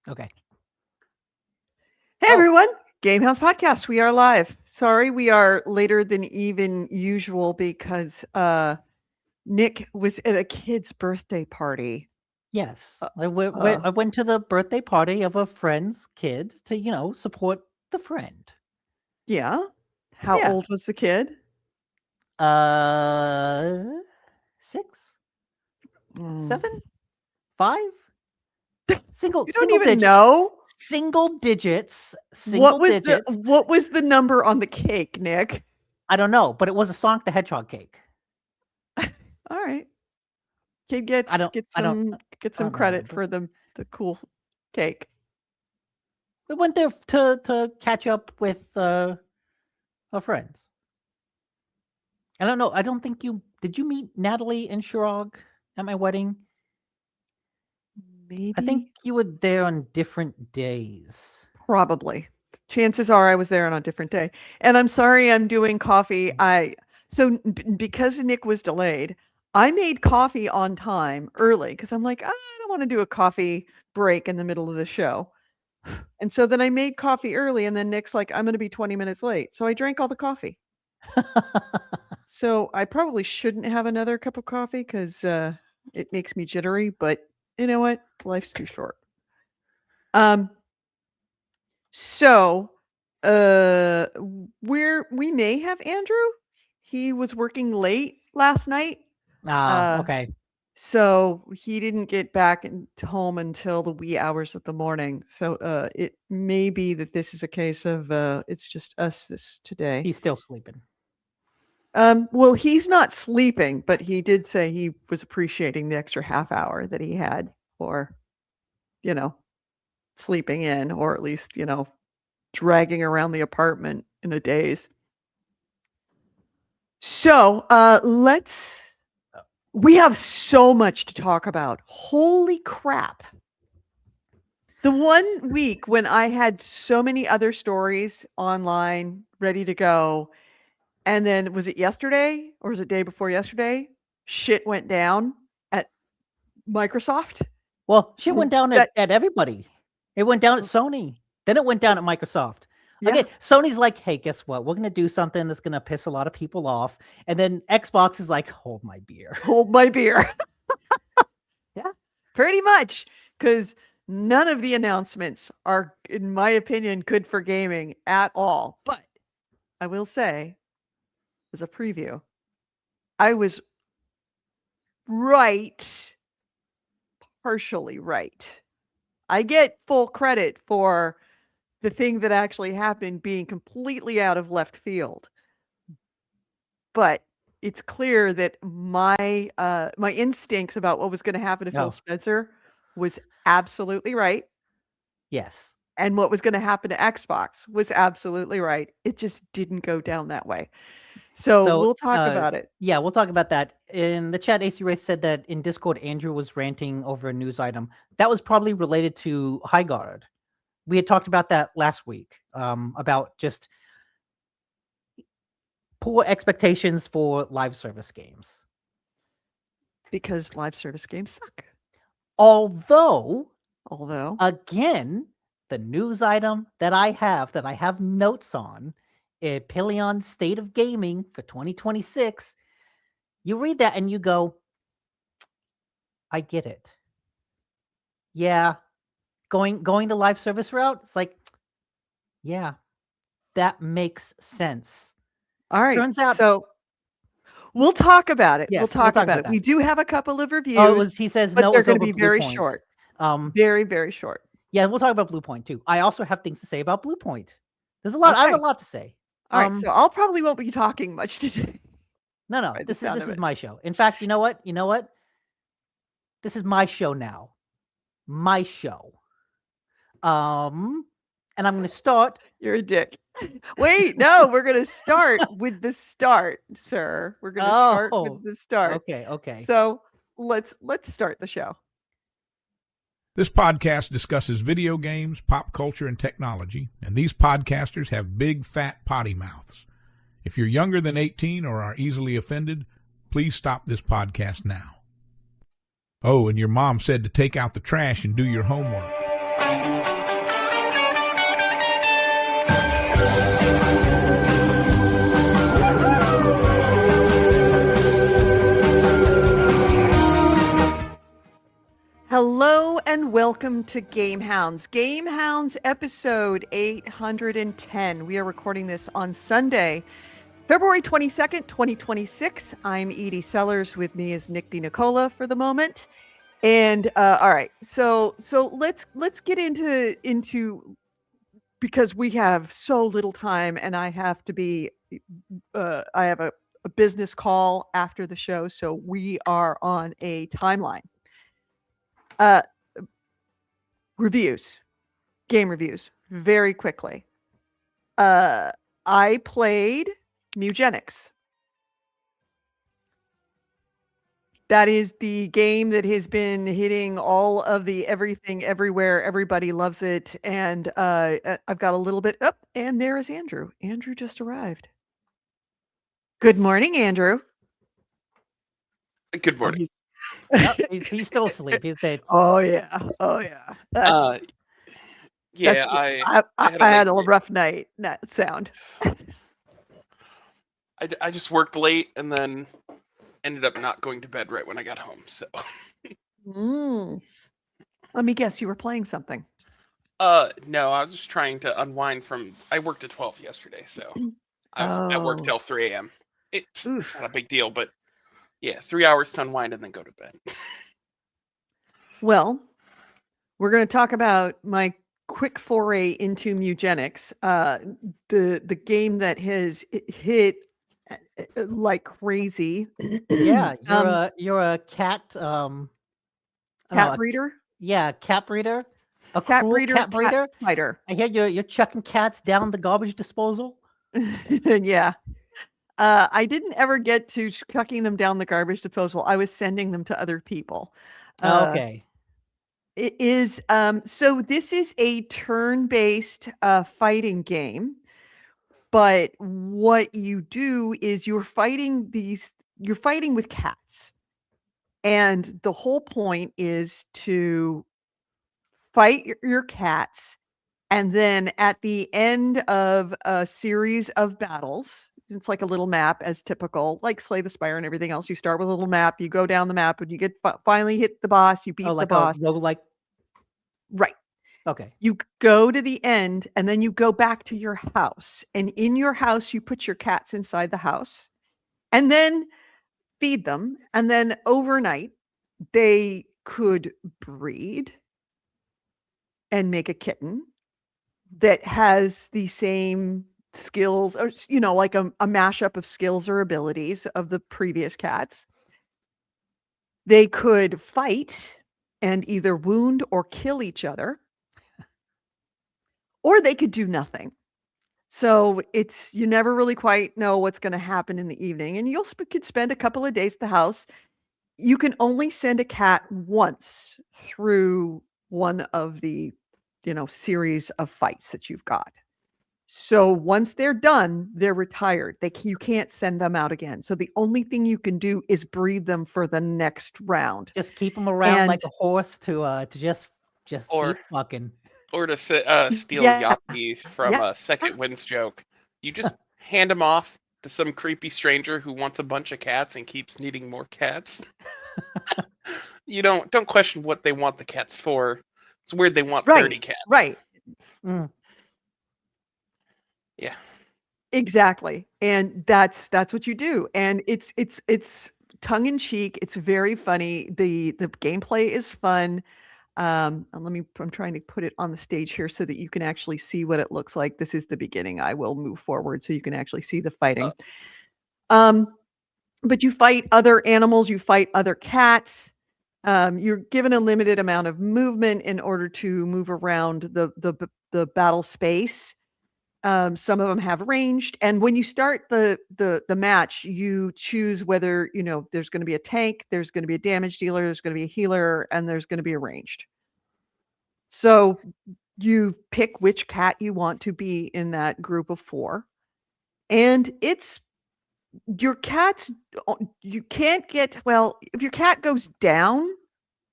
Okay. Hey everyone, GameHounds podcast. We are live. Sorry, we are later than even usual because Nick was at a kid's birthday party. Yes. Uh, I went to the birthday party of a friend's kid to support the friend. yeah. How Yeah. old was the kid? 6, Mm. 7, 5, You don't single even digit, know single digits. what was the number on the cake, Nick? I don't know, but it was a Sonic the Hedgehog cake. All right. Kid I don't, gets I don't, some credit remember. for the cool cake. We went there to catch up with our friends. I don't know. I don't think did you meet Natalie and Shirog at my wedding? I think Maybe, you were there on different days. probably. Chances are I was there on a different day. And I'm sorry I'm doing coffee. Because Nick was delayed, I made coffee on time early because I'm like, "Ah, I don't want to do a coffee break in the middle of the show." And so then I made coffee early and then Nick's like, I'm going to be 20 minutes late. So I drank all the coffee. So I probably shouldn't have another cup of coffee because it makes me jittery, but you know what? Life's too short. Um, So, we may have Andrew. He was working late last night, uh, Okay. so he didn't get back home until the wee hours of the morning. So, it may be that this is a case of it's just us this today. He's still sleeping. Well, he's not sleeping, but he did say he was appreciating the extra half hour that he had for, you know, sleeping in, or at least dragging around the apartment in a daze. So, we have so much to talk about. Holy crap. The one week when I had so many other stories online ready to go, and then was it yesterday or was it day before yesterday? Shit went down at Microsoft. Well, shit went down That at everybody. It went down at Sony. Then it went down at Microsoft. yeah, Again, Sony's like, hey, guess what? We're gonna do something that's gonna piss a lot of people off. And then Xbox is like, hold my beer. hold my beer. Yeah, pretty much, because none of the announcements are, in my opinion, good for gaming at all. But I will say, as a preview, I was right, partially right. I get full credit for the thing that actually happened being completely out of left field. But it's clear that my instincts about what was going to happen to Phil No. Spencer was absolutely right. Yes. And what was going to happen to Xbox was absolutely right. It just didn't go down that way. So So, we'll talk about it. yeah, we'll talk about that. In the chat, AC Wraith said that in Discord, Andrew was ranting over a news item. That was probably related to High Guard. We had talked about that last week, about just poor expectations for live service games. Because live service games suck. Although, Although, again, the news item that I have notes on, Pilion State of Gaming for 2026, you read that and you go, I get it. Yeah, going the live service route, it's like, yeah, that makes sense. all right. Turns out, So we'll talk about it. We'll yes, we'll talk talk about about it. that. We do have a couple of Oh, it reviews, was, he says, but no, it they're was going to over be Blue very Point. short. Very, very short. Yeah, we'll talk about Blue Point too. I also have things to say about Blue Point. There's a lot. I have a Okay. lot to say. All right. So I'll probably won't be talking much today. No. By the This is sound of it. my show. In fact, you know what? This is my show now. My show. And I'm going to start. You're a dick. Wait, no, we're going to start with the start, sir. We're going to start with Oh, the start. okay. So let's start the show. This podcast discusses video games, pop culture, and technology, and these podcasters have big, fat potty mouths. If you're younger than 18 or are easily offended, please stop this podcast now. Oh, and your mom said to take out the trash and do your homework. Hello and welcome to GameHounds. GameHounds episode 810. We are recording this on Sunday, February 22nd, 2026. I'm Edie Sellers. With me is Nick DiNicola for the moment. And all right, so let's get into because we have so little time, and I have to be I have a business call after the show, so we are on a timeline. Reviews, game reviews, very quickly. I played Mewgenics. That is the game that has been hitting all of the everything, everywhere. Everybody loves it. And I've got a little bit up, and there is Andrew. Andrew just arrived. Good morning, Andrew. Good morning. He's still asleep. He's dead. Oh yeah. Yeah, I had had a late- rough night. That sound. I just worked late and then ended up not going to bed right when I got home. So, Let me guess, you were playing something. no, I was just trying to unwind from. I worked at 12 yesterday, so I was at work till 3 a.m. It's not a big deal, but yeah, 3 hours to unwind and then go to bed. Well, we're going to talk about my quick foray into Mewgenics, the game that has hit like crazy. Yeah, you're a cat. I don't know, Cat breeder. cat breeder. A Cat cruel breeder. cat breeder. Cat fighter. I hear you're chucking cats down the garbage disposal. Yeah. I didn't ever get to chucking them down the garbage disposal. I was sending them to other people. Okay. It is so this is a turn-based fighting game, but what you do is you're fighting with cats. And the whole point is to fight your cats, and then at the end of a series of battles, it's like a little map, as typical, like Slay the Spire and everything else. You start with a little map, you go down the map, and you get finally hit the boss, you beat the boss. Like Right. okay. You go to the end, and then you go back to your house. And in your house, you put your cats inside the house, and then feed them. And then overnight, they could breed and make a kitten that has the same skills, or like a mashup of skills or abilities of the previous cats. They could fight and either wound or kill each other, or they could do nothing. So you never really quite know what's going to happen in the evening, and could spend a couple of days at the house. You can only send a cat once through one of the series of fights that you've got. So once they're done, they're retired. You can't send them out again. So the only thing you can do is breed them for the next round. Just keep them around like a horse to just keep fucking. Or to steal Yahtzee from a Second Wind's joke. You just hand them off to some creepy stranger who wants a bunch of cats and keeps needing more cats. You don't question what they want the cats for. It's weird they want 30 cats. Right. Yeah. Exactly. And that's what you do. And it's tongue in cheek. It's very funny. The gameplay is fun. I'm trying to put it on the stage here so that you can actually see what it looks like. This is the beginning. I will move forward so you can actually see the fighting. But you fight other animals, you fight other cats. You're given a limited amount of movement in order to move around the battle space. Some of them have ranged, and when you start the match, you choose whether there's going to be a tank, there's going to be a damage dealer, there's going to be a healer, and there's going to be a ranged. So you pick which cat you want to be in that group of 4, and it's your cats. You can't get if your cat goes down,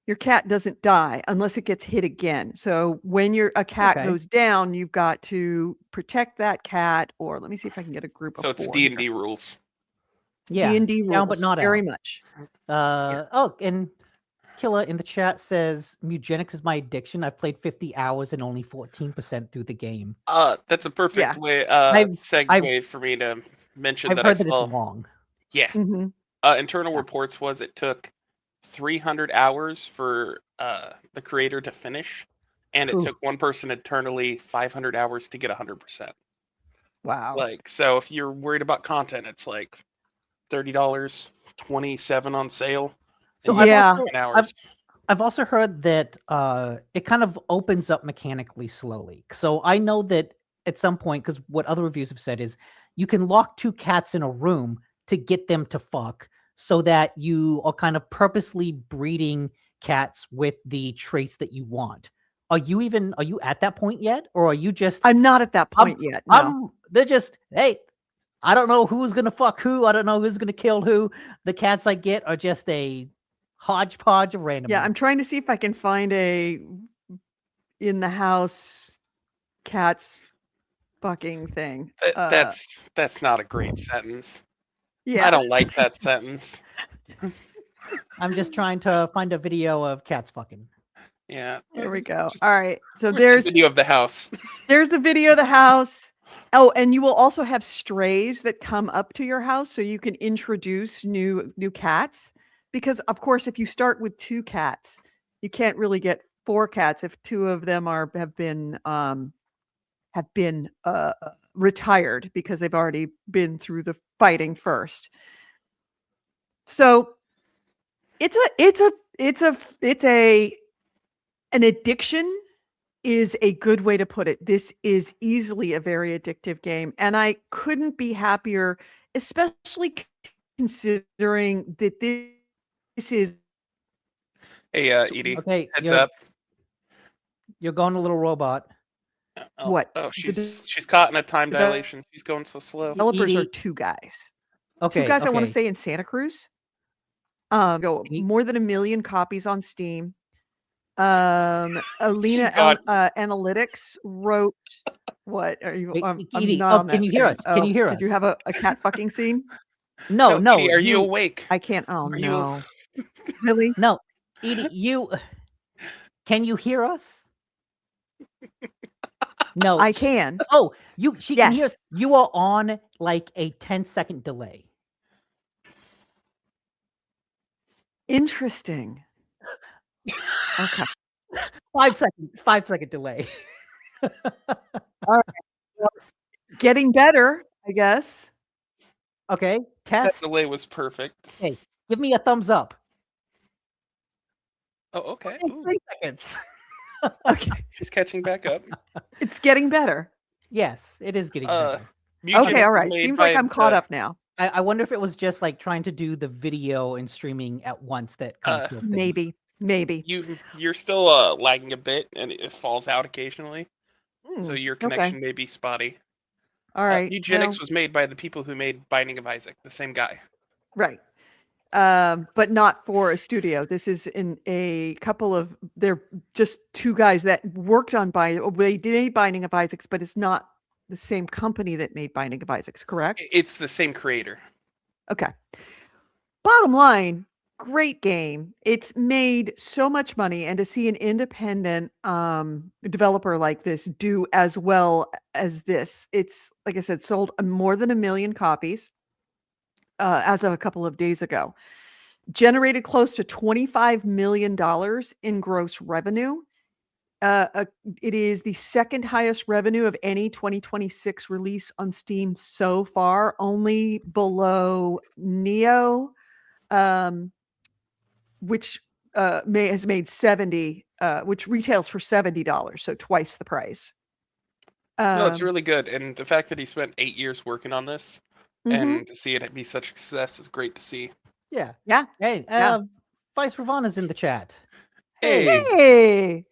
your cat doesn't die unless it gets hit again. So when a cat Okay. goes down, you've got to protect that cat. Or let me see if I can get a group So of it's 4 D&D here. rules. Yeah. D&D rules, Down but not very out. much. Oh, and Killa in the chat says Mewgenics is my addiction. I've played 50 hours and only 14% through the game. That's a perfect Yeah. way I've- segue for me to mention I've that I heard that saw. it's long. Yeah. Mhm. Internal Yeah. reports was it took 300 hours for the creator to finish, and it Ooh. took one person internally 500 hours to get 100%. Wow. Like, so if you're worried about content, it's like $30, $27 on sale. So and you Yeah. get 10 hours. I've also heard that it kind of opens up mechanically slowly. So I know that at some point, because what other reviews have said is you can lock 2 cats in a room to get them to fuck, so that you are kind of purposely breeding cats with the traits that you want. Are you at that point yet, or are you just? I'm not at that point yet. No. They're just, hey, I don't know who's gonna fuck who. I don't know who's gonna kill who. The cats I get are just a hodgepodge of randomness. Yeah, I'm trying to see if I can find a in the house cats fucking thing. That's not a great sentence. Yeah. I don't like that sentence. I'm just trying to find a video of cats fucking. Yeah. There we go. Just- All right. So Where's the there's video of the house. there's the video of the house. Oh, and you will also have strays that come up to your house, so you can introduce new cats. Because of course, if you start with 2 cats, you can't really get 4 cats if 2 of them have been retired because they've already been through the fighting first. So an addiction is a good way to put it. This is easily a very addictive game, and I couldn't be happier, especially considering that this is Hey, Edie. Okay, Heads up. You're going a little robot. Oh, what Oh, the she's caught in a time dilation. She's going so slow. developers are Edie- 2 guys. Okay, 2 guys I want to okay. say in Santa Cruz. Go Can you- more than 1 million copies on Steam. Alina got- Analytics wrote what are you? Wait, I'm Edie, not on that can you hear screen. us? Can you hear Did you us? have a cat fucking scene? No, Edie, are you awake? I can't. Oh Are you- no! Really? No, Edie, can you hear us? No, I can. Oh, she can hear us. Yes. You are on like a 10-second delay. Interesting. Okay. 5 seconds. 5-second delay. Getting better, I guess. Okay, That test. delay was perfect. Hey, give me a thumbs up. Oh, okay. Okay, Ooh, 3 seconds. Okay. she's catching back up. It's getting better. Yes, it is getting Uh, better. Mewgenics Okay. All was right. made Seems like by I'm caught the- up now. I wonder if it was just like trying to do the video and streaming at once that kind of killed things. Maybe. You're still lagging a bit, and it falls out occasionally. So your Okay. connection may be spotty. All right. Mewgenics was made by the people who made Binding of Isaac, the same guy. Right. But not for a studio. This is in a couple of, they're just 2 guys that worked on they did Binding of Isaacs, but it's not the same company that made Binding of Isaacs, correct? It's the same creator. Okay. Bottom line, great game. It's made so much money, and to see an independent developer like this do as well as this, it's like I said, sold more than 1 million copies as of a couple of days ago. Generated close to $25 million in gross revenue. It is the 2nd highest revenue of any 2026 release on Steam so far, only below Neo, which has made 70, which retails for $70, so twice the price. No, it's really good, and the fact that he spent 8 years working on this, and to see it be such a success is great to see. Yeah. Yeah. Hey, Yeah. Vice Ravana's in the chat. Hey.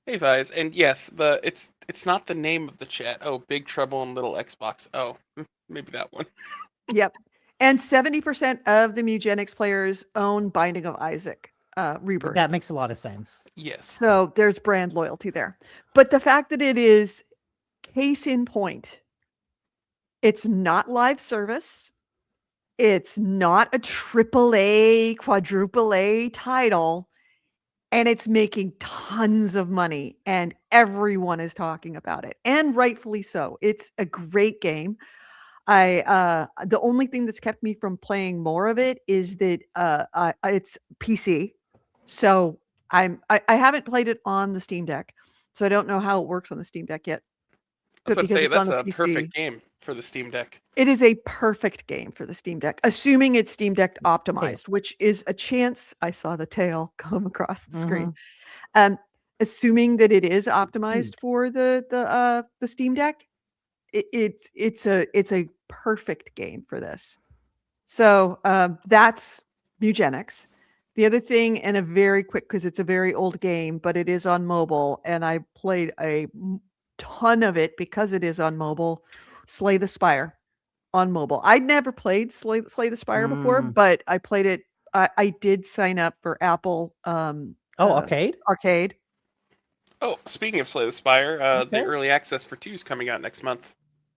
Hey, Vice, and yes, it's not the name of the chat. Oh, Big Trouble in Little Xbox. Oh, maybe that one. Yep. And 70% of the Mewgenics players own Binding of Isaac. Rebirth. That makes a lot of sense. Yes. So there's brand loyalty there. But the fact that it is case in point, it's not live service. It's not a AAA, quadruple A title, and it's making tons of money, and everyone is talking about it, and rightfully so. It's a great game. The only thing that's kept me from playing more of it is that it's PC, so I haven't played it on the Steam Deck, so I don't know how it works on the Steam Deck yet. I was about to say, it's on that's the a PC, perfect game for the Steam Deck. it is a perfect game for the Steam Deck, assuming it's Steam Deck optimized, which is a chance. I saw the tail come across the screen. Assuming that it is optimized for the Steam Deck, it's a perfect game for this. So that's Mewgenics. The other thing, and a very quick, because it's a very old game, but it is on mobile, and I played a ton of it because it is on mobile. Slay the Spire on mobile. I'd never played Slay the Spire before, but I played it. I did sign up for Apple Arcade. Oh, speaking of Slay the Spire, the Okay. early access for 2 is coming out next month.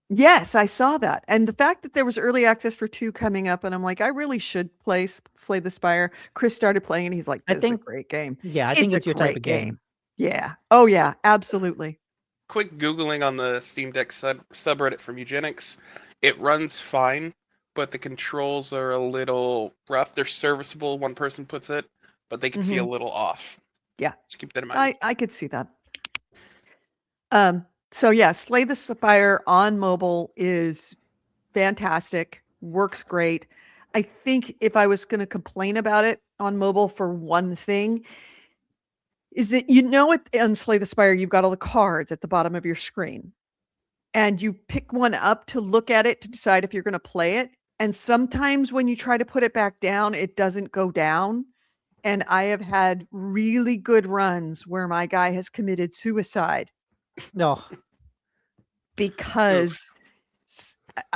Yes, I saw that. And the fact that there was early access for 2 coming up, and I'm like, I really should play Slay the Spire. Chris started playing, and he's like, this is a great game. Yeah, I think it's your type of game. Yeah. Oh, yeah, absolutely. Quick Googling on the Steam Deck subreddit for Mewgenics. It runs fine, but the controls are a little rough. They're serviceable, one person puts it, but they can feel a little off. Yeah. So keep that in mind. I could see that. So yeah, Slay the Spire on mobile is fantastic, works great. I think if I was going to complain about it on mobile for one thing, is that on Slay the Spire, you've got all the cards at the bottom of your screen. And you pick one up to look at it to decide if you're going to play it. And sometimes when you try to put it back down, it doesn't go down. And I have had really good runs where my guy has committed suicide. No. Because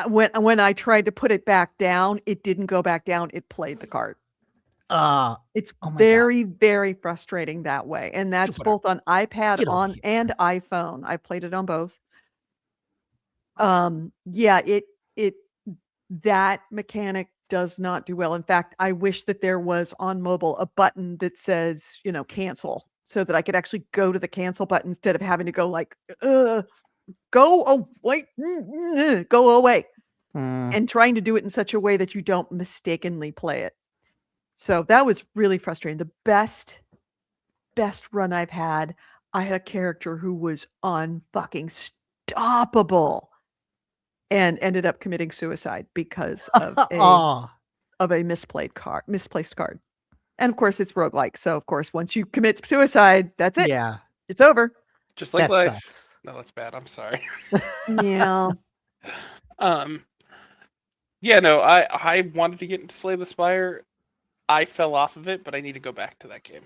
when I tried to put it back down, it didn't go back down. It played the card. It's very, very frustrating that way. And that's both on iPad and iPhone. I played it on both. Yeah, that mechanic does not do well. In fact, I wish that there was on mobile a button that says, cancel, so that I could actually go to the cancel button instead of having to go like, go away, and trying to do it in such a way that you don't mistakenly play it. So that was really frustrating. The best run I've had, I had a character who was unfucking stoppable and ended up committing suicide because of a misplaced card. And of course it's roguelike. So of course, once you commit suicide, that's it. Yeah. It's over. Just like that life. Sucks. No, that's bad. I'm sorry. Yeah. Yeah, no, I wanted to get into Slay the Spire. I fell off of it, but I need to go back to that game.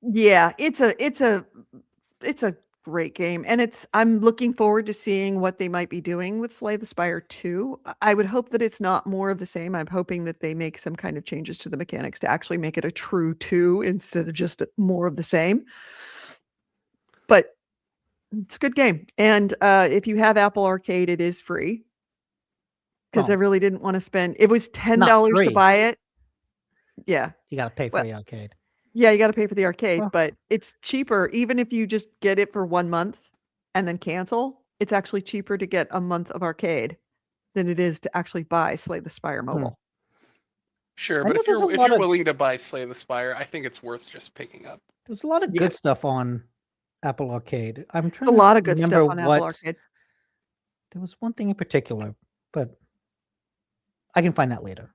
Yeah, it's a great game, and I'm looking forward to seeing what they might be doing with Slay the Spire 2. I would hope that it's not more of the same. I'm hoping that they make some kind of changes to the mechanics to actually make it a true 2 instead of just more of the same. But it's a good game, and if you have Apple Arcade, it is free. Because I really didn't want to spend. It was $10 to buy it. Yeah. You got to pay for the arcade. Yeah, you got to pay for the arcade, but it's cheaper. Even if you just get it for 1 month and then cancel, it's actually cheaper to get a month of arcade than it is to actually buy Slay the Spire mobile. Sure, but if you're willing to buy Slay the Spire, I think it's worth just picking up. There's a lot of good stuff on Apple Arcade. I'm trying a lot of good stuff on Apple Arcade. There was one thing in particular, but I can find that later.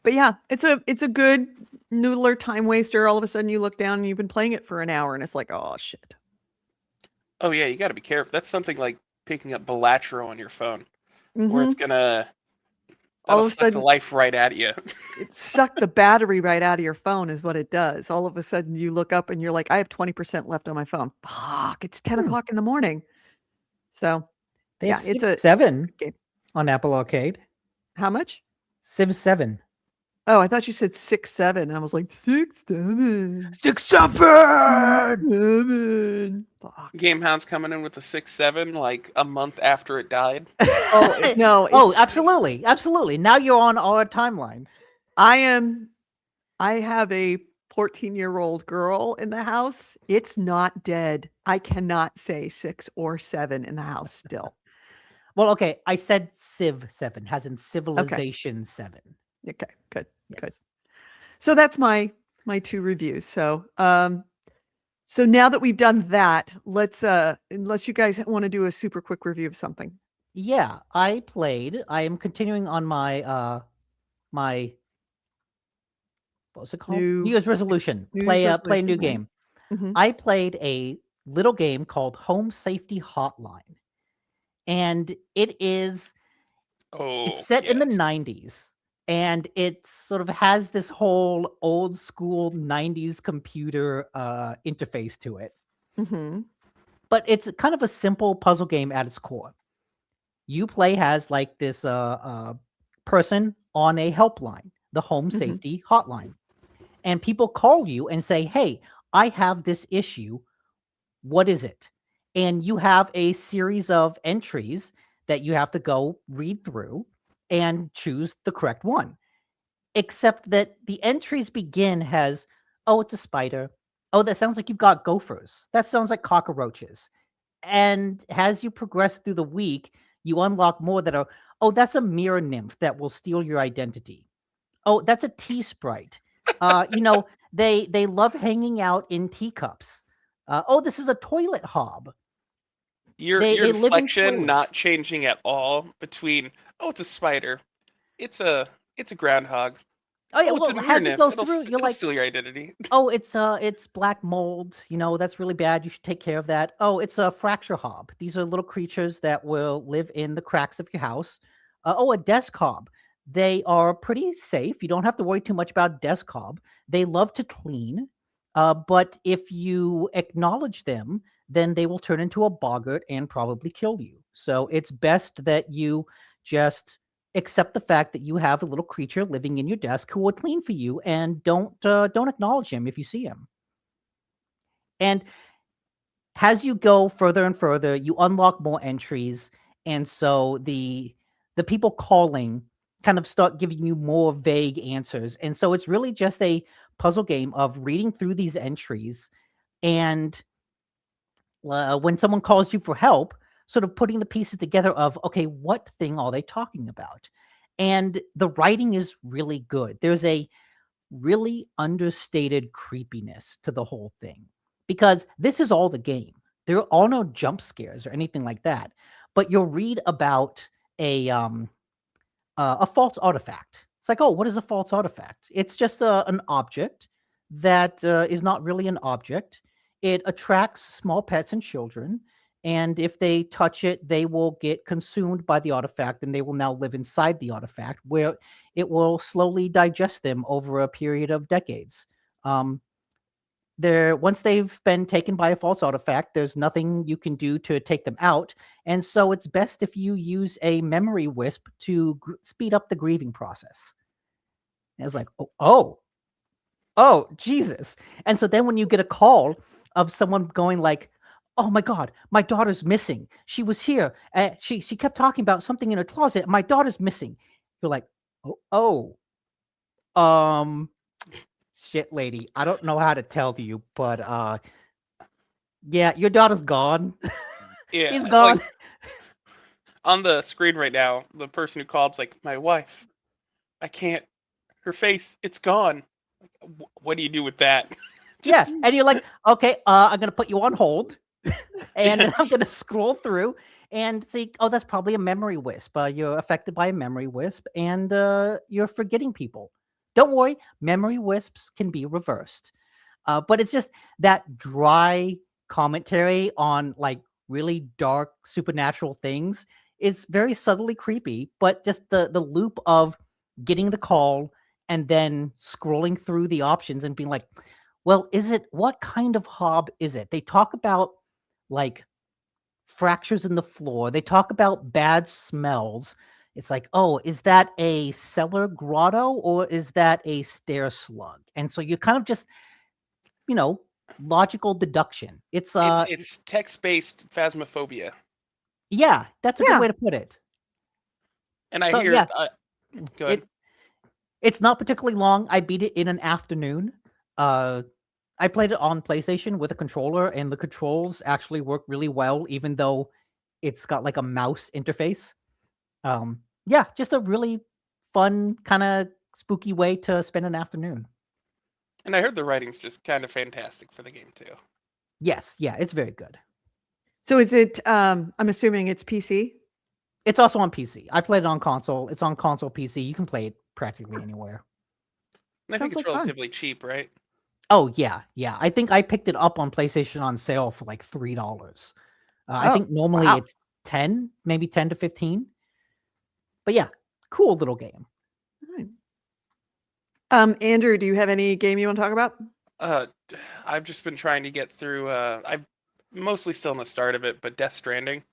But yeah, it's a good noodler time waster. All of a sudden you look down and you've been playing it for an hour and it's like, oh shit. Oh yeah, you got to be careful. That's something like picking up Balatro on your phone, where it's gonna all of a sudden the life right at you. It sucked the battery right out of your phone is what it does. All of a sudden you look up and you're like, I have 20% left on my phone. Fuck, it's 10 o'clock in the morning. So they have Civ 7 on Apple Arcade. How much? Civ 7. Oh, I thought you said 6, 7. I was like 6, 7. 6, 7. 7. Fuck. GameHounds coming in with a 6-7 like a month after it died. Oh no! Oh, It's, absolutely, absolutely. Now you're on our timeline. I have a 14-year-old girl in the house. It's not dead. I cannot say 6 or 7 in the house still. Well, okay, I said Civ 7, as in Civilization 7. Okay, good. Yes. Good. So that's my 2 reviews. So so now that we've done that, let's unless you guys want to do a super quick review of something. Yeah, I am continuing on my my what was it called? New Year's resolution. New Play Year's a new resolution, right. game. Mhm. I played a little game called Home Safety Hotline. And it's Oh, set in the yes. 90s, and it sort of has this whole old school 90s computer interface to it. Mhm. But it's kind of a simple puzzle game at its core. You play as like this person on a helpline, the home Mhm. safety hotline. And people call you and say, "Hey, I have this issue. What is it?" And you have a series of entries that you have to go read through and choose the correct one. Except that the entries begin as, "Oh, it's a spider. Oh, that sounds like you've got gophers. That sounds like cockroaches." And as you progress through the week, you unlock more that are, "Oh, that's a mirror nymph that will steal your identity. Oh, that's a tea sprite. They love hanging out in teacups. Oh, this is a toilet hob. Your They live in inflection not toilets." changing at all between it's a spider, it's a groundhog. Oh yeah, Oh, it's a well, mirror as you nymph. go through, you're It'll like, steal your identity. "Oh, it's black mold. That's really bad. You should take care of that. Oh, it's a fracture hob. These are little creatures that will live in the cracks of your house. Oh, a desk hob. They are pretty safe. You don't have to worry too much about desk hob. They love to clean. But if you acknowledge them, then they will turn into a boggart and probably kill you. So it's best that you just accept the fact that you have a little creature living in your desk who will clean for you, and don't acknowledge him if you see him." And as you go further and further, you unlock more entries, and so the people calling kind of start giving you more vague answers. And so it's really just a puzzle game of reading through these entries, and when someone calls you for help, sort of putting the pieces together of, okay, what thing are they talking about? And the writing is really good. There's a really understated creepiness to the whole thing, because this is all the game. There are no jump scares or anything like that. But you'll read about a false artifact. It's like, "Oh, what is a false artifact?" It's just an object that is not really an object. It attracts small pets and children, and if they touch it, they will get consumed by the artifact, and they will now live inside the artifact, where it will slowly digest them over a period of decades. Um, once they've been taken by a false artifact, there's nothing you can do to take them out, and so it's best if you use a memory wisp to speed up the grieving process. And it's like, oh, Jesus. And so then when you get a call of someone going like, "Oh my God, my daughter's missing. She was here. She kept talking about something in her closet. My daughter's missing." You're like, um, shit, lady. I don't know how to tell you, but yeah, your daughter's gone. Yeah, She's gone. like on the screen right now, the person who called like, "My wife. I can't. Her face, it's gone." What do you do with that? Yeah, and you're like, "Okay, I'm gonna put you on hold." And then I'm Yes. going to scroll through and see, "Oh, that's probably a memory wisp. You're affected by a memory wisp, and you're forgetting people. Don't worry, memory wisps can be reversed." But it's just that dry commentary on like really dark supernatural things is very subtly creepy. But just the loop of getting the call and then scrolling through the options and being like, "Well, what kind of hob is it?" They talk about like fractures in the floor. They talk about bad smells. It's like, oh, is that a cellar grotto or is that a stair slug? And so you kind of just, logical deduction. It's text-based phasmophobia, Yeah, that's a good Yeah. way to put it. and I So hear. yeah, Go ahead. it's not particularly long. I beat it in an afternoon. I played it on PlayStation with a controller, and the controls actually work really well, even though it's got like a mouse interface. Yeah, just a really fun, kind of spooky way to spend an afternoon. And I heard the writing's just kind of fantastic for the game too. Yes, yeah, it's very good. So is it? I'm assuming it's PC. It's also on PC. I played it on console. It's on console PC. You can play it practically anywhere. And I think Sounds it's like fun. relatively cheap, right? Oh yeah, yeah. I think I picked it up on PlayStation on sale for like $3. I Oh, think normally wow. it's 10, maybe 10 to 15. But yeah, cool little game. Andrew, do you have any game you want to talk about? I've just been trying to get through. I'm mostly still in the start of it, but Death Stranding.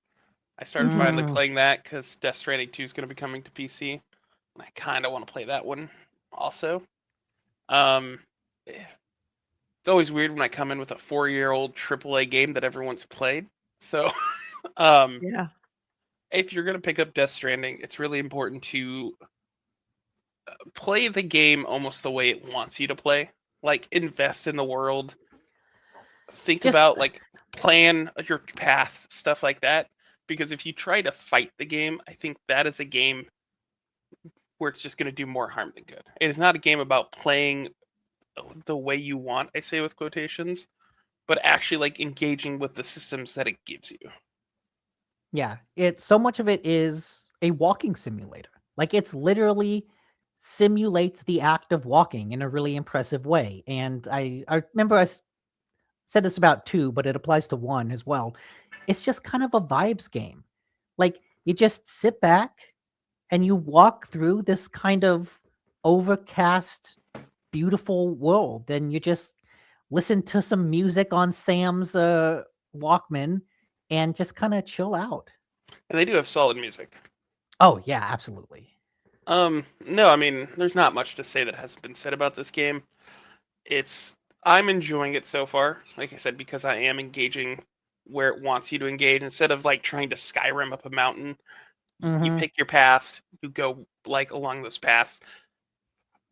I started finally Mm. playing that because Death Stranding 2 is going to be coming to PC, and I kind of want to play that one also. It's always weird when I come in with a 4-year-old AAA game that everyone's played. So, Yeah. if you're going to pick up Death Stranding, it's really important to play the game almost the way it wants you to play. Like, invest in the world. Think Just about, like, plan your path, stuff like that. Because if you try to fight the game, I think that is a game where it's just going to do more harm than good. It is not a game about playing the way you want, I say with quotations, but actually like engaging with the systems that it gives you. Yeah, so much of it is a walking simulator. Like it's literally simulates the act of walking in a really impressive way. And I remember said this about 2, but it applies to 1 as well. It's just kind of a vibes game. Like you just sit back and you walk through this kind of overcast, beautiful world. And you just listen to some music on Sam's Walkman and just kind of chill out. And they do have solid music. Oh yeah, absolutely. No, I mean, there's not much to say that hasn't been said about this game. I'm enjoying it so far, like I said, because I am engaging where it wants you to engage. Instead of like trying to Skyrim up a mountain, you pick your paths, you go like along those paths.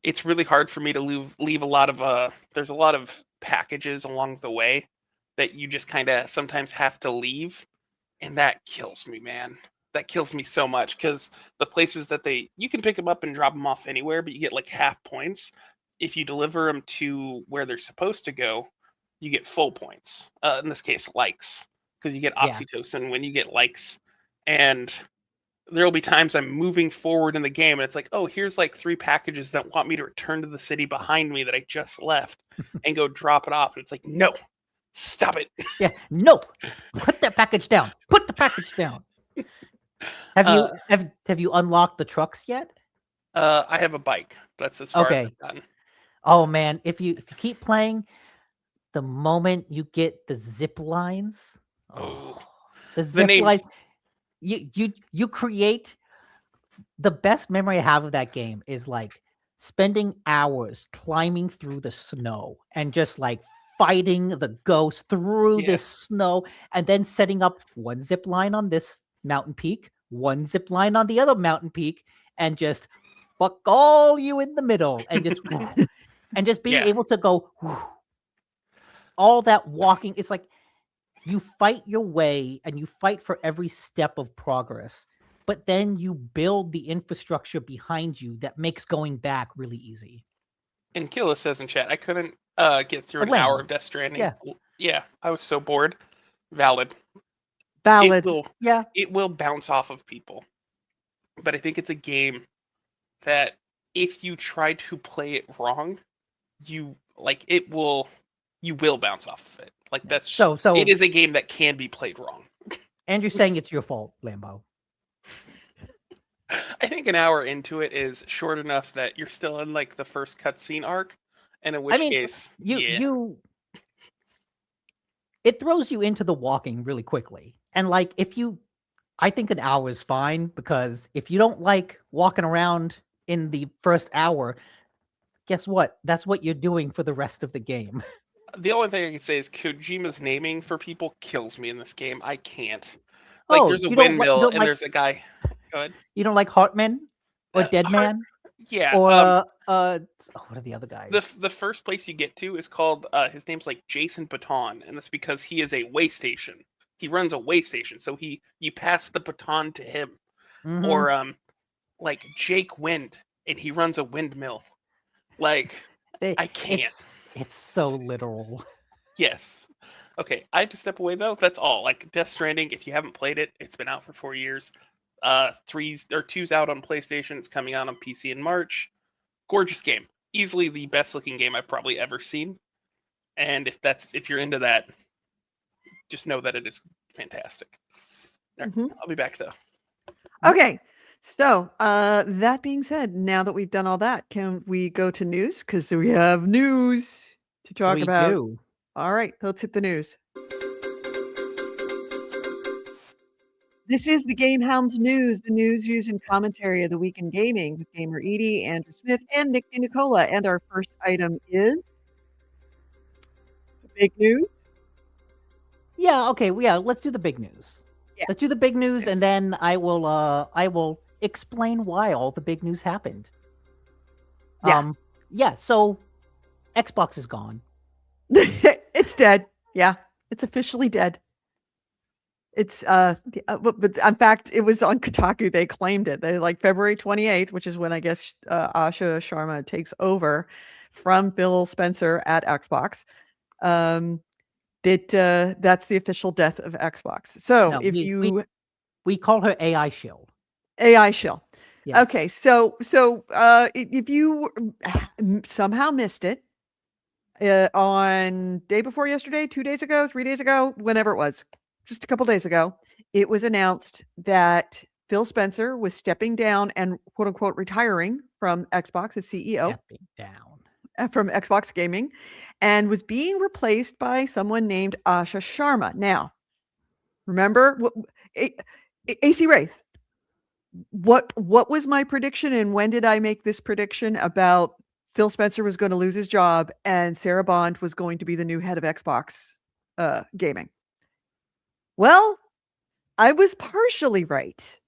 It's really hard for me to leave a lot of there's a lot of packages along the way that you just kind of sometimes have to leave, and that kills me, man. That kills me so much because the places that you can pick them up and drop them off anywhere, but you get like half points. If you deliver them to where they're supposed to go, you get full points. In this case, likes, because you get Yeah. oxytocin when you get likes. And there'll be times I'm moving forward in the game and it's like, oh, here's like 3 packages that want me to return to the city behind me that I just left and go drop it off. And it's like, no, stop it. Yeah, no, put that package down. Put the package down. Have you unlocked the trucks yet? I have a bike. That's as far as Okay. I've gotten. Oh man, if you keep playing, the moment you get the zip lines, Oh. the The zip names. lines, you create the best memory I have of that game is like spending hours climbing through the snow and just like fighting the ghost through the Yes. snow and then setting up one zip line on this mountain peak, one zip line on the other mountain peak, and just fuck all you in the middle and just and just being Yeah. able to go all that walking. It's like you fight your way and you fight for every step of progress, but then you build the infrastructure behind you that makes going back really easy. And Killa says in chat, I couldn't get through an Lambo. hour of Death Stranding. Yeah. Yeah, I was so bored. Valid. Valid. It will bounce off of people. But I think it's a game that if you try to play it wrong, you will bounce off of it. Like that's So it is a game that can be played wrong. Andrew's saying it's your fault, Lambo. I think an hour into it is short enough that you're still in like the first cutscene arc, and in which case, it throws you into the walking really quickly. And like if you I think an hour is fine because if you don't like walking around in the first hour, guess what? That's what you're doing for the rest of the game. The only thing I can say is Kojima's naming for people kills me in this game. I can't. Like, Oh, there's a you don't you windmill don't and like there's a guy. Go ahead. you don't like Heartman or Dead Heart, Man yeah. or what are the other guys? The first place you get to is called his name's like Jason Baton, and that's because he is a way station. He runs a way station, so you pass the baton to him. Mhm. Or like Jake Wind, and he runs a windmill. Like, I can't. It's so literal. Yes. Okay, I have to step away though. That's all. Like Death Stranding, if you haven't played it, it's been out for 4 years. 2's out on PlayStation. It's coming out on PC in March. Gorgeous game. Easily the best looking game I've probably ever seen. And if you're into that, just know that it is fantastic. All right, I'll be back though. Okay. So, that being said, now that we've done all that, can we go to news? Because we have news to talk We about. do. All right, let's hit the news. This is the GameHounds news, the news, views, and commentary of the week in gaming with Gamer Edie, Andrew Smith, and Nick DiNicola. And our first item is the big news. Yeah, okay, let's do the big news. Yeah. Let's do the big news, and then I will explain why all the big news happened. Yeah. So Xbox is gone. It's dead. Yeah, it's officially dead. It's but in fact, it was on Kotaku. They claimed it. They like February 28th, which is when I guess Asha Sharma takes over from Phil Spencer at Xbox. That's the official death of Xbox. So No, if we call her AI shill. AI shill. Yes. Okay, so if you somehow missed it on day before yesterday, 2 days ago, 3 days ago, whenever it was, just a couple days ago, it was announced that Phil Spencer was stepping down and quote unquote retiring from Xbox as CEO. Stepping down. From Xbox Gaming, and was being replaced by someone named Asha Sharma. Now, remember, AC Wraith, what was my prediction, and when did I make this prediction about Phil Spencer was going to lose his job and Sarah Bond was going to be the new head of Xbox Gaming? Well, I was partially right.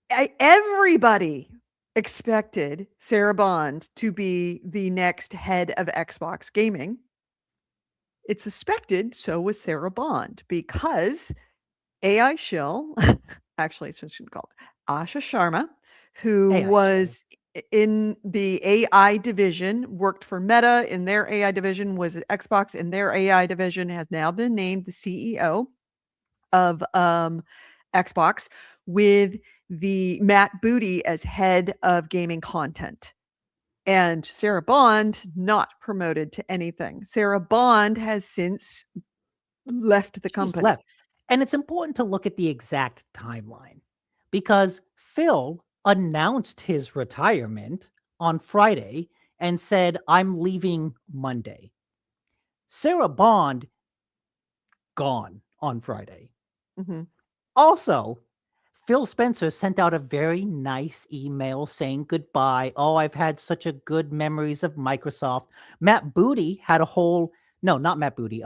Everybody expected Sarah Bond to be the next head of Xbox Gaming. It's suspected so was Sarah Bond because AI shill, actually it's just called Asha Sharma, who AI was in the AI division, worked for Meta in their AI division, was at Xbox in their AI division, has now been named the CEO of Xbox, with the Matt Booty as head of gaming content. And Sarah Bond not promoted to anything. Sarah Bond has since left the company. Left. And it's important to look at the exact timeline because Phil announced his retirement on Friday and said, I'm leaving Monday. Sarah Bond gone on Friday. Mm-hmm. Also, Phil Spencer sent out a very nice email saying goodbye. Oh, I've had such a good memories of Microsoft. Matt Booty had a whole, no, not Matt Booty.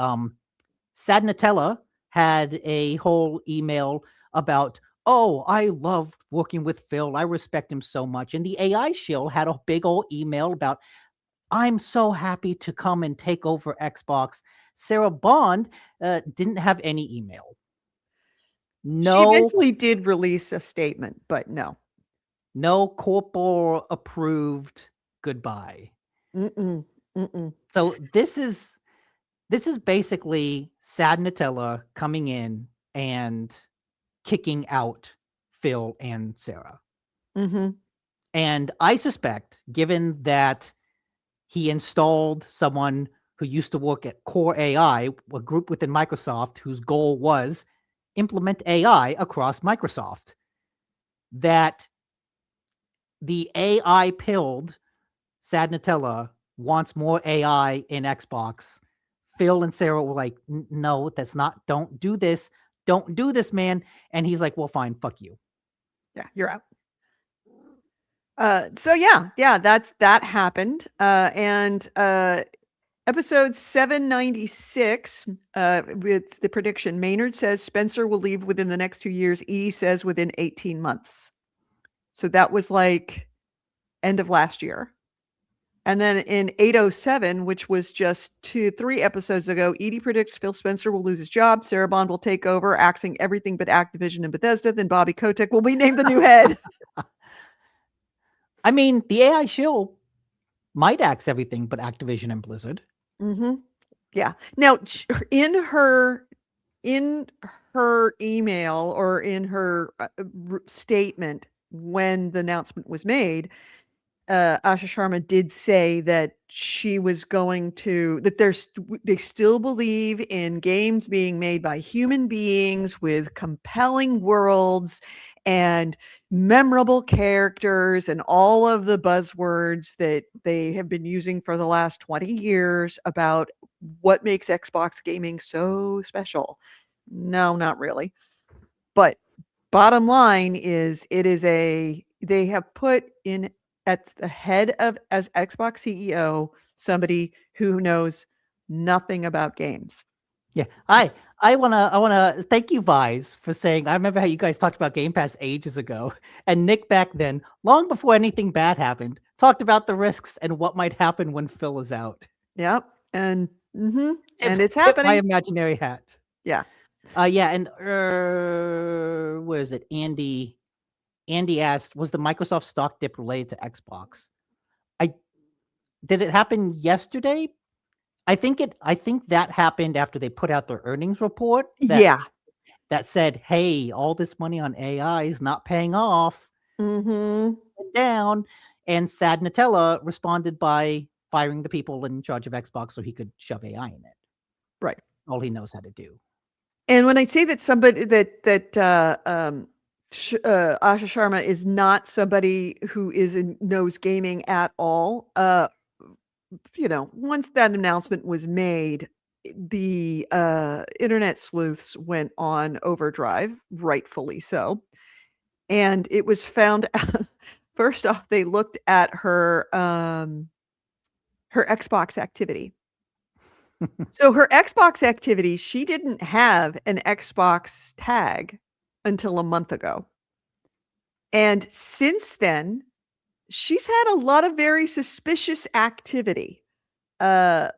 Sad Nutella had a whole email about, oh, I love working with Phil. I respect him so much. And the AI shill had a big old email about, I'm so happy to come and take over Xbox. Sarah Bond didn't have any email. No. She eventually did release a statement, but no. No corporal approved goodbye. Mm-mm. Mm-mm. So this is basically Sad Nutella coming in and kicking out Phil and Sarah. Mm-hmm. And I suspect, given that he installed someone who used to work at Core AI, a group within Microsoft whose goal was implement AI across Microsoft, that the AI pilled Sad Nutella wants more AI in Xbox. Phil and Sarah were like, no, that's not, don't do this. don't do this, man. And he's like, well, fine, fuck you. Yeah, you're out. So that happened. And episode 796, with the prediction, Maynard says Spencer will leave within the next 2 years. Edie says within 18 months. So that was like end of last year. And then in 807, which was just 3 episodes ago, Edie predicts Phil Spencer will lose his job. Sarah Bond will take over, axing everything but Activision and Bethesda. Then Bobby Kotick will be named the new head. I mean, the AI shill might axe everything but Activision and Blizzard. Mm-hmm. Yeah. Now, in her email or in her statement when the announcement was made, Asha Sharma did say that she was going to, that they still believe in games being made by human beings with compelling worlds and memorable characters and all of the buzzwords that they have been using for the last 20 years about what makes Xbox gaming so special. No, not really. But bottom line is they have put in at the head of as Xbox CEO somebody who knows nothing about games. Yeah, I wanna thank you, Vise, for saying. I remember how you guys talked about Game Pass ages ago, and Nick back then, long before anything bad happened, talked about the risks and what might happen when Phil is out. Yep, and and it's Tip my happening. imaginary hat. Yeah. Yeah, and where is it? Andy asked, was the Microsoft stock dip related to Xbox? Did it happen yesterday? I think that happened after they put out their earnings report. That said, hey, all this money on AI is not paying off. Down, and Sad Nutella responded by firing the people in charge of Xbox so he could shove AI in it. Right. All he knows how to do. And when I say that somebody Asha Sharma is not somebody who knows gaming at all, once that announcement was made, the internet sleuths went on overdrive, rightfully so. And it was found out, first off, they looked at her Xbox activity. So her Xbox activity, she didn't have an Xbox tag until a month ago. And since then, she's had a lot of very suspicious activity. Let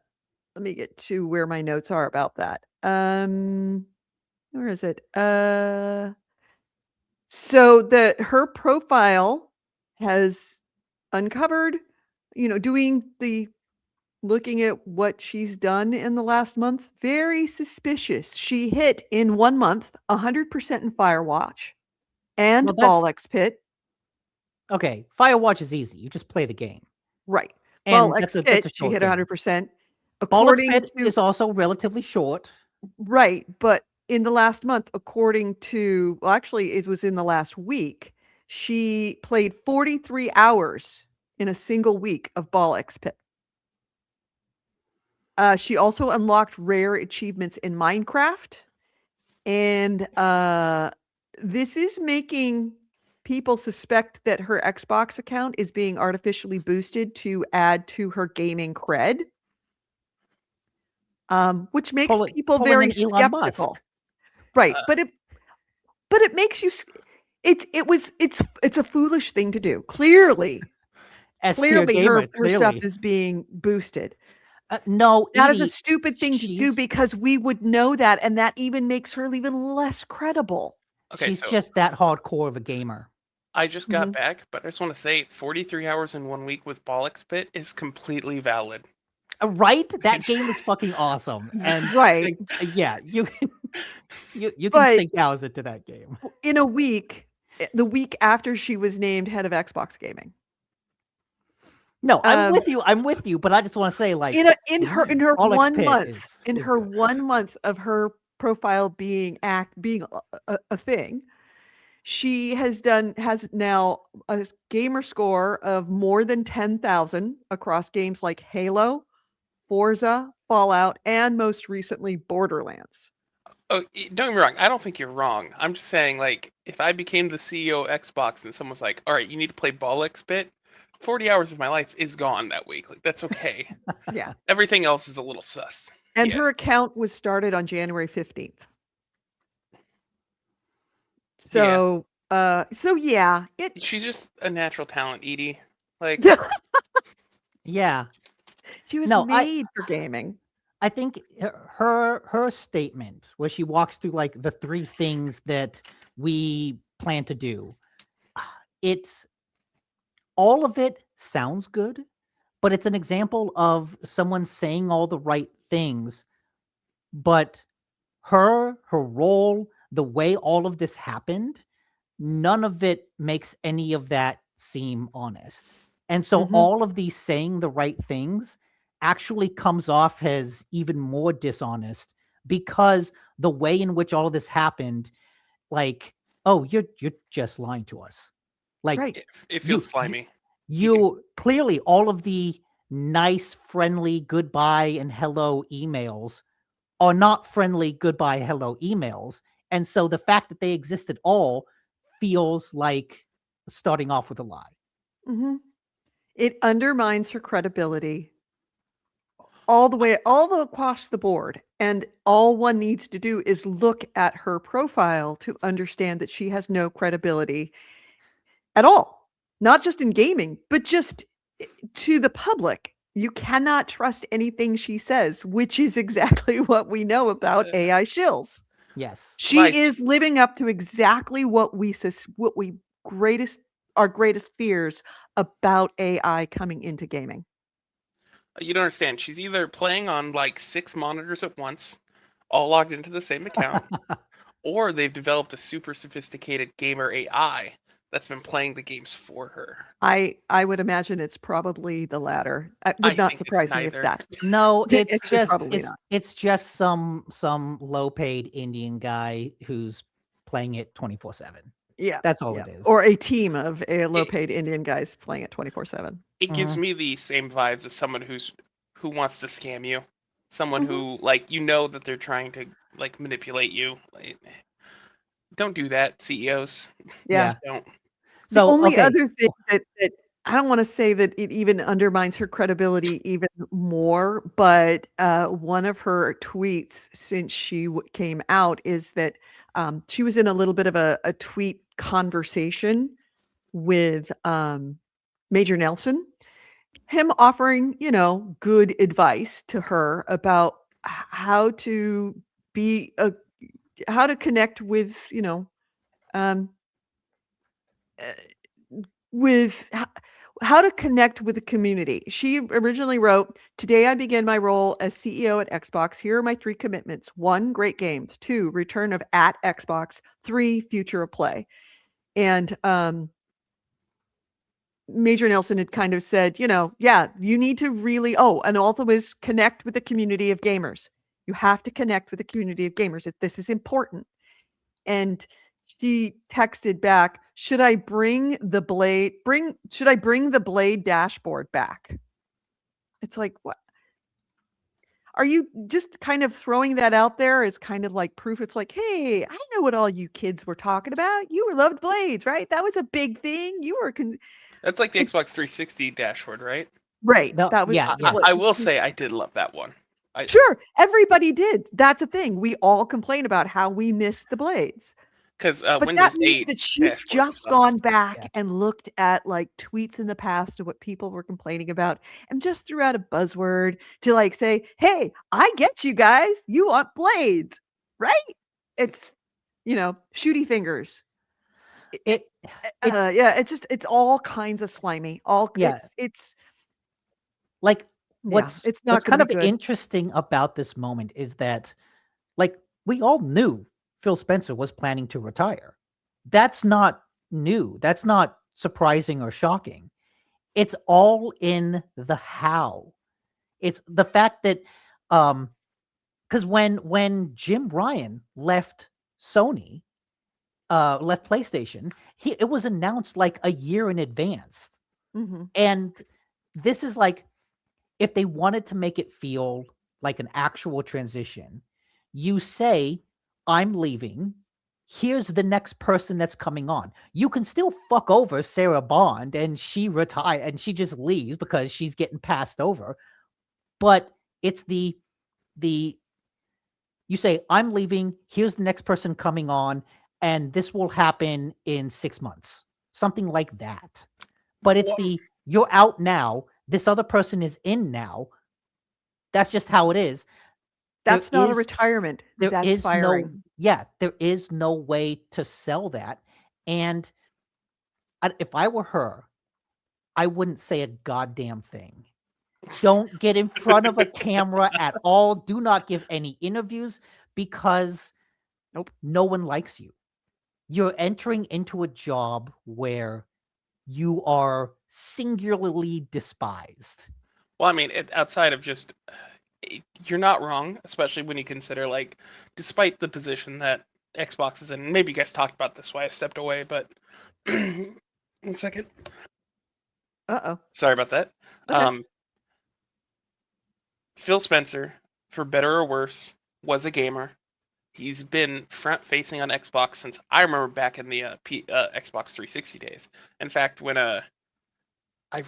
me get to where my notes are about that. Where is it? So her profile has uncovered, looking at what she's done in the last month, very suspicious. She hit in 1 month 100% in Firewatch and Bollocks Pit. Okay, Firewatch is easy. You just play the game. Right. And Bollocks Pit, she hit 100%. Bollocks Pit is also relatively short. Right, but in the last month, according to, well, actually, it was in the last week, she played 43 hours in a single week of Bollocks Pit. She also unlocked rare achievements in Minecraft. And this is making people suspect that her Xbox account is being artificially boosted to add to her gaming cred. Which makes people very skeptical. Right. But it makes you it's a foolish thing to do. Clearly her stuff is being boosted. No, that is a stupid thing to do because we would know that, and that even makes her even less credible. Okay, she's just that hardcore of a gamer. I just got back, but I just want to say 43 hours in 1 week with Bollocks Pit is completely valid. Right? That game is fucking awesome. And right. Yeah, you can sink hours into that game. In a week, the week after she was named head of Xbox Gaming. No, I'm with you, but I just want to say, like, in her 1 month, in her 1 month of her profile being a thing, she has now a gamer score of more than 10,000 across games like Halo, Forza, Fallout, and most recently Borderlands. Oh, don't get me wrong. I don't think you're wrong. I'm just saying, like, if I became the CEO of Xbox and someone's like, "All right, you need to play Ball X bit," 40 hours of my life is gone that week. Like, that's okay. Yeah. Everything else is a little sus. And Yeah. her account was started on January 15th. So, yeah, She's just a natural talent, Edie. Like, Yeah. she was No, made for gaming. I think her statement where she walks through like the three things that we plan to do, it's all of it sounds good, but it's an example of someone saying all the right things, but her role, the way all of this happened, none of it makes any of that seem honest. And so Mhm. all of these saying the right things actually comes off as even more dishonest because the way in which all of this happened, like, oh, you're just lying to us. Like Right. it you feels slimy. you clearly all of the nice, friendly goodbye and hello emails are not friendly goodbye, hello emails. And so the fact that they exist at all feels like starting off with a lie. Mhm. It undermines her credibility all the across the board. And all one needs to do is look at her profile to understand that she has no credibility at all. Not just in gaming, but just to the public. You cannot trust anything she says, which is exactly what we know about Uh, AI shills. Yes. She My- is living up to exactly what our greatest fears about AI coming into gaming. You don't understand. She's either playing on like 6 monitors at once, all logged into the same account, or they've developed a super sophisticated gamer AI that's been playing the games for her. I would imagine it's probably the latter. It I would not think it's surprise me if neither. that's No, it's actually just probably not. it's just some low-paid Indian guy who's playing it 24/7. Yeah. That's all Yeah. it is. Or a team of It, low-paid Indian guys playing it 24/7. it gives Mhm. me the same vibes as someone who wants to scam you. Someone Mhm. who like that they're trying to like manipulate you. Like, don't do that, CEOs. Yeah. Just don't. The So, only okay. other thing that I don't wanna say that it even undermines her credibility even more, but, one of her tweets since she came out is that, she was in a little bit of a tweet conversation with, Major Nelson, him offering, good advice to her about how to be a how to connect with, um, uh with how to connect with the community. She originally wrote, "Today I begin my role as CEO at Xbox. Here are my 3 commitments. 1, great games. 2, return of at Xbox. 3, future of play." And Major Nelson had kind of said, yeah, you need to really and also is connect with the community of gamers. You have to connect with the community of gamers. This is important. And she texted back, should I bring the blade dashboard back? It's like, what? Are you just kind of throwing that out there as kind of like proof? It's like, hey, I know what all you kids were talking about. You were loved blades, right? That was a big thing. You were That's like the it, Xbox 360 dashboard, right? right. No, That was yeah, yes. what I will say I did love that one. Sure, everybody did. That's a thing. We all complain about how we miss the blades. Because But Windows that means 8 that she's dashboard just sucks. gone back Yeah. and looked at like tweets in the past of what people were complaining about and just threw out a buzzword to like say, hey, I get you guys. You want blades, right? It's, shooty fingers. It's Yeah, it's all kinds of slimy. Yeah. It's like yeah, what's it's what's not going kind to of be good. interesting about this moment is that like we all knew Phil Spencer was planning to retire. That's not new. That's not surprising or shocking. It's all in the how. It's the fact that because when Jim Ryan left Sony, left PlayStation, it was announced like a year in advance. Mhm. And this is like if they wanted to make it feel like an actual transition, you say I'm leaving. Here's the next person that's coming on. You can still fuck over Sarah Bond and she retire and she just leaves because she's getting passed over. But it's the you say, I'm leaving, here's the next person coming on, and this will happen in 6 months. Something like that. But it's you're out now, this other person is in now. That's just how it is. That's not a retirement. That's firing. There is no way to sell that. And if I were her, I wouldn't say a goddamn thing. Don't get in front of a camera at all. Do not give any interviews because no one likes you. You're entering into a job where you are singularly despised. Well, I mean, outside of just, you're not wrong, especially when you consider, like, despite the position that Xbox is in, maybe you guys talked about this, why I stepped away, but 1 second. Uh-oh. Sorry about that. Okay. Phil Spencer, for better or worse, was a gamer. He's been front-facing on Xbox since I remember back in the Xbox 360 days. In fact, when I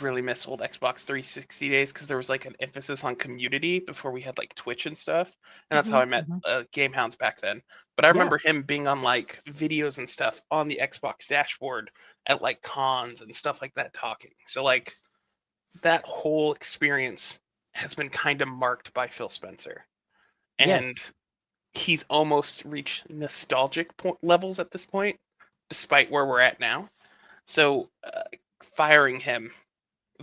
really miss old Xbox 360 days because there was like an emphasis on community before we had like Twitch and stuff, and that's how I met GameHounds back then. But I remember him being on like videos and stuff on the Xbox dashboard at like cons and stuff like that, talking. So like that whole experience has been kind of marked by Phil Spencer, and he's almost reached nostalgic levels at this point, despite where we're at now. So firing him,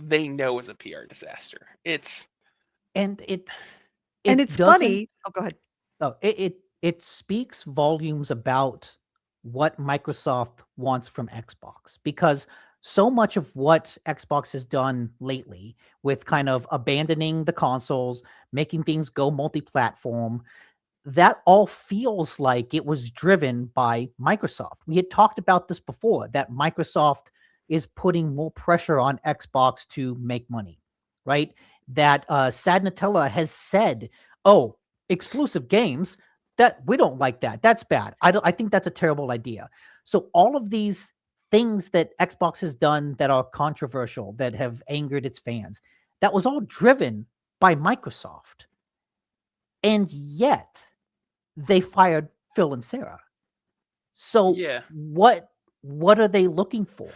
they know, is a PR disaster. It's funny. Oh, go ahead. Oh, it speaks volumes about what Microsoft wants from Xbox, because so much of what Xbox has done lately with kind of abandoning the consoles, making things go multi-platform, that all feels like it was driven by Microsoft. We had talked about this before, that Microsoft is putting more pressure on Xbox to make money, right? That Sad Nutella has said, oh, exclusive games, that we don't like that. That's bad. I think that's a terrible idea. So all of these things that Xbox has done that are controversial, that have angered its fans, that was all driven by Microsoft. And yet they fired Phil and Sarah. So what are they looking for?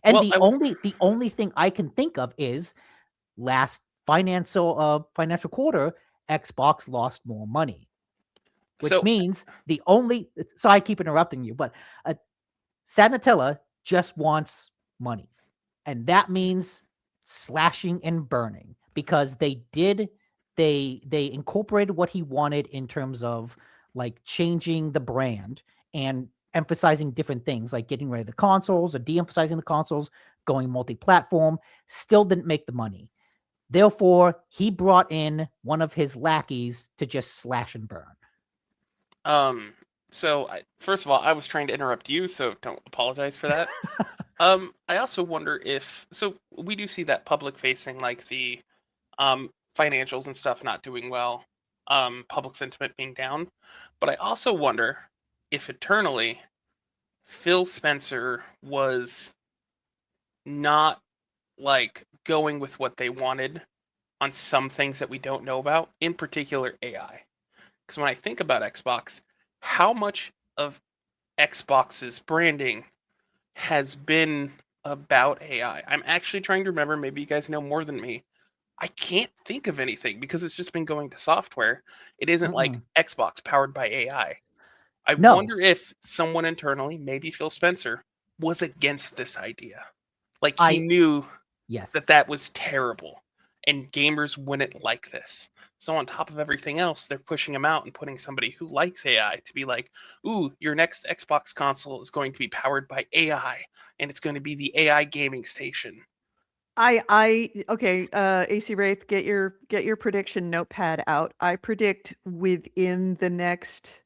And the only thing I can think of is last financial quarter, Xbox lost more money, which means so I keep interrupting you, but Sad Nutella just wants money, and that means slashing and burning, because they incorporated what he wanted in terms of like changing the brand and emphasizing different things, like getting rid of the consoles or de-emphasizing the consoles, going multi-platform. Still didn't make the money. Therefore, he brought in one of his lackeys to just slash and burn. So first of all, I was trying to interrupt you, so don't apologize for that. I also wonder if, so we do see that public facing, like the financials and stuff not doing well, public sentiment being down. But I also wonder if internally Phil Spencer was not like going with what they wanted on some things that we don't know about, in particular AI. Because when I think about Xbox, how much of Xbox's branding has been about AI? I'm actually trying to remember, maybe you guys know more than me. I can't think of anything because it's just been going to software. It isn't like Xbox powered by AI. I wonder if someone internally, maybe Phil Spencer, was against this idea. Like he knew that was terrible and gamers wouldn't like this. So on top of everything else, they're pushing him out and putting somebody who likes AI to be like, ooh, your next Xbox console is going to be powered by AI and it's going to be the AI gaming station. Okay, AC Wraith, get your prediction notepad out. I predict within the next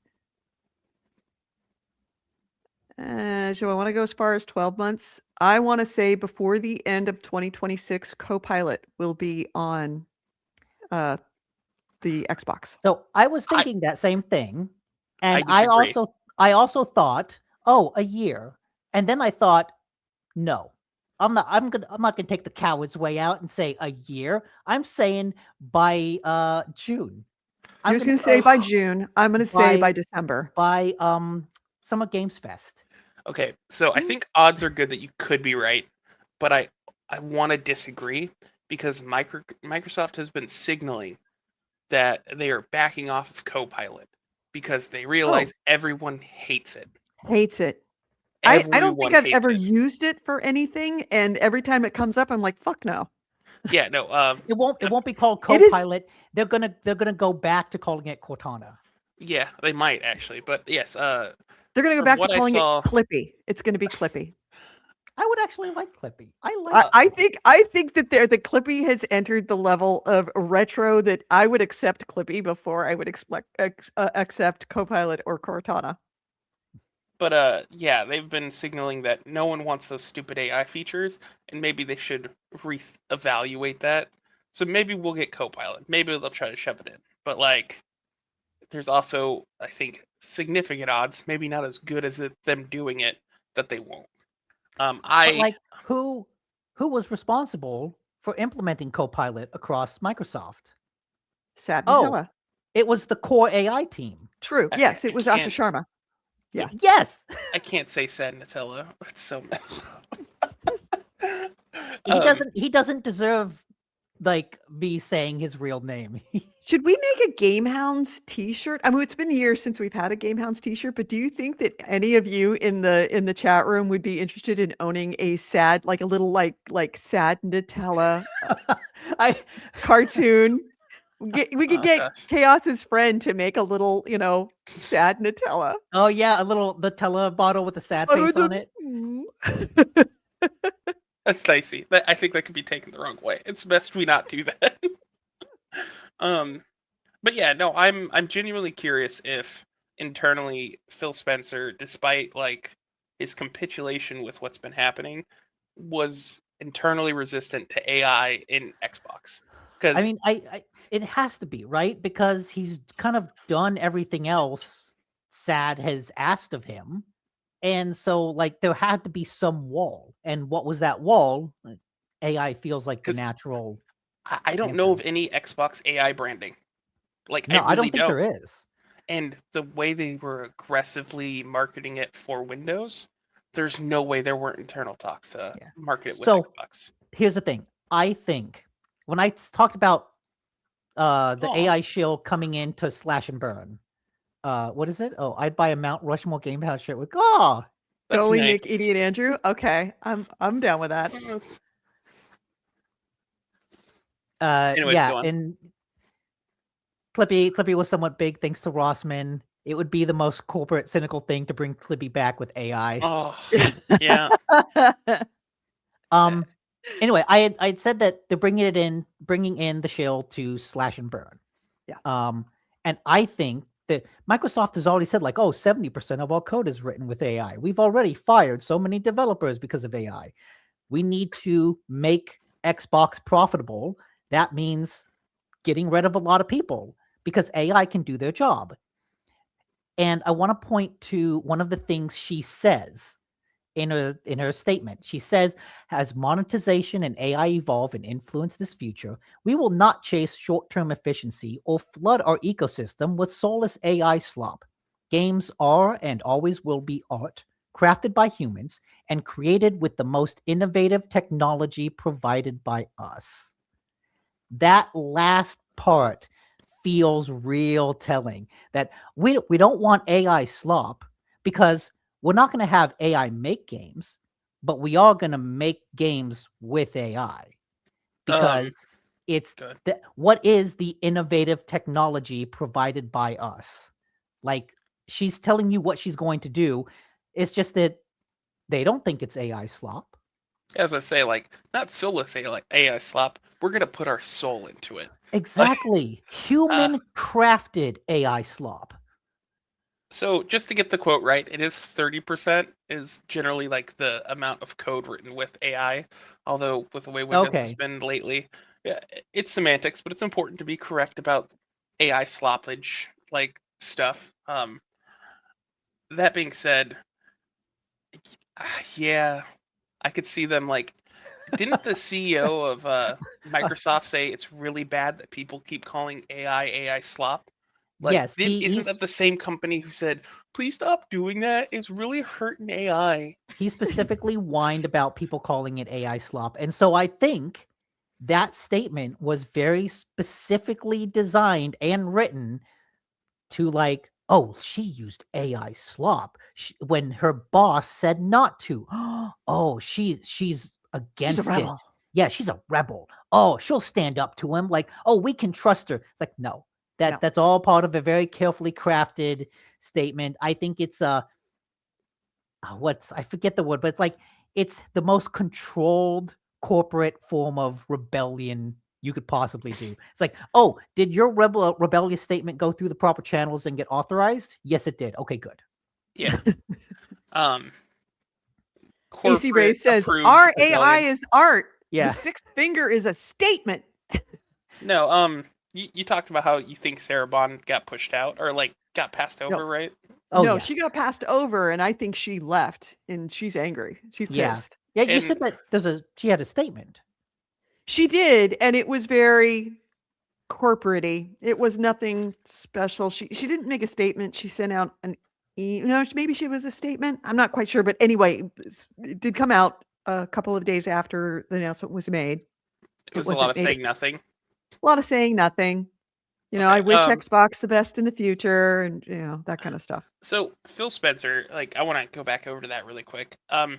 so I want to go as far as 12 months. I want to say before the end of 2026, Copilot will be on the Xbox. So I was thinking that same thing, And I disagree. I also thought, oh, a year. And then I thought, no. I'm not gonna take the coward's way out and say a year. I'm saying by June. I'm You're just gonna going to say say by June. I'm going to say by by December. by Summer Games Fest. Okay, so I think odds are good that you could be right, but I want to disagree because Microsoft has been signaling that they are backing off of Copilot because they realize everyone hates it. Hates it. I don't think Everyone I've hates ever it. used it for anything, and every time it comes up, I'm like, fuck no. Yeah, no. It won't be called It is- Copilot. They're gonna go back to calling it Cortana. Yeah, they might actually, but yes. They're going to go From back to what I calling it saw- Clippy. It's going to be Clippy. I would actually like Clippy. I like. I Clippy. think that the Clippy has entered the level of retro that I would accept Clippy before I would accept Copilot or Cortana. But yeah, they've been signaling that no one wants those stupid AI features, and maybe they should evaluate that. So maybe we'll get Copilot. Maybe they'll try to shove it in. But like, there's also, I think, significant odds, maybe not as good as them doing it, that they won't. But like, who was responsible for implementing Copilot across Microsoft? Sad Oh, Nutella. it was the core AI team. True. Yes, it was Asha Sharma. Yeah. Yes. I can't say sad Nutella. It's so messed up. He doesn't deserve like me saying his real name. Should we make a GameHounds t-shirt? I mean, it's been years since we've had a GameHounds t-shirt, but do you think that any of you in the chat room would be interested in owning a sad, like a little like sad Nutella cartoon? We could get Chaos's friend to make a little, sad Nutella. Oh yeah, a little Nutella bottle with a sad face on it. That's dicey. I think that could be taken the wrong way. It's best we not do that. But yeah, no, I'm genuinely curious if internally Phil Spencer, despite like his capitulation with what's been happening, was internally resistant to AI in Xbox. I mean, it has to be, right? Because he's kind of done everything else Sad has asked of him. And so like there had to be some wall. And what was that wall? AI feels like the natural. I don't know of any Xbox AI branding. Like, no, I really don't think there is. And the way they were aggressively marketing it for Windows, there's no way there weren't internal talks to market it with Xbox. Here's the thing. I think when I talked about the AI shill coming in to slash and burn, what is it? Oh, I'd buy a Mount Rushmore GameHounds shirt with Golly, nice. Nick, Idiot Andrew. Okay, I'm down with that. Anyways, yeah, and Clippy was somewhat big thanks to Rossman. It would be the most corporate, cynical thing to bring Clippy back with AI. Oh, yeah. Anyway, I'd said that they're bringing in the shill to slash and burn. Yeah. And I think that Microsoft has already said like, 70% of our code is written with AI. We've already fired so many developers because of AI. We need to make Xbox profitable. That means getting rid of a lot of people because AI can do their job. And I want to point to one of the things she says in her statement. She says, as monetization and AI evolve and influence this future, we will not chase short-term efficiency or flood our ecosystem with soulless AI slop. Games are and always will be art, crafted by humans and created with the most innovative technology provided by us. That last part feels real telling, that we don't want AI slop because we're not going to have AI make games, but we are going to make games with AI because it's what is the innovative technology provided by us. Like, she's telling you what she's going to do. It's just that they don't think it's AI slop. As I say, like, not soulless AI slop. We're going to put our soul into it. Exactly. Human crafted AI slop. So just to get the quote right, it is 30% is generally like the amount of code written with AI. Although with the way Windows has been lately, yeah, it's semantics, but it's important to be correct about AI sloppage like stuff. that being said, yeah, I could see them like. Didn't the CEO of Microsoft say it's really bad that people keep calling AI slop? Like, Yes, isn't that the same company who said, "Please stop doing that. It's really hurting AI." he specifically whined about people calling it AI slop. And so I think that statement was very specifically designed and written to like, oh, she used AI slop when her boss said not to. Oh, she's She's a against it. rebel. Yeah, she's a rebel. Oh, she'll stand up to him. Like, oh, we can trust her. It's like, no, No. that's all part of a very carefully crafted statement. I think it's I forget the word, but it's like it's the most controlled corporate form of rebellion you could possibly do. It's like, oh, did your rebellious statement go through the proper channels and get authorized? Yes, it did. Okay, good. Yeah. Um. AC Ray Corporate says, approved our AI rebellion. is art. Yeah. The sixth finger is a statement. No. You talked about how you think Sarah Bond got pushed out or like got passed over, No. right? Oh, no, yes. she got passed over, and I think she left, and she's angry. She's Yeah. pissed. Yeah, you And- said that she had a statement. She did, and it was very corporate-y. It was nothing special. She didn't make a statement. She sent out maybe she was a statement. I'm not quite sure, but anyway, it did come out a couple of days after the announcement was made. It was a lot of saying A nothing. lot of saying nothing. Okay, I wish Xbox the best in the future, and that kind of stuff. So Phil Spencer, like I want to go back over to that really quick.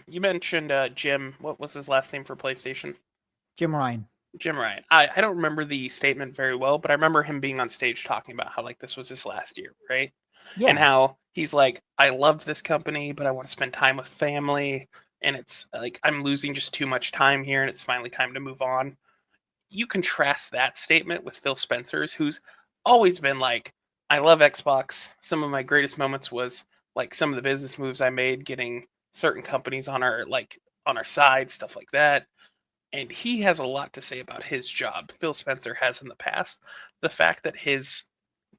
You mentioned Jim. What was his last name for PlayStation? Jim Ryan. Jim Ryan. I don't remember the statement very well, but I remember him being on stage talking about how like this was his last year, right? Yeah. And how he's like, I loved this company, but I want to spend time with family, and it's like I'm losing just too much time here, and it's finally time to move on. You contrast that statement with Phil Spencer's, who's always been like, I love Xbox. Some of my greatest moments was like some of the business moves I made, getting certain companies on our side, stuff like that. And he has a lot to say about his job. Phil Spencer has in the past. The fact that his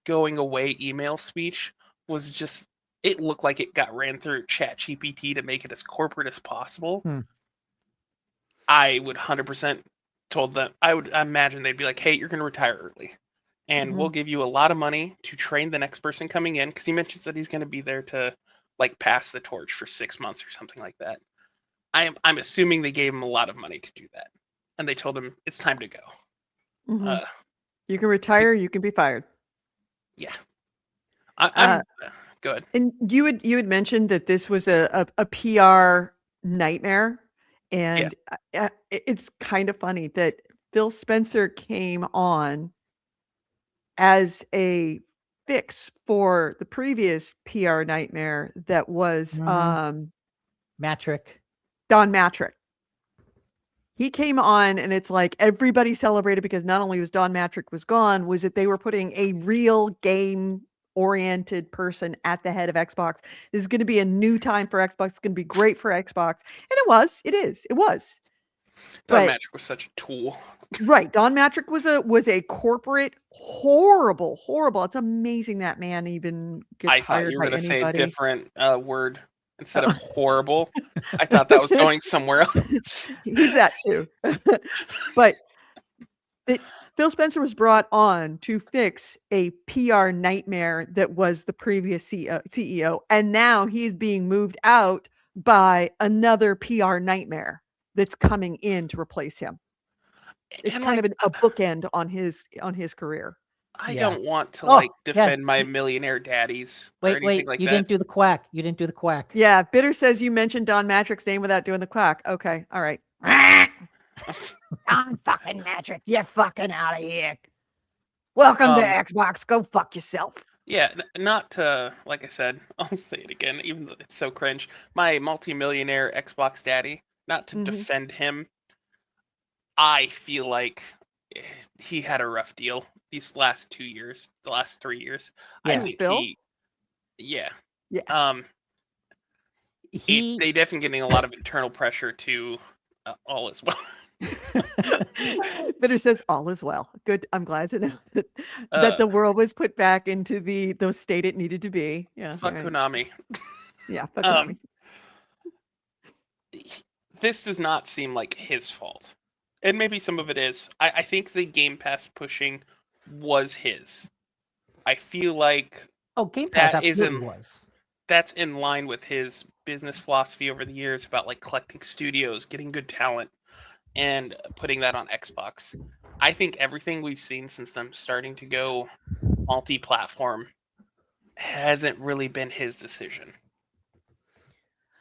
going away email speech was just, it looked like it got ran through ChatGPT to make it as corporate as possible. I would 100% told them, I would imagine they'd be like, hey, you're going to retire early. And we'll give you a lot of money to train the next person coming in. Because he mentions that he's going to be there to like pass the torch for 6 months or something like that. I'm assuming they gave him a lot of money to do that. And they told him it's time to go. You can retire, you can be fired. Yeah. I'm go ahead. And you had mentioned that this was a PR nightmare. And it's kind of funny that Phil Spencer came on as a fix for the previous PR nightmare that was Matrick. Don Matrick. He came on, and it's like everybody celebrated because not only was Don Matrick was gone, was that they were putting a real game-oriented person at the head of Xbox. This is going to be a new time for Xbox. It's going to be great for Xbox, and it was. It was. Don Matrick was such a tool. Right, Don Matrick was a corporate horrible. It's amazing that man even gets hired by anybody. I thought you were going to say a different word. Instead of horrible. I thought that was going somewhere else. He's that too. But Phil Spencer was brought on to fix a PR nightmare that was the previous CEO. And now he's being moved out by another PR nightmare that's coming in to replace him. It's kind of a bookend on his career. I don't want to defend my millionaire daddies or anything wait, like you that. didn't do the quack. You didn't do the quack. Yeah, Bitter says you mentioned Don Matrick's name without doing the quack. Okay, all right. Don fucking Matrick, you're fucking out of here. Welcome to Xbox. Go fuck yourself. Yeah, not to, like I said, I'll say it again, even though it's so cringe. My multimillionaire Xbox daddy, not to defend him, I feel like he had a rough deal these last 2 years, the last 3 years. Yeah. I think Bill? Yeah. They definitely getting a lot of internal pressure to all as well. Bitter says all is well. Good. I'm glad to know that the world was put back into the state it needed to be. Yeah. Fuck Konami. Yeah, fuck Konami. This does not seem like his fault. And maybe some of it is. I think the Game Pass pushing was his. I feel like Oh, Game Pass that absolutely isn't was. that's in line with his business philosophy over the years about like collecting studios, getting good talent, and putting that on Xbox. I think everything we've seen since them starting to go multi-platform hasn't really been his decision.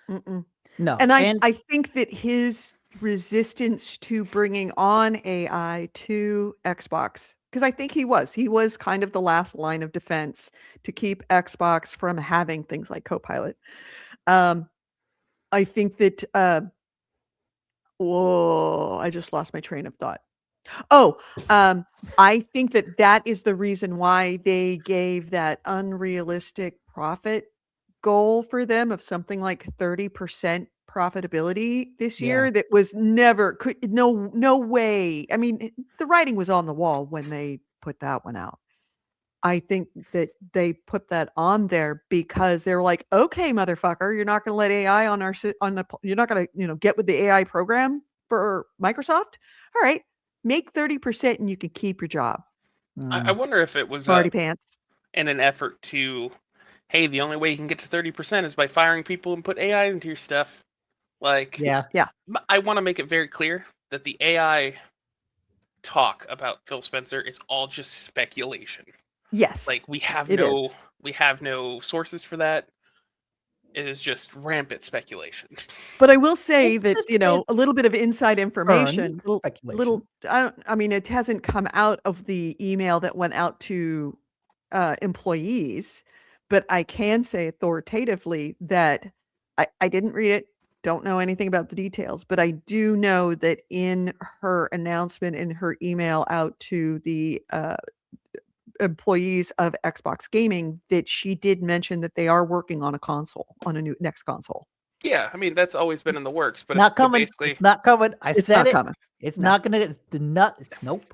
Mm-mm. No, And I think that his resistance to bringing on AI to Xbox, because I think he was kind of the last line of defense to keep Xbox from having things like Copilot. I think that whoa, I just lost my train of thought. Oh, I think that that is the reason why they gave that unrealistic profit goal for them of something like 30% profitability this Yeah. year. That was never no way. I mean, the writing was on the wall when they put that one out. I think that they put that on there because they were like, okay, motherfucker, you're not going to let AI on you're not going to, get with the AI program for Microsoft. All right, make 30% and you can keep your job. I wonder if it was Smarty pants. in an effort to, hey, the only way you can get to 30% is by firing people and put AI into your stuff. Like, yeah. I want to make it very clear that the AI talk about Phil Spencer is all just speculation. Yes. Like we have it no is. sources for that. It is just rampant speculation. But I will say It's that, it's a it's little bit of inside earned information, speculation. I mean, it hasn't come out of the email that went out to employees, but I can say authoritatively that I didn't read it, don't know anything about the details, but I do know that in her announcement, in her email out to the employees of Xbox Gaming, that she did mention that they are working on a new next console. Yeah, I mean that's always been in the works, but Not but coming. basically, It's not coming. I It's said not it. coming. It's No. not gonna. Nope.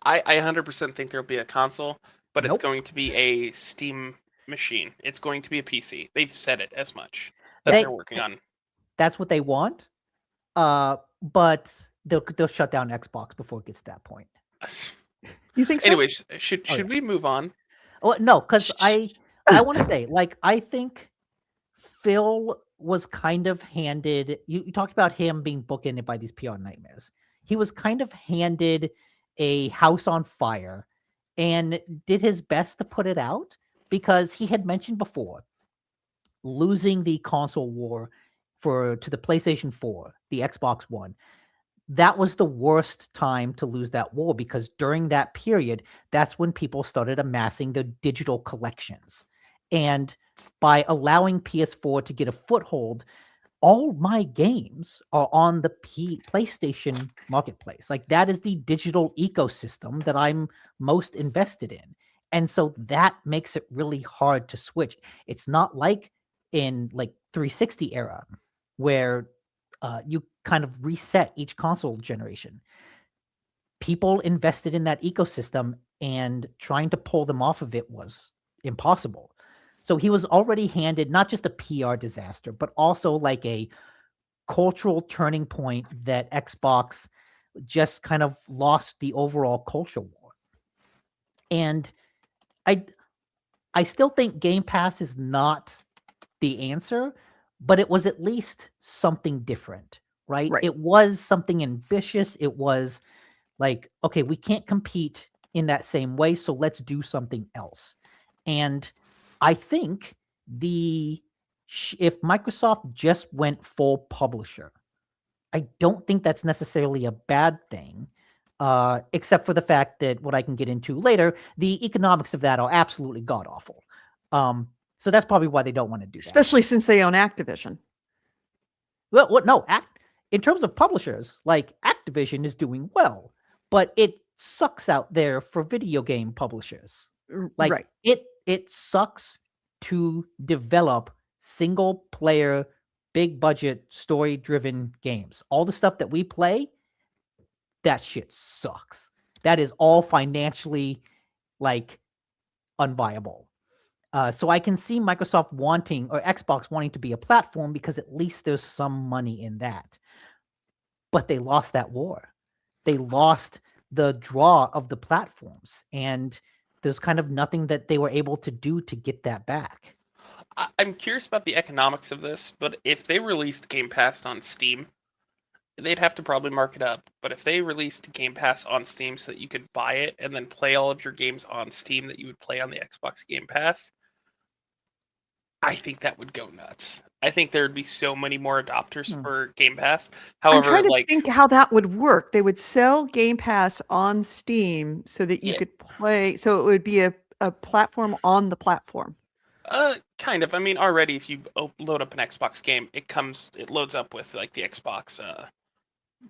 I 100% think there'll be a console, but it's Nope. going to be a Steam machine. It's going to be a PC. They've said it as much that they're working on. That's what they want. But they'll shut down Xbox before it gets to that point. You think so? Anyways, should yeah. we move on? Oh no, because I want to say, like, I think Phil was kind of handed. You talked about him being bookended by these PR nightmares. He was kind of handed a house on fire and did his best to put it out, because he had mentioned before losing the console war to the PlayStation 4, the Xbox One. That was the worst time to lose that war, because during that period, that's when people started amassing the digital collections. And by allowing PS4 to get a foothold, all my games are on the PlayStation marketplace. Like, that is the digital ecosystem that I'm most invested in. And so that makes it really hard to switch. It's not like in like 360 era where you kind of reset each console generation. People invested in that ecosystem, and trying to pull them off of it was impossible. So he was already handed not just a PR disaster, but also like a cultural turning point that Xbox just kind of lost the overall culture war. And I still think Game Pass is not the answer, but it was at least something different, right? Right. It was something ambitious. It was like, okay, we can't compete in that same way, so let's do something else. And I think if Microsoft just went full publisher, I don't think that's necessarily a bad thing, except for the fact that, what I can get into later, the economics of that are absolutely god awful. So that's probably why they don't want to do that. Especially since they own Activision. Well, no, in terms of publishers, like, Activision is doing well, but it sucks out there for video game publishers. Like, right. it sucks to develop single player, big budget, story driven games. All the stuff that we play, that shit sucks. That is all financially, like, unviable. So I can see Microsoft wanting, or Xbox wanting to be a platform, because at least there's some money in that. But they lost that war. They lost the draw of the platforms, and there's kind of nothing that they were able to do to get that back. I'm curious about the economics of this, but if they released Game Pass on Steam, they'd have to probably mark it up. But if they released Game Pass on Steam so that you could buy it and then play all of your games on Steam that you would play on the Xbox Game Pass, I think that would go nuts. I think there would be so many more adopters for Game Pass. I'm However, trying to like, think how that would work. They would sell Game Pass on Steam so that you Yeah. could play. So it would be a platform on the platform. Kind of. I mean, already if you load up an Xbox game, it loads up with like the Xbox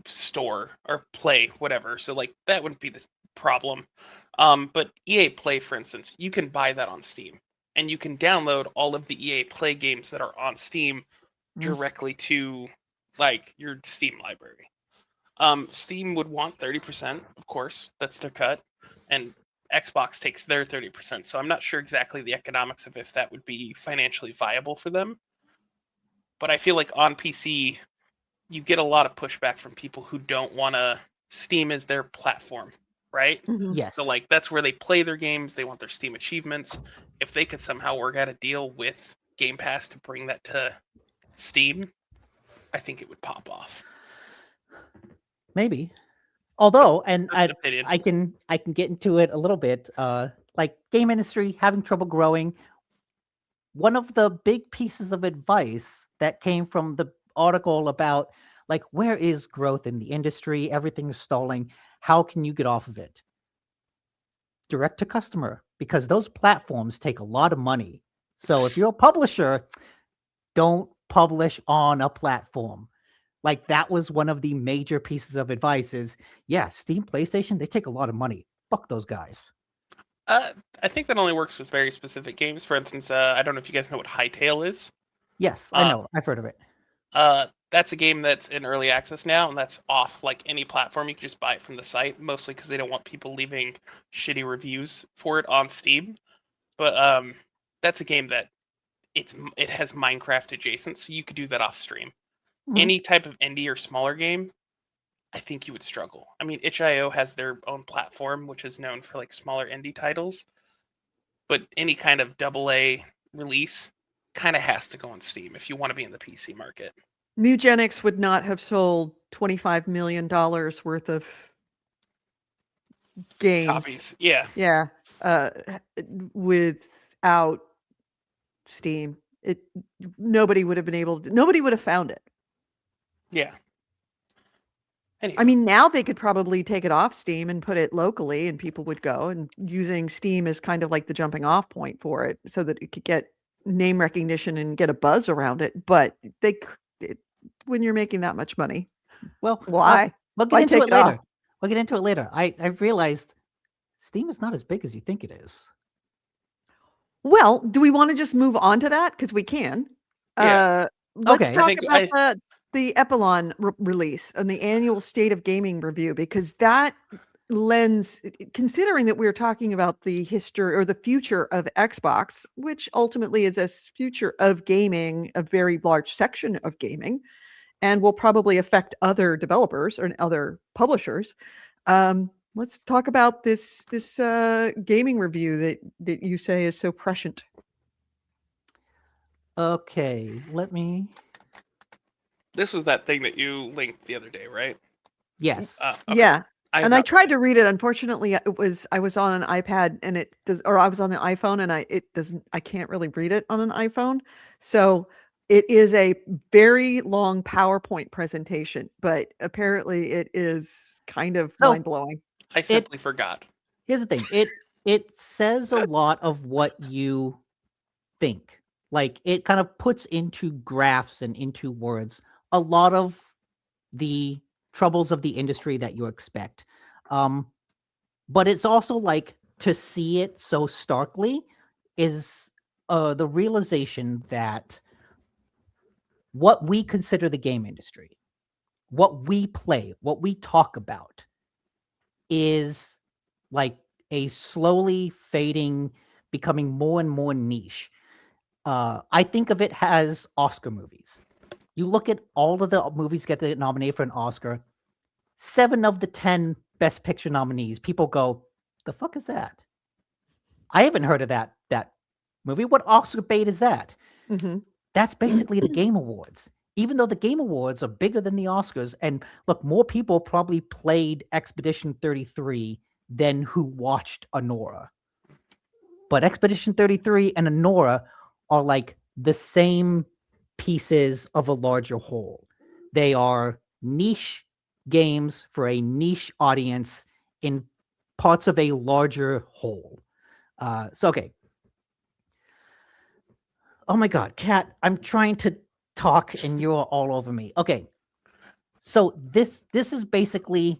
store or Play, whatever. So like that wouldn't be the problem. But EA Play, for instance, you can buy that on Steam, and you can download all of the EA Play games that are on Steam directly to like your Steam library. Steam would want 30%, of course. That's their cut, and Xbox takes their 30%. So I'm not sure exactly the economics of if that would be financially viable for them. But I feel like on PC, you get a lot of pushback from people who don't want to Steam as their platform, right? Mhm. Yes. So like that's where they play their games. They want their Steam achievements. If they could somehow work out a deal with Game Pass to bring that to Steam, I think it would pop off. Maybe. Although, and That's an opinion. I can get into it a little bit. Like game industry having trouble growing. One of the big pieces of advice that came from the article about like where is growth in the industry? Everything is stalling. How can you get off of it? Direct to customer, because those platforms take a lot of money. So if you're a publisher, don't publish on a platform. Like that was one of the major pieces of advice is, yeah, Steam, PlayStation, they take a lot of money. Fuck those guys. I think that only works with very specific games. For instance, I don't know if you guys know what Hytale is. Yes, I know. I've heard of it. That's a game that's in early access now, and that's off like any platform. You can just buy it from the site, mostly because they don't want people leaving shitty reviews for it on Steam. But that's a game that it has Minecraft adjacent, so you could do that off stream. Mhm. Any type of indie or smaller game, I think you would struggle. I mean, itch.io has their own platform, which is known for like smaller indie titles, but any kind of AA release kind of has to go on Steam if you want to be in the PC market. Mewgenics would not have sold $25 million worth of games. Copies, yeah. Yeah. Without Steam. Nobody would have found it. Yeah. Anyway. I mean, now they could probably take it off Steam and put it locally, and people would go, and using Steam as kind of like the jumping off point for it so that it could get name recognition and get a buzz around it. But when you're making that much money, Well, why? We'll get Why into take it it off? later. We'll get into it later. I've realized Steam is not as big as you think it is. Well, do we want to just move on to that? Because we can. Yeah. Let's Okay. talk about the Epilon release and the annual State of Gaming review, because that lends, considering that we're talking about the history or the future of Xbox, which ultimately is a future of gaming, a very large section of gaming, and will probably affect other developers or other publishers. Let's talk about this gaming review that you say is so prescient. Okay, let me. This was that thing that you linked the other day, right? Yes. Okay. Yeah. And I tried to read it. Unfortunately, I was on an iPad and I was on the iPhone and I can't really read it on an iPhone. So it is a very long PowerPoint presentation, but apparently it is kind of mind-blowing. I simply forgot. Here's the thing. It says a lot of what you think. Like it kind of puts into graphs and into words a lot of the troubles of the industry that you expect. But it's also like to see it so starkly is the realization that what we consider the game industry, what we play, what we talk about is like a slowly fading becoming more and more niche. I think of it as Oscar movies. You look at all of the movies get nominated for an Oscar, 7 of the 10 Best Picture nominees, people go, the fuck is that? I haven't heard of that movie. What Oscar bait is that? Mm-hmm. That's basically the Game Awards. Even though the Game Awards are bigger than the Oscars, and look, more people probably played Expedition 33 than who watched Anora. But Expedition 33 and Anora are like the same pieces of a larger whole. They are niche games for a niche audience in parts of a larger whole. Okay. Oh my God, Kat, I'm trying to talk and you're all over me. Okay. So this is basically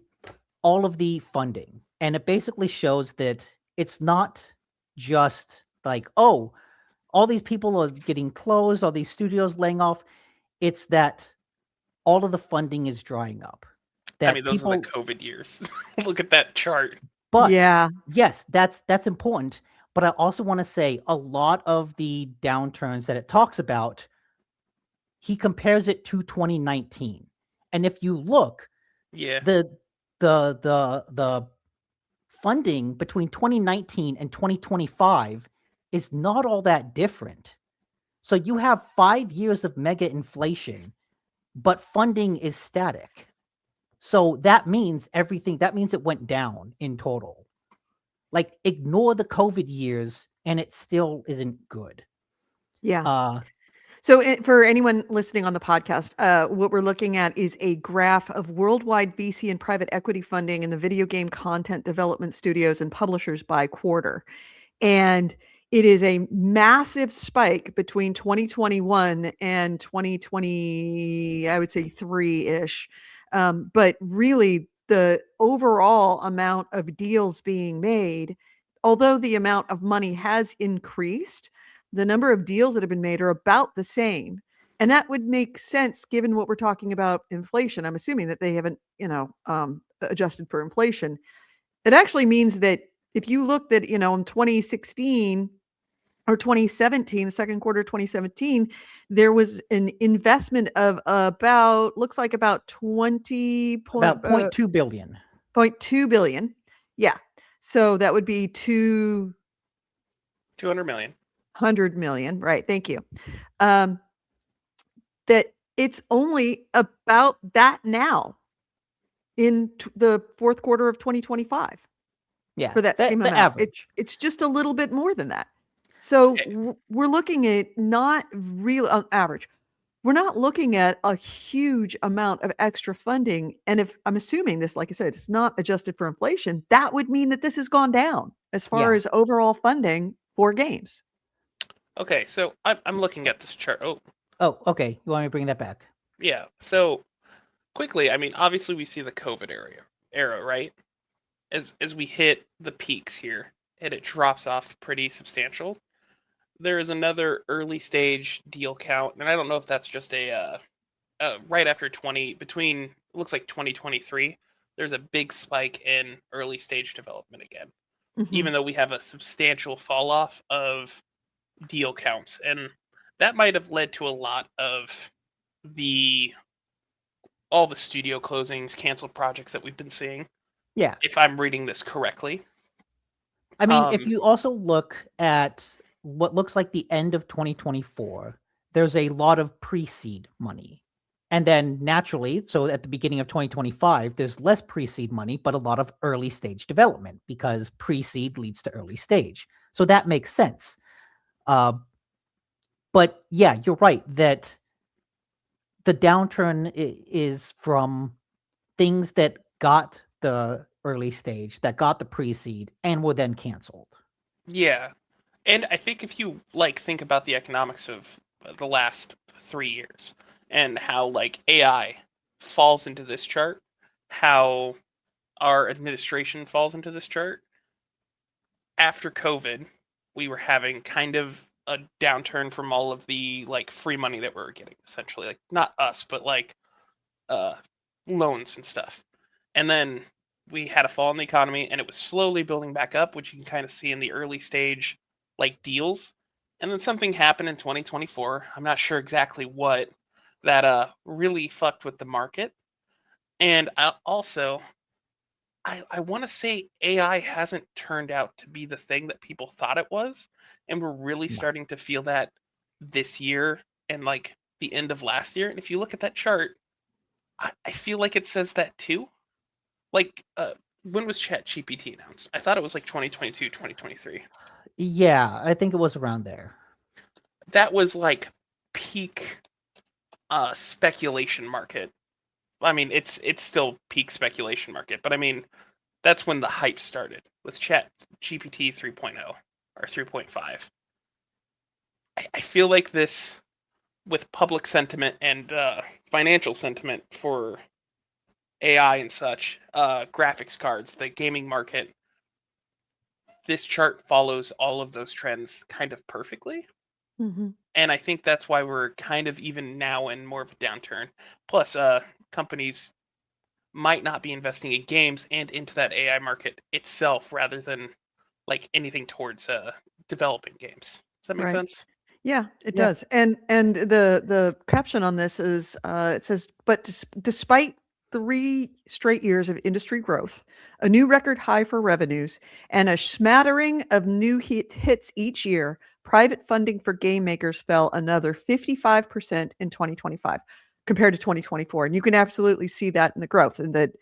all of the funding. And it basically shows that it's not just like, oh, all these people are getting closed, all these studios laying off. It's that all of the funding is drying up. That those are the COVID years. Look at that chart. But yeah, yes, that's important. But I also want to say a lot of the downturns that it talks about, he compares it to 2019. And if you look, the funding between 2019 and 2025 is not all that different. So you have 5 years of mega inflation, but funding is static. So that means it went down in total. Like, ignore the COVID years and it still isn't good. Yeah. So for anyone listening on the podcast, what we're looking at is a graph of worldwide VC and private equity funding in the video game content development studios and publishers by quarter. And it is a massive spike between 2021 and 2020, I would say 3-ish. But really, the overall amount of deals being made, although the amount of money has increased, the number of deals that have been made are about the same. And that would make sense given what we're talking about inflation. I'm assuming that they haven't, adjusted for inflation. It actually means that if you looked at, in 2016 or 2017, the second quarter of 2017, there was an investment of about 20 About 0.2 billion. 0.2 billion. Yeah. So that would be 200 million. 100 million. Right. Thank you. That it's only about that now in the fourth quarter of 2025. Yeah. For that same amount. Average. It's just a little bit more than that. So we're looking at not real on average. We're not looking at a huge amount of extra funding. And if I'm assuming this, like I said, it's not adjusted for inflation, that would mean that this has gone down as far as overall funding for games. Okay, so I'm looking at this chart. Oh, okay. You want me to bring that back? Yeah. So quickly, obviously we see the COVID era, right? As we hit the peaks here, and it drops off pretty substantial. There is another early stage deal count, and I don't know if that's just a right after between looks like 2023. There's a big spike in early stage development again, even though we have a substantial fall off of deal counts, and that might have led to a lot of all the studio closings, canceled projects that we've been seeing. Yeah. If I'm reading this correctly. If you also look at what looks like the end of 2024, there's a lot of pre-seed money. And then naturally, so at the beginning of 2025, there's less pre-seed money, but a lot of early stage development because pre-seed leads to early stage. So that makes sense. But yeah, you're right that the downturn is from things that got the early stage, that got the pre-seed, and were then canceled. Yeah. And I think if you think about the economics of the last 3 years and how AI falls into this chart, how our administration falls into this chart, after COVID, we were having kind of a downturn from all of the free money that we were getting, essentially. Not us, but loans and stuff. And then we had a fall in the economy, and it was slowly building back up, which you can kind of see in the early stage like deals, and then something happened in 2024. I'm not sure exactly what that really fucked with the market. And I want to say AI hasn't turned out to be the thing that people thought it was, and we're really No. starting to feel that this year and like the end of last year. And if you look at that chart, I feel like it says that too. Like, when was ChatGPT announced? I thought it was like 2022, 2023. Yeah, I think it was around there. That was like peak speculation market. I mean, it's still peak speculation market, but I mean, that's when the hype started with Chat GPT 3.0 or 3.5. I feel like this, with public sentiment and financial sentiment for AI and such, graphics cards, the gaming market, this chart follows all of those trends kind of perfectly. Mm-hmm. And I think that's why we're kind of even now in more of a downturn. Plus, companies might not be investing in games and into that AI market itself rather than like anything towards developing games. Does that make Right. sense? Yeah, it Yeah. does. And the caption on this is it says, but despite 3 straight years of industry growth, a new record high for revenues, and a smattering of new hits each year, private funding for game makers fell another 55% in 2025 compared to 2024. And you can absolutely see that in the growth in the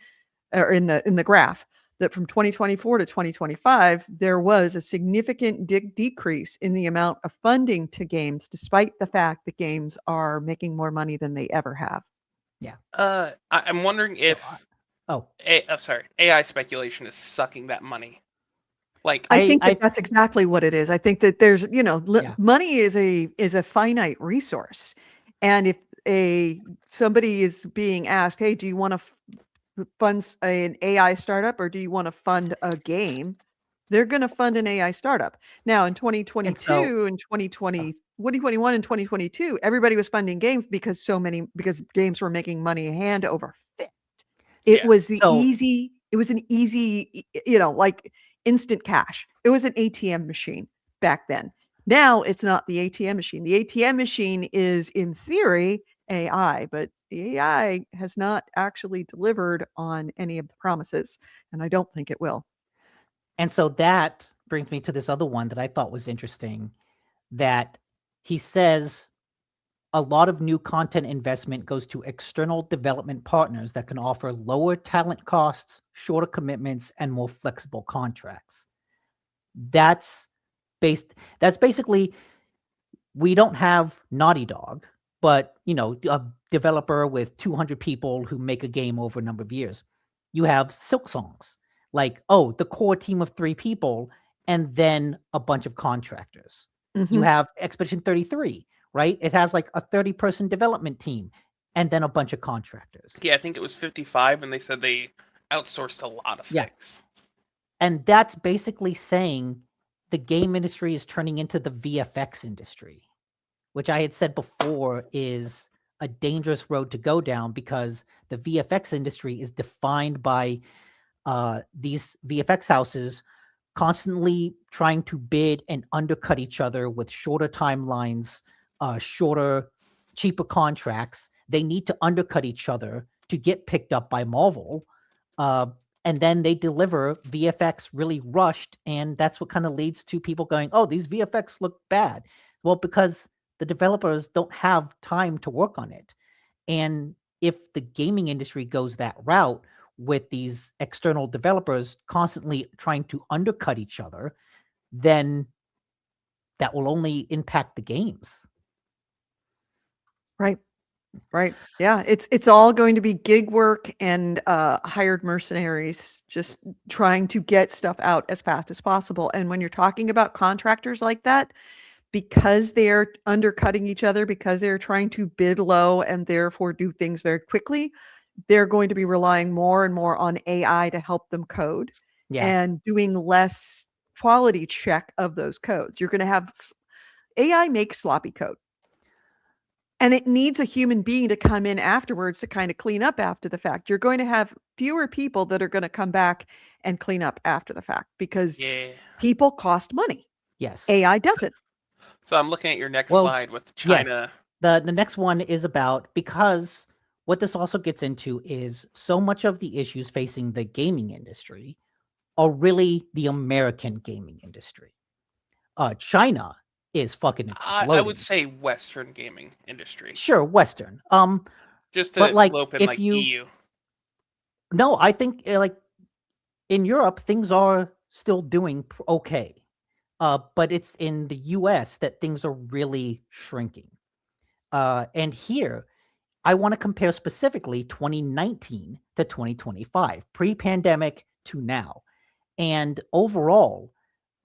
or in the graph, that from 2024 to 2025, there was a significant decrease in the amount of funding to games, despite the fact that games are making more money than they ever have. Yeah. I'm wondering So if AI speculation is sucking that money. Like, I think that I that's exactly what it is. I think that there's, Yeah. money is a finite resource, and if somebody is being asked, "Hey, do you want to fund an AI startup, or do you want to fund a game?" They're going to fund an AI startup. Now, in and 2022 and 2021 and 2022, everybody was funding games because games were making money hand over fist. It yeah, was so it was an easy, like instant cash. It was an ATM machine back then. Now it's not the ATM machine. The ATM machine is, in theory, AI, but the AI has not actually delivered on any of the promises, and I don't think it will. and so that brings me to this other one that I thought was interesting, that he says a lot of new content investment goes to external development partners that can offer lower talent costs, shorter commitments, and more flexible contracts. That's that's basically, we don't have Naughty Dog, but a developer with 200 people who make a game over a number of years. You have Silk Songs, like, oh, the core team of 3 people and then a bunch of contractors. You Mhm. have Expedition 33, right? It has like a 30-person development team and then a bunch of contractors. I think it was 55, and they said they outsourced a lot of Yeah. things. And that's basically saying the game industry is turning into the VFX industry, which I had said before is a dangerous road to go down, because the VFX industry is defined by these VFX houses constantly trying to bid and undercut each other with shorter timelines, shorter, cheaper contracts. They need to undercut each other to get picked up by Marvel. And then they deliver VFX really rushed. And that's what kind of leads to people going, oh, these VFX look bad. Well, because the developers don't have time to work on it. And if the gaming industry goes that route with these external developers constantly trying to undercut each other, then that will only impact the games. Right. Right. Yeah, it's all going to be gig work and hired mercenaries just trying to get stuff out as fast as possible. And when you're talking about contractors like that, because they're undercutting each other, because they're trying to bid low and therefore do things very quickly, they're going to be relying more and more on AI to help them code Yeah. and doing less quality check of those codes. You're going to have AI make sloppy code. And it needs a human being to come in afterwards to kind of clean up after the fact. You're going to have fewer people that are going to come back and clean up after the fact because Yeah. people cost money. Yes. AI does it. So I'm looking at your next Well, slide with yes. China. The next one is about, because what this also gets into is so much of the issues facing the gaming industry are really the American gaming industry. China is fucking I would exploding. say Western gaming industry, Sure, Western. just But to like lope in if like you EU. no, I think like in Europe things are still doing okay. But it's in the US that things are really shrinking. And here I want to compare specifically 2019 to 2025, pre-pandemic to now. And overall,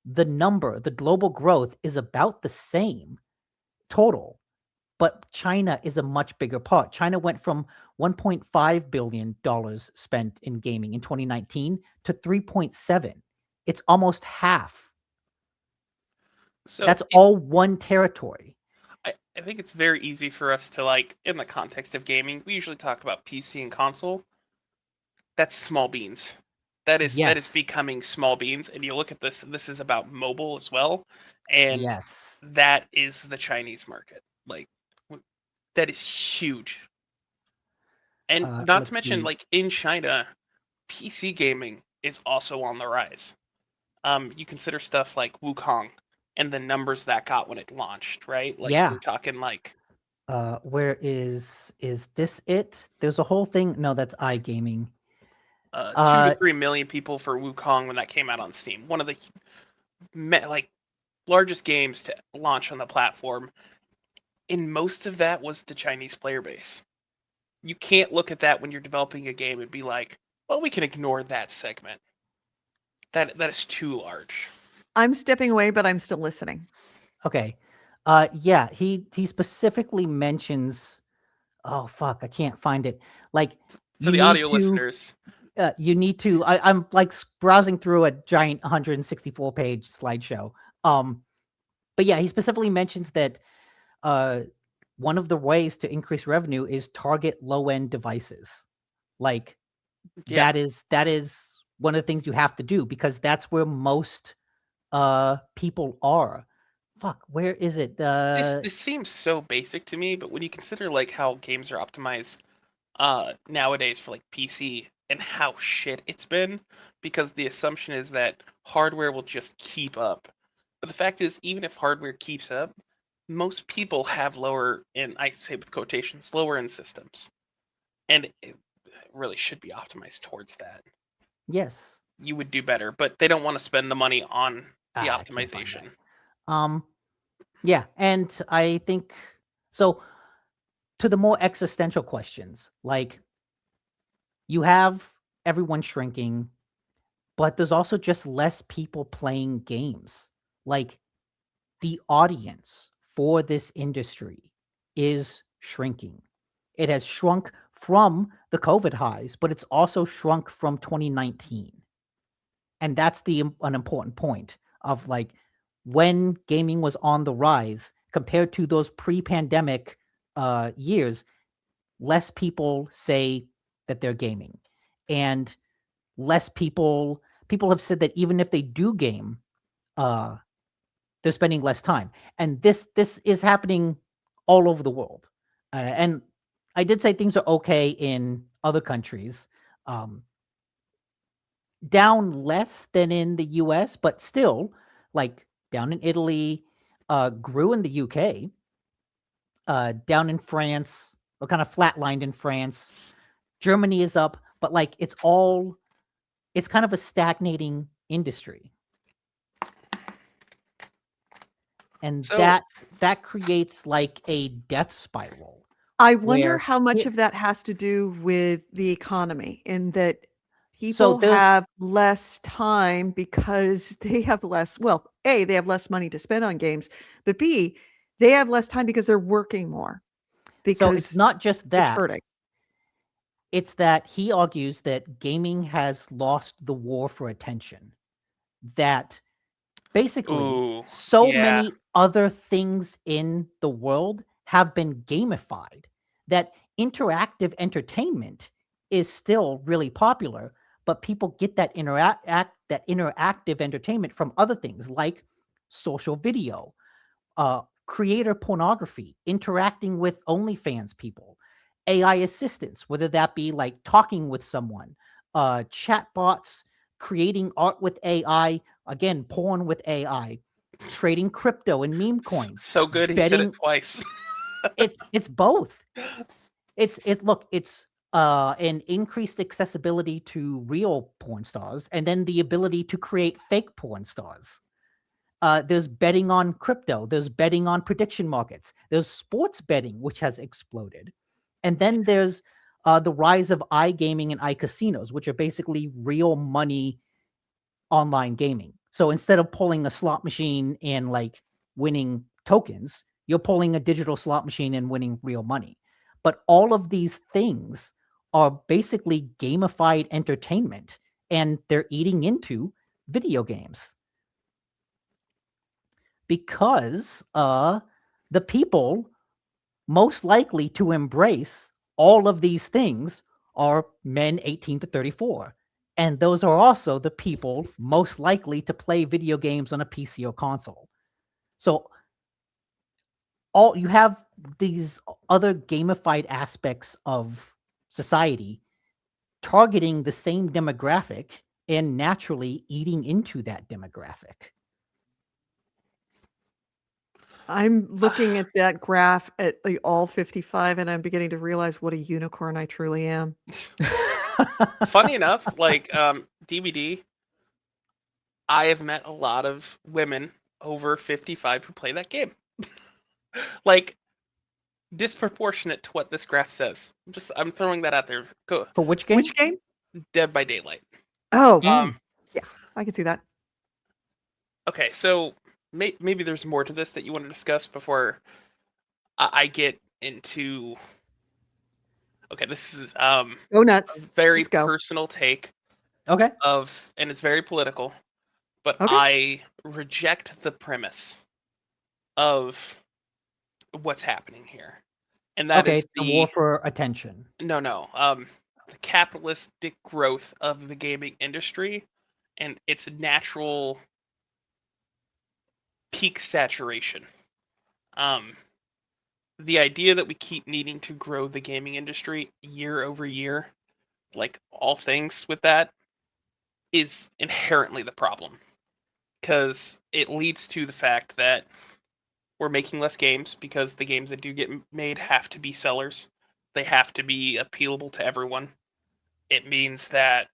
the global growth is about the same total, but China is a much bigger part. China went from $1.5 billion spent in gaming in 2019 to 3.7. It's almost half. So That's all one territory. I think it's very easy for us to, like, in the context of gaming, we usually talk about PC and console. That's small beans. That is Yes. becoming small beans. And you look at this is about mobile as well. And Yes. that is the Chinese market. Like, that is huge. And not to Let's mention, see. like, in China, PC gaming is also on the rise. You consider stuff like Wukong and the numbers that got when it launched, right? Like, Yeah. we're talking like Where is this it? There's a whole thing. No, that's iGaming. 2 to 3 million people for Wukong when that came out on Steam. One of the like largest games to launch on the platform. And most of that was the Chinese player base. You can't look at that when you're developing a game and be like, well, we can ignore that segment. That is too large. I'm stepping away, but I'm still listening. Okay. Yeah, he specifically mentions, oh fuck, I can't find it. Like For the audio listeners, I'm like browsing through a giant 164 page slideshow. But yeah, he specifically mentions that one of the ways to increase revenue is target low end devices. Like yeah. that is one of the things you have to do, because that's where most people are. Fuck, where is it? This seems so basic to me, but when you consider like how games are optimized nowadays for like PC and how shit it's been, because the assumption is that hardware will just keep up. But the fact is, even if hardware keeps up, most people have lower, and I say with quotations, lower end systems. And it really should be optimized towards that. Yes. You would do better, but they don't want to spend the money on the I can't find optimization. that. Yeah, and I think so. To the more existential questions, like you have everyone shrinking, but there's also just less people playing games. Like the audience for this industry is shrinking. It has shrunk from the COVID highs, but it's also shrunk from 2019. And that's an important point of like when gaming was on the rise compared to those pre-pandemic years, less people say that they're gaming, and less people have said that even if they do game, they're spending less time. And this is happening all over the world. And I did say things are okay in other countries. Down less than in the US, but still, like down in Italy, grew in the UK, down in France, or kind of flatlined in France. Germany is up, but like it's kind of a stagnating industry. And So that creates like a death spiral. I wonder Where how much it- of that has to do with the economy, in that So people there's- have less time because they have less, well, A, they have less money to spend on games, but B, they have less time because they're working more. Because so it's not just it's that. hurting. It's that he argues that gaming has lost the war for attention. That basically Ooh, so yeah. many other things in the world have been gamified that interactive entertainment is still really popular, but people get that interactive entertainment from other things like social video, creator pornography, interacting with OnlyFans people, AI assistants, whether that be like talking with someone, chatbots, creating art with AI, again, porn with AI, trading crypto and meme coins, So good he said it betting. twice. It's both. It's an increased accessibility to real porn stars, and then the ability to create fake porn stars. There's betting on crypto. There's betting on prediction markets. There's sports betting, which has exploded. And then there's the rise of iGaming and iCasinos, which are basically real money online gaming. So instead of pulling a slot machine and like winning tokens, you're pulling a digital slot machine and winning real money. But all of these things are basically gamified entertainment, and they're eating into video games because the people most likely to embrace all of these things are men 18 to 34. And those are also the people most likely to play video games on a PC or console. So all you have these other gamified aspects of society targeting the same demographic and naturally eating into that demographic. I'm looking at that graph at all 55, and I'm beginning to realize what a unicorn I truly am. Funny enough, like DVD, I have met a lot of women over 55 who play that game. Like, disproportionate to what this graph says. I'm throwing that out there. Go. For which game? Which game? Dead by Daylight. Oh, Hmm. yeah, I can see that. Okay, so maybe there's more to this that you want to discuss before I get into. Okay, this is Go nuts. a very Just go. personal take Okay. and it's very political, but Okay. I reject the premise of what's happening here, and that Okay, is the war for attention. no, the capitalistic growth of the gaming industry and its natural peak saturation. The idea that we keep needing to grow the gaming industry year over year, like all things with that, is inherently the problem. Because it leads to the fact that we're making less games because the games that do get made have to be sellers. They have to be appealable to everyone. It means that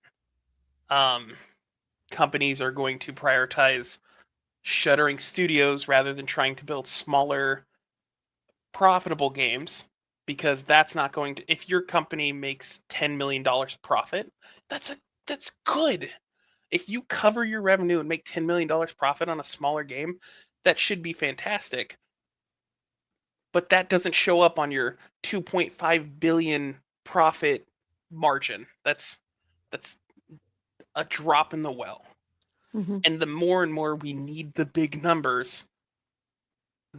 companies are going to prioritize shuttering studios rather than trying to build smaller, profitable games, because that's not going to. If your company makes $10 million profit, that's good. If you cover your revenue and make $10 million profit on a smaller game, that should be fantastic. But that doesn't show up on your 2.5 billion profit margin. That's a drop in the well. Mm-hmm. And the more and more we need the big numbers,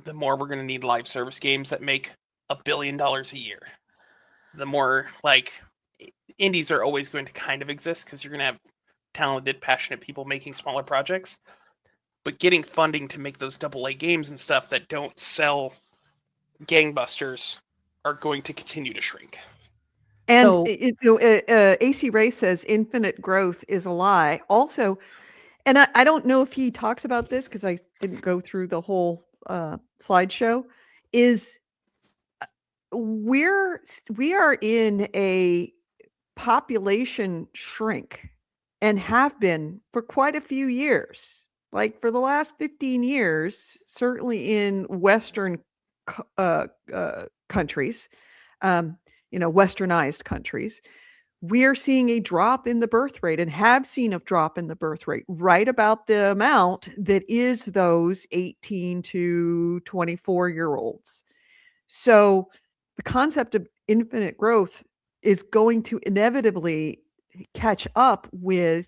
the more we're going to need live service games that make $1 billion a year. The more like indies are always going to kind of exist because you're going to have talented, passionate people making smaller projects. But getting funding to make those AA games and stuff that don't sell gangbusters are going to continue to shrink. And So- AC Ray says infinite growth is a lie. Also, and I don't know if he talks about this because I didn't go through the whole slideshow, is we are in a population shrink and have been for quite a few years. Like for the last 15 years, certainly in Western countries, westernized countries, we're seeing a drop in the birth rate and have seen a drop in the birth rate right about the amount that is those 18 to 24-year-olds. So the concept of infinite growth is going to inevitably catch up with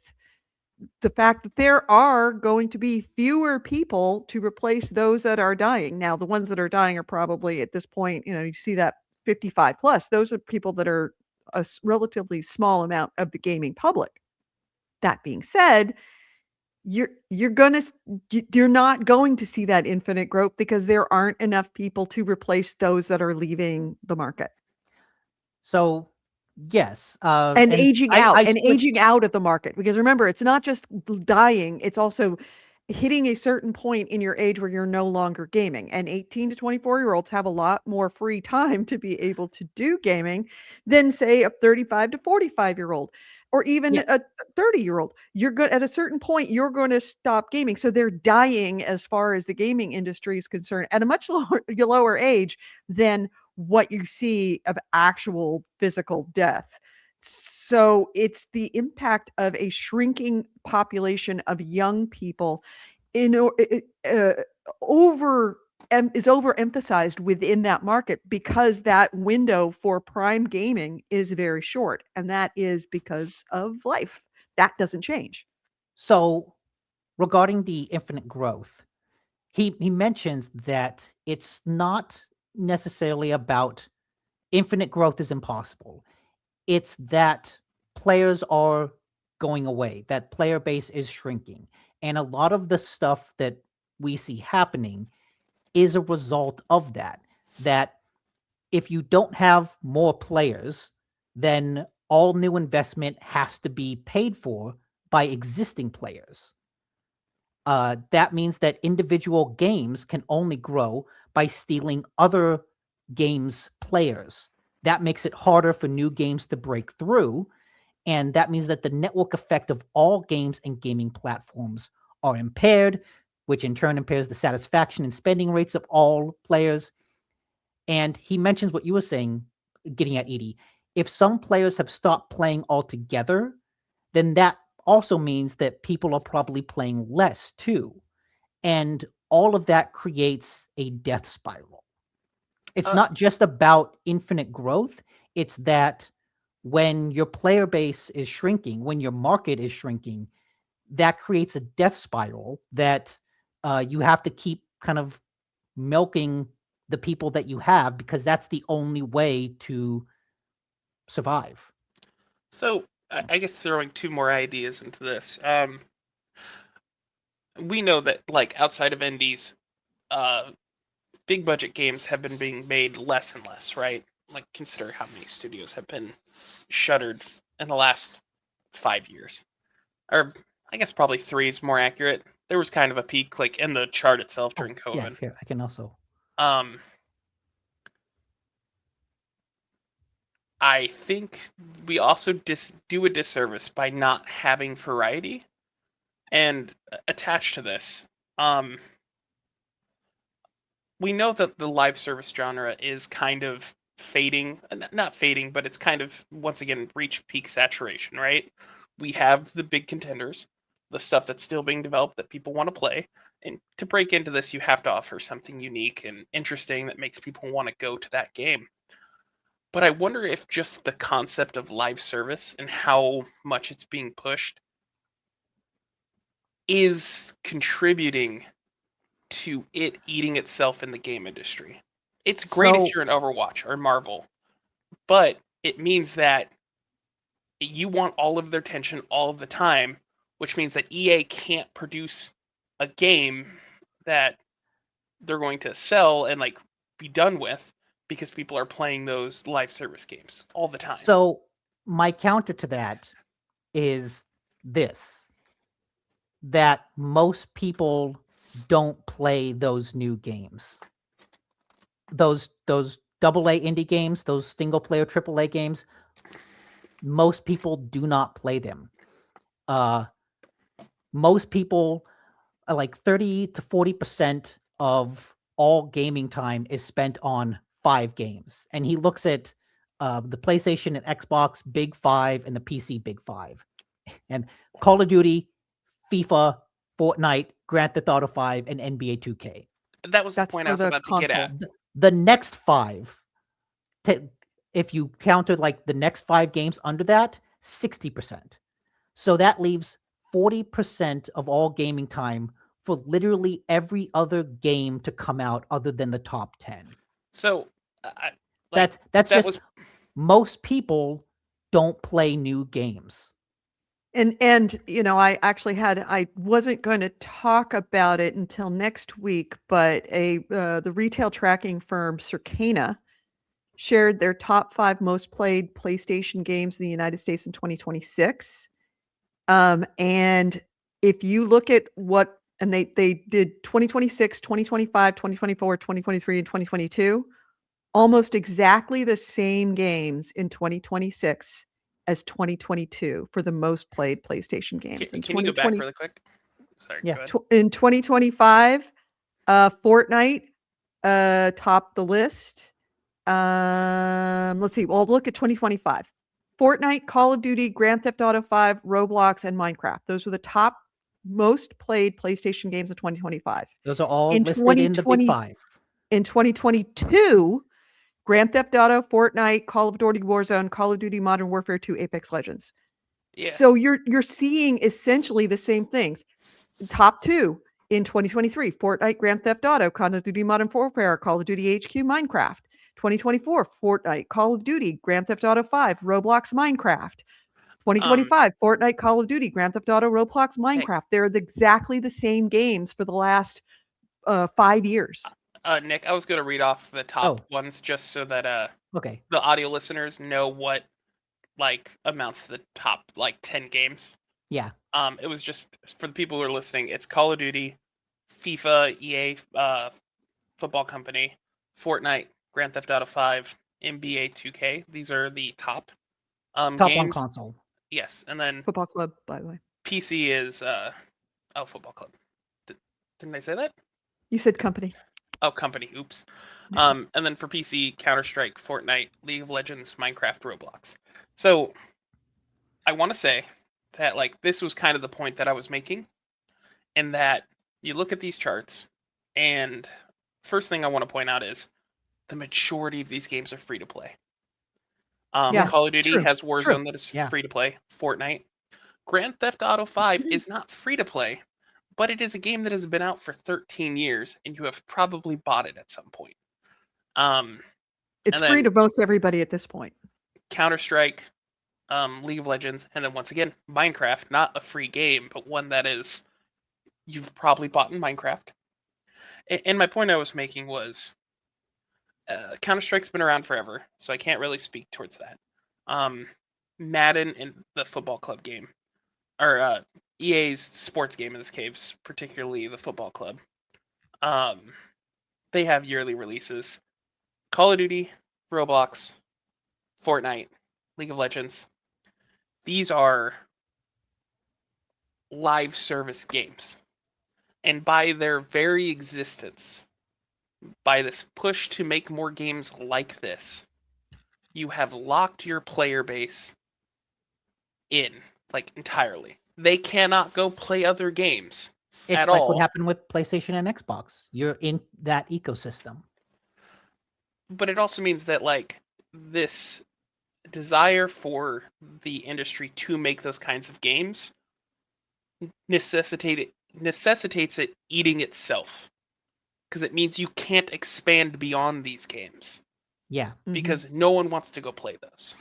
the fact that there are going to be fewer people to replace those that are dying. Now, the ones that are dying are probably at this point, you see that 55 plus, those are people that are a relatively small amount of the gaming public. That being said, you're not going to see that infinite growth because there aren't enough people to replace those that are leaving the market. So yes, And and aging I out I and aging switched. out of the market, because remember, it's not just dying, it's also hitting a certain point in your age where you're no longer gaming. And 18 to 24-year-olds have a lot more free time to be able to do gaming than, say, a 35 to 45-year-old or even Yeah, a 30-year-old. You're good at a certain point, you're going to stop gaming. So they're dying as far as the gaming industry is concerned at a much lower age than what you see of actual physical death. So it's the impact of a shrinking population of young people in over is overemphasized within that market because that window for prime gaming is very short, and that is because of life. That doesn't change. so regarding the infinite growth, he mentions that it's not necessarily about infinite growth is impossible. It's that players are going away, that player base is shrinking. And a lot of the stuff that we see happening is a result of that. That if you don't have more players, then all new investment has to be paid for by existing players. That means that individual games can only grow by stealing other games' players. That makes it harder for new games to break through. And that means that the network effect of all games and gaming platforms are impaired, which in turn impairs the satisfaction and spending rates of all players. And he mentions what you were saying, getting at Edie. If some players have stopped playing altogether, then that also means that people are probably playing less too. And all of that creates a death spiral. It's Uh, not just about infinite growth, it's that when your player base is shrinking, when your market is shrinking, that creates a death spiral that you have to keep kind of milking the people that you have because that's the only way to survive. so I guess throwing two more ideas into this. We know that like outside of indies, uh, big budget games have been being made less and less, right? Like consider how many studios have been shuttered in the last 5 years, or I guess probably three is more accurate. There was kind of a peak, like in the chart itself Oh, during yeah, COVID. here, I can also. Um, I think we also do a disservice by not having variety. And attached to this, we know that the live service genre is kind of fading, not fading, but it's kind of once again reached peak saturation, right? We have the big contenders, the stuff that's still being developed that people want to play. And to break into this, you have to offer something unique and interesting that makes people want to go to that game. But I wonder if just the concept of live service and how much it's being pushed is contributing to it eating itself in the game industry. It's great if So, you're an Overwatch or Marvel, but it means that you want all of their attention all of the time, which means that EA can't produce a game that they're going to sell and like be done with because people are playing those live service games all the time. so my counter to that is this, that most people don't play those new games. Those double A indie games, those single player triple A games, most people do not play them. Uh most people like 30 to 40% of all gaming time is spent on 5 games. And he looks at the PlayStation and Xbox Big Five and the PC Big Five. And Call of Duty, FIFA, Fortnite, Grand Theft Auto 5, and NBA 2K. That was the That's point I for was the about to get at. console. The next five, if you counted like the next 5 games under that, 60%. So that leaves 40% of all gaming time for literally every other game to come out other than the top 10. So, like That's that just was most people don't play new games. And I wasn't going to talk about it until next week, but the retail tracking firm Circana shared their top 5 most played PlayStation games in the United States in 2026. And if you look at they did 2026, 2025, 2024, 2023, and 2022, almost exactly the same games in 2026 as 2022 for the most played PlayStation games. Can you go back really quick? Sorry, Yeah. go ahead. In 2025, Fortnite topped the list. Let's see. Well, look at 2025. Fortnite, Call of Duty, Grand Theft Auto 5, Roblox, and Minecraft. Those were the top most played PlayStation games of 2025. Those are all In listed in the big 2020 5. In 2022, Grand Theft Auto, Fortnite, Call of Duty Warzone, Call of Duty Modern Warfare 2, Apex Legends. Yeah. So you're seeing essentially the same things. Top 2 in 2023, Fortnite, Grand Theft Auto, Call of Duty Modern Warfare, Call of Duty HQ, Minecraft. 2024, Fortnite, Call of Duty, Grand Theft Auto 5, Roblox, Minecraft. 2025, Fortnite, Call of Duty, Grand Theft Auto, Roblox, Minecraft. They're exactly the same games for the last 5 years. Nick, I was going to read off the top ones just so that Okay. the audio listeners know what amounts to the top 10 games. Yeah. It was just for the people who are listening. It's Call of Duty, FIFA, EA, Football Company, Fortnite, Grand Theft Auto 5, NBA 2K. These are the top Top games. on console. Yes, and then Football Club, by the way. PC is Football Club. Didn't I say that? You said company. Oh, company. Oops. And then for PC, Counter-Strike, Fortnite, League of Legends, Minecraft, Roblox. So I want to say that this was kind of the point that I was making, in that you look at these charts, and first thing I want to point out is the majority of these games are free to play. Call of Duty has Warzone that is free to play. Fortnite. Grand Theft Auto 5 is not free to play, but it is a game that has been out for 13 years, and you have probably bought it at some point. It's free to most everybody at this point. Counter-Strike, League of Legends, and then once again, Minecraft, not a free game, but one that is, you've probably bought in Minecraft. And my point I was making was, Counter-Strike's been around forever, so I can't really speak towards that. Madden and the Football Club game, or EA's sports game in this case, particularly the Football Club. They have yearly releases. Call of Duty, Roblox, Fortnite, League of Legends. These are live service games. And by their very existence, by this push to make more games like this, you have locked your player base in, entirely. They cannot go play other games at all. It's like what happened with PlayStation and Xbox. You're in that ecosystem. But it also means that, this desire for the industry to make those kinds of games necessitates it eating itself. Because it means you can't expand beyond these games. Yeah. Because no one wants to go play those.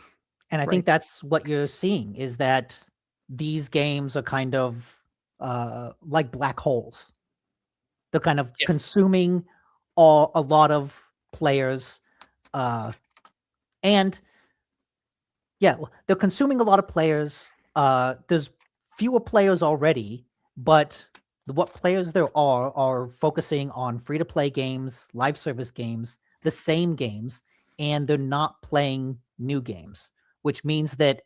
And I think that's what you're seeing, is that these games are kind of like black holes. They're kind of consuming a lot of players. And yeah, they're consuming a lot of players. There's fewer players already, but what players there are focusing on free-to-play games, live service games, the same games, and they're not playing new games, which means that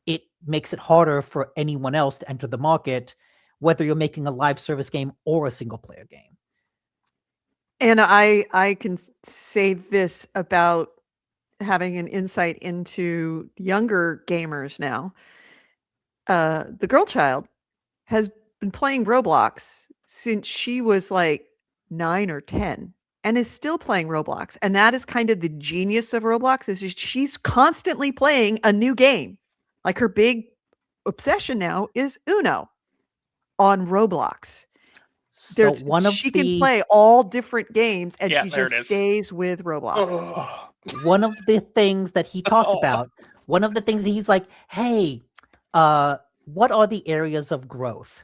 it makes it harder for anyone else to enter the market, whether you're making a live service game or a single-player game. And I can say this about having an insight into younger gamers now. The girl child has been playing Roblox since she was 9 or 10 and is still playing Roblox. And that is kind of the genius of Roblox, is she's constantly playing a new game. Her big obsession now is Uno on Roblox. So she can play all different games, and she just stays with Roblox. Oh. One of the things that he talked about, one of the things he's like, hey, what are the areas of growth?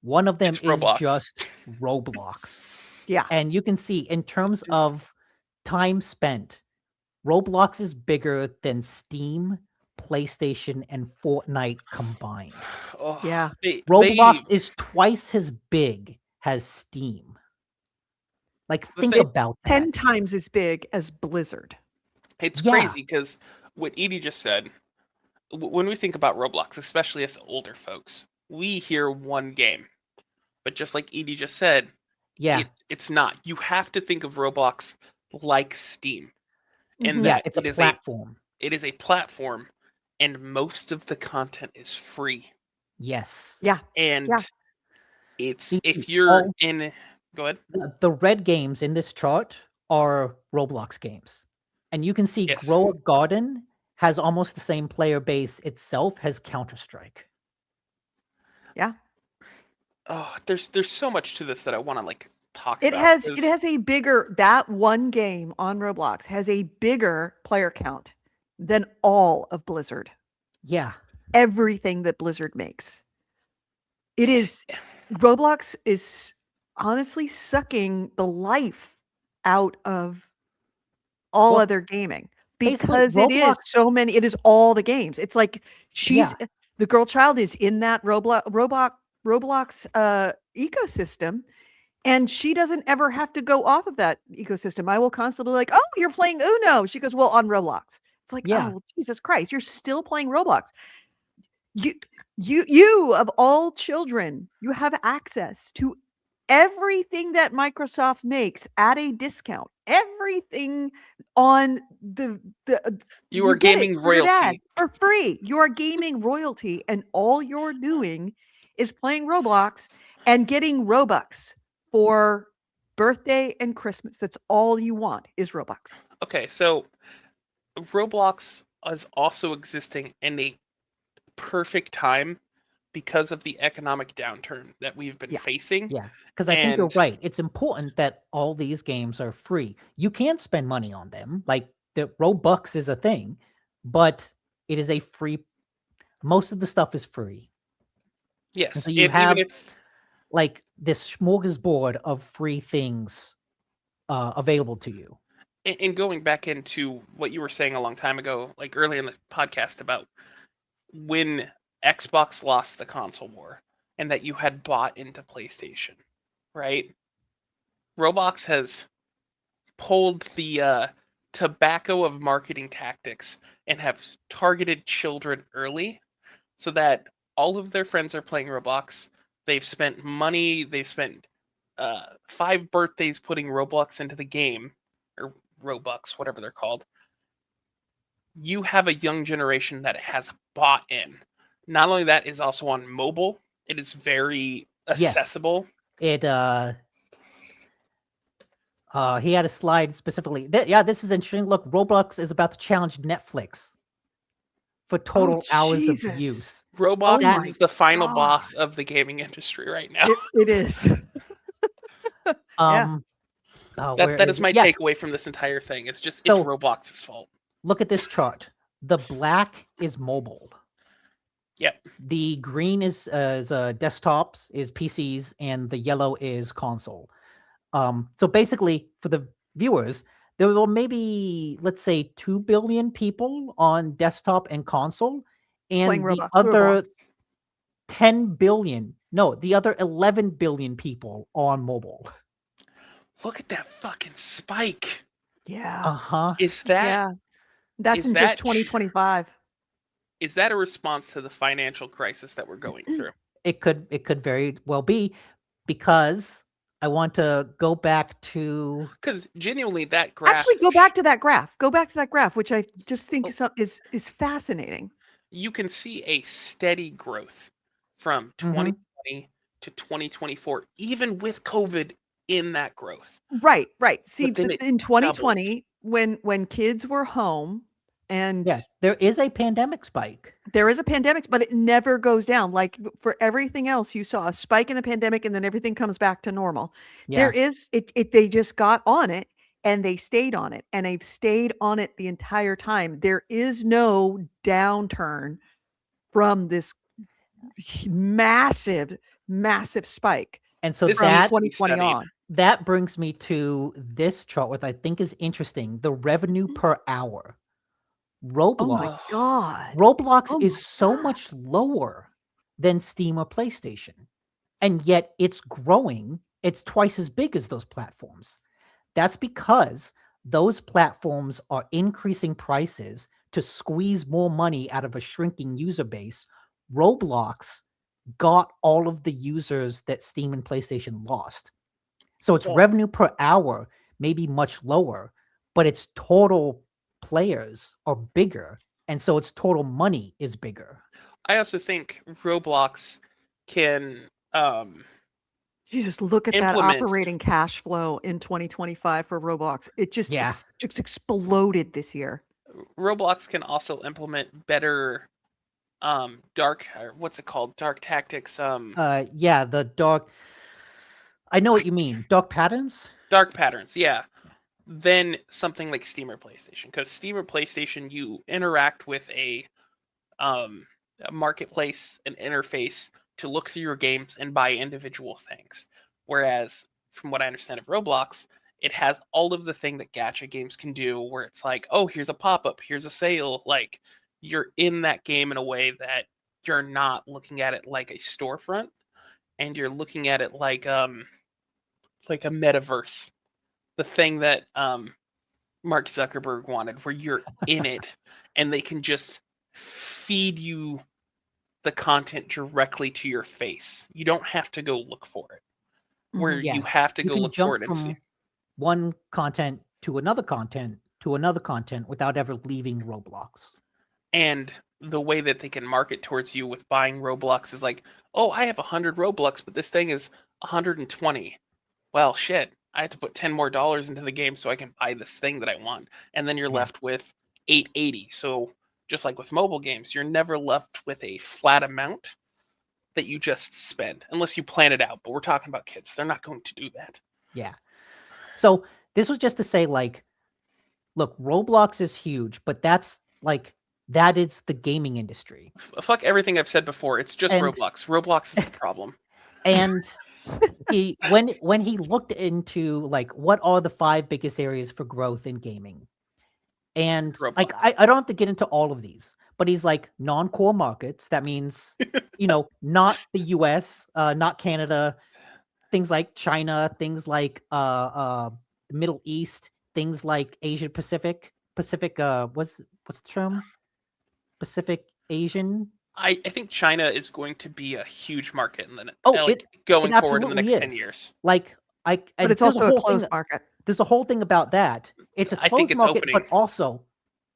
One of them It's is Roblox. just Roblox. Yeah. And you can see in terms of time spent, Roblox is bigger than Steam, PlayStation, and Fortnite combined. Oh, Yeah. Roblox is twice as big as Steam. Like, think thing- about 10 that. times as big as Blizzard. It's Yeah. crazy because what Edie just said, when we think about Roblox, especially as older folks, we hear one game. But just like Edie just said, Yeah. it's not. You have to think of Roblox like Steam. And Mhm. Yeah, that it's a it is platform. it is a platform, and most of the content is free. Yes. Yeah. And Yeah. it's The- if you're all- in go ahead. The red games in this chart are Roblox games. And you can see Yes. Grow a Garden has almost the same player base itself as Counter-Strike. Yeah. Oh, there's so much to this that I want to like talk It about. has a bigger, that one game on Roblox has a bigger player count than all of Blizzard. Yeah. Everything that Blizzard makes. It is, Roblox is honestly sucking the life out of all Well, other gaming basically, because it is Roblox- so many, it is all the games. It's like Yeah. the girl child is in that Roblox ecosystem, and she doesn't ever have to go off of that ecosystem. I will constantly be like, oh, you're playing Uno. She goes, well, on Roblox. It's like, Yeah. oh, Jesus Christ, you're still playing Roblox. You of all children, you have access to everything that Microsoft makes at a discount. Everything on the You are get it gaming for your dad royalty. for free. You are gaming royalty, and all you're doing is playing Roblox and getting Robux for birthday and Christmas. That's all you want is Robux. Okay, so Roblox is also existing in a perfect time because of the economic downturn that we've been Yeah. facing. Yeah. Because I think you're And- right. It's important that all these games are free. You can spend money on them. Like, the Robux is a thing, but it is a free. Most of the stuff is free. Yes, And so you even have if like this smorgasbord of free things available to you. and going back into what you were saying a long time ago, like early in the podcast about when Xbox lost the console war and that you had bought into PlayStation, right? Roblox has pulled the tobacco of marketing tactics and have targeted children early so that all of their friends are playing Roblox. They've spent money, they've spent 5 birthdays putting Roblox into the game, or Robux, whatever they're called. You have a young generation that has bought in. Not only that, is also on mobile. It is very accessible. It he had a slide specifically. This is interesting. Look, Roblox is about to challenge Netflix for total hours of Jesus. use. Roblox my is the final God. boss of the gaming industry right now. It is. Oh, where That is it? my Yeah, takeaway from this entire thing. It's just So- it's Roblox's fault. look at this chart. The black is mobile. Yep. The green is desktops, is PCs, and the yellow is console. So basically, for the viewers, there were maybe, let's say, 2 billion people on desktop and console, Playing and the Roblox. other 10 billion, no, the other 11 billion people on mobile. Look at that fucking spike. Yeah. Uh-huh. Is that Yeah. That's is in that just sh- 2025. is that a response to the financial crisis that we're going through? It could very well be, because I want to go back to Because genuinely, that graph. Actually, go back to that graph. Go back to that graph, which I just think is fascinating. You can see a steady growth from 2020 to 2024, even with COVID in that growth. Right, right. See, But then it in 2020, when kids were home, and yeah, there is a pandemic spike. there is a pandemic, but it never goes down. Like for everything else, you saw a spike in the pandemic, and then everything comes back to normal. Yeah. There is it. They just got on it, and they stayed on it, and they've stayed on it the entire time. There is no downturn from this massive spike And so This from needs to be 2020 studied. on. that brings me to this chart, which I think is interesting: the revenue per hour. Oh my Roblox God. Roblox Oh is my so God. much lower than Steam or PlayStation, and yet it's growing. It's twice as big as those platforms. That's because those platforms are increasing prices to squeeze more money out of a shrinking user base. Roblox got all of the users that Steam and PlayStation lost. So its Well, revenue per hour may be much lower, but its total players are bigger. And so its total money is bigger. I also think Roblox can Jesus, look at that implement. operating cash flow in 2025 for Roblox. It just Yeah. just exploded this year. Roblox can also implement better dark, or what's it called, dark tactics, Yeah, the dog. I know what you mean. Dog patterns? dark patterns, yeah, than something like Steam or PlayStation. Because Steam or PlayStation, you interact with a marketplace, an interface to look through your games and buy individual things. Whereas, from what I understand of Roblox, it has all of the thing that gacha games can do, where it's like, oh, here's a pop-up, here's a sale. Like, you're in that game in a way that you're not looking at it like a storefront, and you're looking at it like a metaverse, the thing that Mark Zuckerberg wanted, where you're in it and they can just feed you the content directly to your face. You don't have to go look for it. Where Mhm. Yeah. you have to You go can look for jump it and see. from one content to another content to another content without ever leaving Roblox. And the way that they can market towards you with buying Roblox is like, oh, I have 100 Roblox, but this thing is 120. Well, shit, I have to put $10 more into the game so I can buy this thing that I want. And then you're Yeah. left with 880. So just like with mobile games, you're never left with a flat amount that you just spend unless you plan it out. But we're talking about kids. They're not going to do that. Yeah. So this was just to say, like, look, Roblox is huge, but that's like, that is the gaming industry. Fuck everything I've said before. It's just And Roblox. Roblox is the problem. and when he looked into like what are the 5 biggest areas for growth in gaming, and like Roblox. I don't have to get into all of these, but he's like non-core markets. That means not the US, not Canada, things like China, things like Middle East, things like Asia Pacific, what's the term? Pacific Asian. I think China is going to be a huge market in the Oh, going it forward in the absolutely next 10 is. years. Like But and it's there's a also a whole closed thing. market. There's a whole thing about that. It's a I think closed it's market, opening. but also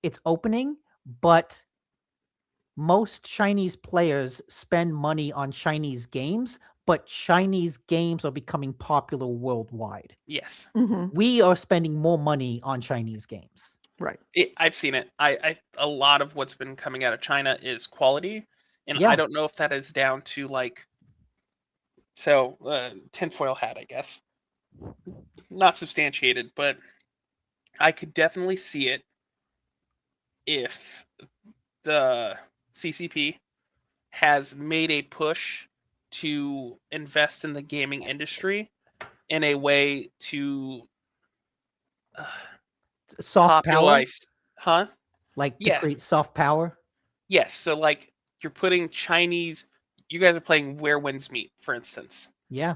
it's opening. But most Chinese players spend money on Chinese games, but Chinese games are becoming popular worldwide. Yes. Hmm. We are spending more money on Chinese games. Right. I've seen it. A lot of what's been coming out of China is quality, and Yeah. I don't know if that is down to like tinfoil hat, I guess. Not substantiated, but I could definitely see it if the CCP has made a push to invest in the gaming industry in a way to Soft power, popularize, huh? like to Yeah, create soft power. yes. So like you're putting Chinese. You guys are playing Where Winds Meet, for instance. Yeah.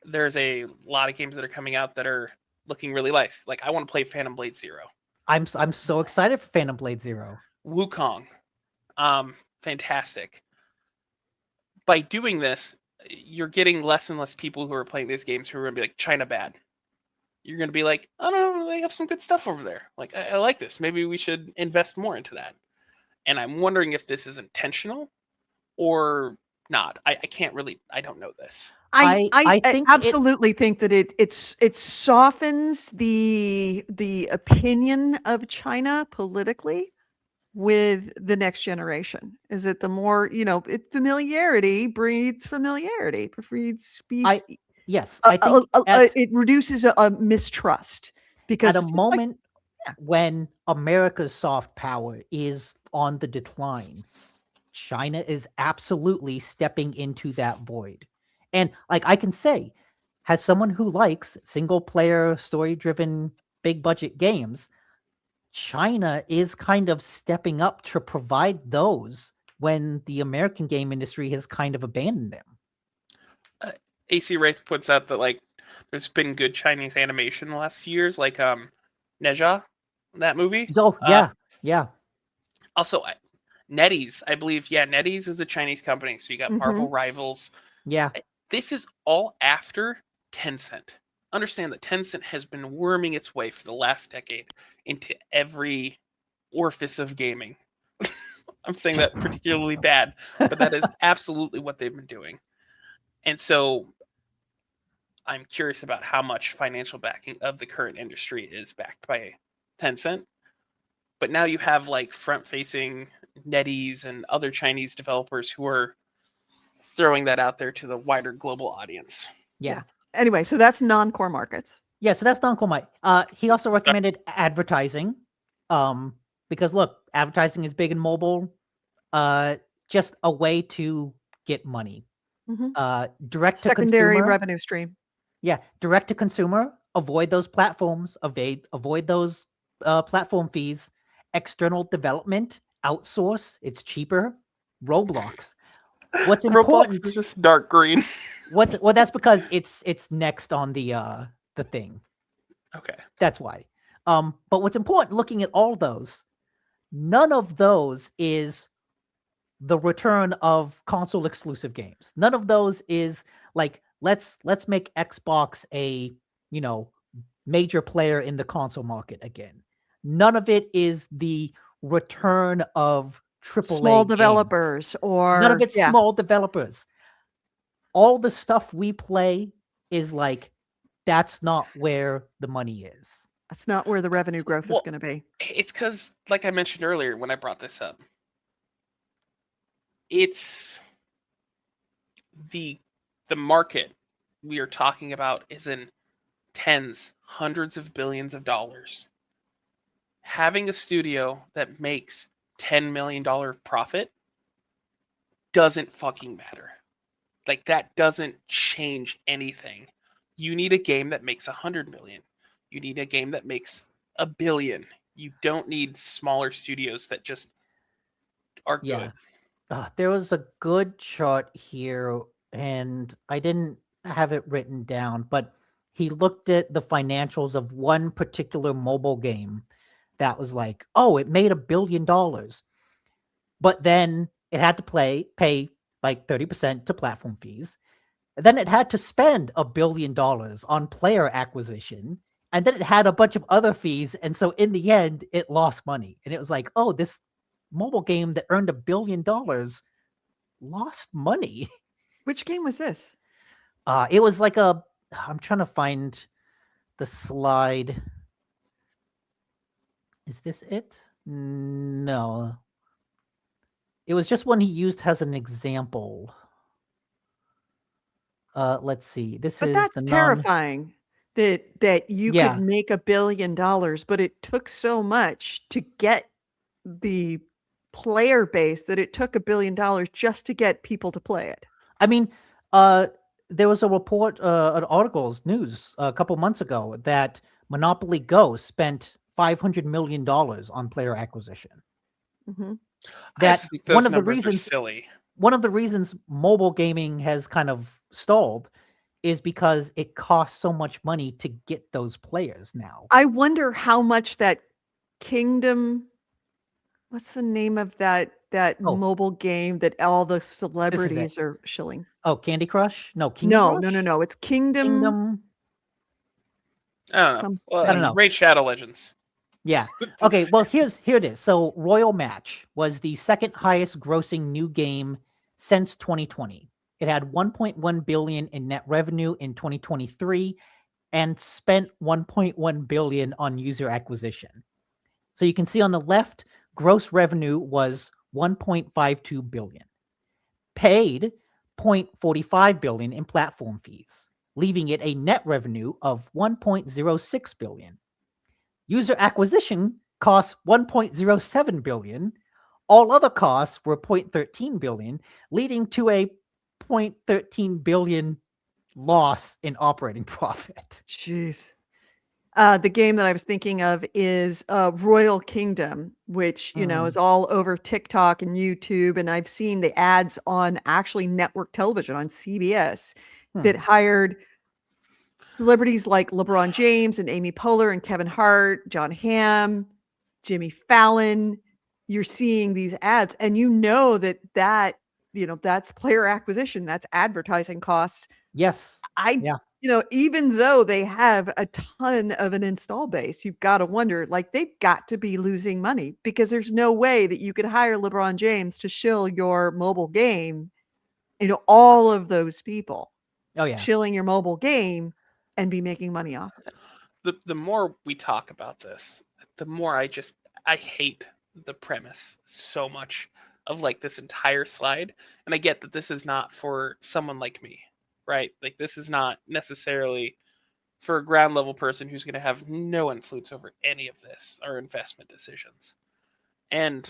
There's a lot of games that are coming out that are looking really nice. Like I want to play Phantom Blade Zero, I'm so excited for Phantom Blade Zero. Wukong, fantastic. By doing this, you're getting less and less people who are playing these games who are going to be like China bad. You're going to be like, oh no, they have some good stuff over there. Like I like this. Maybe we should invest more into that. And I'm wondering if this is intentional or not. I can't really. I don't know this. I think absolutely think that it softens the opinion of China politically with the next generation. Is it the more familiarity breeds familiarity, yes, I think it reduces a mistrust because at a moment yeah. when America's soft power is on the decline, China is absolutely stepping into that void. And like I can say, as someone who likes single player, story driven, big budget games, China is kind of stepping up to provide those when the American game industry has kind of abandoned them. AC Wraith puts out that like there's been good Chinese animation the last few years, like Neja, that movie. Oh, yeah, yeah. Also, NetEase, I believe. Yeah, NetEase is a Chinese company, so you got Marvel Rivals. Yeah. This is all after Tencent. Understand that Tencent has been worming its way for the last decade into every orifice of gaming. I'm saying that particularly bad, but that is absolutely what they've been doing. And so I'm curious about how much financial backing of the current industry is backed by Tencent. But now you have like front-facing NetEase and other Chinese developers who are throwing that out there to the wider global audience. Yeah. Anyway, so that's non-core markets. Yeah, so that's non-core Mike. He also recommended advertising. Because look, advertising is big in mobile. Just a way to get money. Direct to Secondary consumer. revenue stream. Yeah, direct to consumer. Avoid those platforms. Avoid those platform fees. External development. Outsource. It's cheaper. Roblox. What's important? Roblox is just dark green. Well, that's because it's next on the thing. Okay. That's why. But what's important, looking at all those, none of those is the return of console exclusive games. None of those is like let's make Xbox a major player in the console market again. None of it is the return of AAA small games. developers or none of it's small developers. All the stuff we play is like that's not where the money is. That's not where the revenue growth is going to be. It's because, like I mentioned earlier when I brought this up, it's the market we are talking about is in tens, hundreds of billions of dollars. Having a studio that makes $10 million profit doesn't fucking matter. Like, that doesn't change anything. You need a game that makes 100 million. You need a game that makes $1 billion. You don't need smaller studios that just are good. There was a good chart here, and I didn't have it written down, but he looked at the financials of one particular mobile game that was like, oh, it made $1 billion. But then it had to pay like 30% to platform fees. And then it had to spend $1 billion on player acquisition. And then it had a bunch of other fees. And so in the end, it lost money. And it was like, oh, this mobile game that earned $1 billion lost money. Which game was this? It was like I'm trying to find the slide. Is this it? No. It was just one he used as an example. Let's see. But that's terrifying that you could make $1 billion, but it took so much to get the player base that it took $1 billion just to get people to play it. I mean, there was a report, an article's news a couple months ago that Monopoly Go spent $500 million on player acquisition. That one of the reasons silly. One of the reasons mobile gaming has kind of stalled is because it costs so much money to get those players now. I wonder how much that Kingdom. What's the name of that mobile game that all the celebrities are shilling? Oh, Candy Crush? No, Kingdom Rush? No. It's Kingdom. I don't know. I don't know. Raid Shadow Legends. Yeah. Okay. Well, here it is. So Royal Match was the second highest grossing new game since 2020. It had 1.1 billion in net revenue in 2023 and spent 1.1 billion on user acquisition. So you can see on the left, gross revenue was 1.52 billion. Paid 0.45 billion in platform fees, leaving it a net revenue of 1.06 billion. User acquisition costs 1.07 billion, All other costs were 0.13 billion, leading to a 0.13 billion loss in operating profit. Jeez. The game that I was thinking of is Royal Kingdom, which, is all over TikTok and YouTube. And I've seen the ads on actually network television on CBS that hired celebrities like LeBron James and Amy Poehler and Kevin Hart, John Hamm, Jimmy Fallon. You're seeing these ads and that's player acquisition, that's advertising costs. Yes. Even though they have a ton of an install base, you've got to wonder, like, they've got to be losing money because there's no way that you could hire LeBron James to shill your mobile game. All of those people shilling your mobile game and be making money off of it. The more we talk about this, the more I hate the premise so much of like this entire slide. And I get that this is not for someone like me, right? Like this is not necessarily for a ground level person who's going to have no influence over any of this or investment decisions. And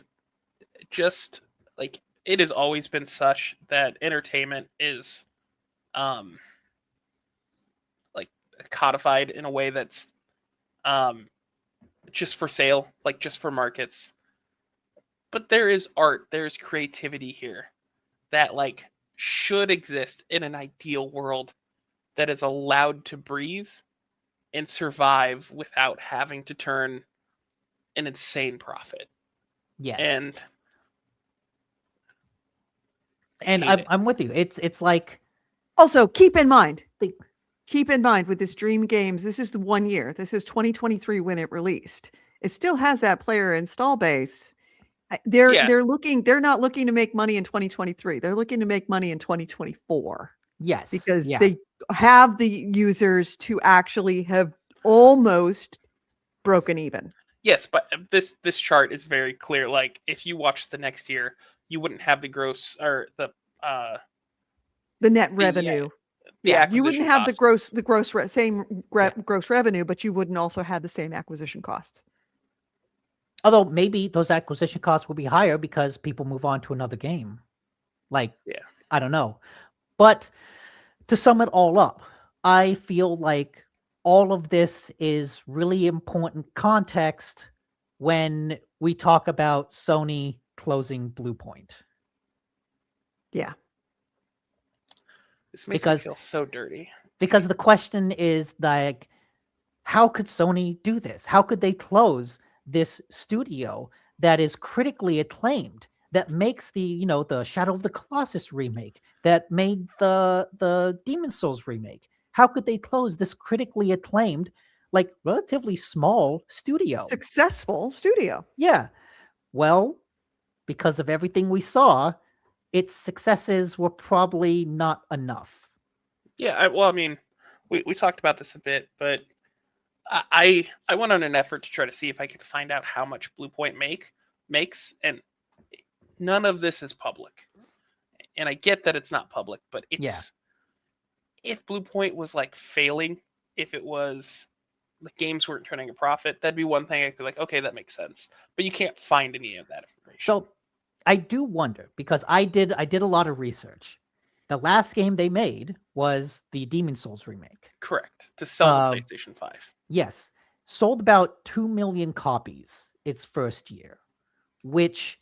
just like it has always been such that entertainment is like codified in a way that's just for sale, like just for markets. But there is art, there's creativity here that like should exist in an ideal world that is allowed to breathe and survive without having to turn an insane profit. Yes. And I'm with you. It's like, also keep in mind with this Dream Games, this is the 1 year. This is 2023 when it released. It still has that player install base. They're not looking to make money in 2023. They're looking to make money in 2024. Yes. Because they have the users to actually have almost broken even. Yes, but this chart is very clear. Like if you watch the next year, you wouldn't have the gross or the net revenue. You wouldn't have costs. the gross revenue, but you wouldn't also have the same acquisition costs. Although maybe those acquisition costs will be higher because people move on to another game. Like, I don't know. But to sum it all up, I feel like all of this is really important context when we talk about Sony closing Bluepoint. Yeah. This makes me feel so dirty. Because the question is like, how could Sony do this? How could they close this studio that is critically acclaimed, that makes the Shadow of the Colossus remake, that made the Demon's Souls remake? How could they close this critically acclaimed, like relatively small studio? Successful studio. Yeah. Well, because of everything we saw, its successes were probably not enough. Yeah, we talked about this a bit, but I went on an effort to try to see if I could find out how much Bluepoint makes, and none of this is public. And I get that it's not public, but it's if Bluepoint was like failing, if it was the games weren't turning a profit, that'd be one thing I could like, okay, that makes sense. But you can't find any of that information. So I do wonder, because I did a lot of research. The last game they made was the Demon's Souls remake. Correct. To sell the PlayStation 5. Yes. Sold about 2 million copies its first year, which,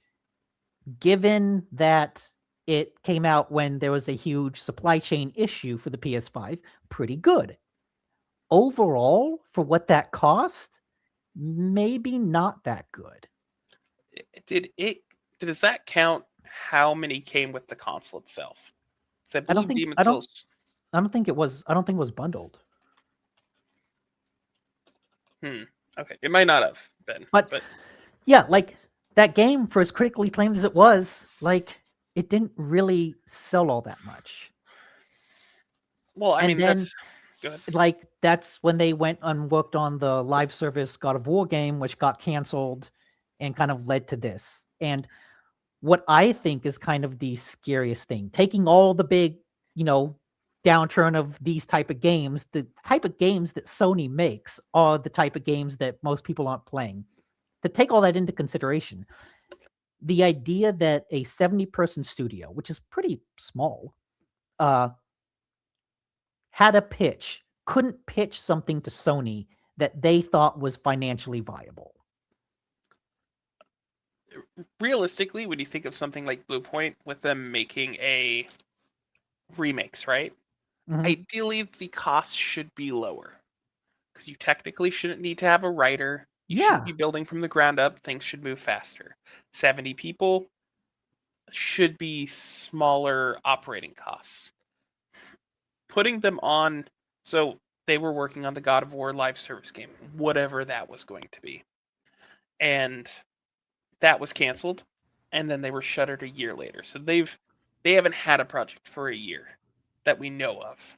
given that it came out when there was a huge supply chain issue for the PS5, pretty good. Overall, for what that cost, maybe not that good. Does that count how many came with the console itself? I don't think it was bundled. Okay, it might not have been. But yeah, like that game, for as critically acclaimed as it was, like it didn't really sell all that much. Well, I mean, that's good. Like that's when they went and worked on the live service God of War game, which got canceled and kind of led to this. And what I think is kind of the scariest thing, taking all the big, downturn of these type of games, the type of games that Sony makes are the type of games that most people aren't playing. To take all that into consideration, the idea that a 70-person studio, which is pretty small, had a pitch, couldn't pitch something to Sony that they thought was financially viable. Realistically, when you think of something like Bluepoint, with them making a remakes, right? Mhm. Ideally, the cost should be lower because you technically shouldn't need to have a writer. You Yeah. shouldn't be building from the ground up. Things should move faster. 70 people should be smaller operating costs. Putting them on, so they were working on the God of War live service game, whatever that was going to be. And that was canceled, and then they were shuttered a year later. So they haven't had a project for a year that we know of.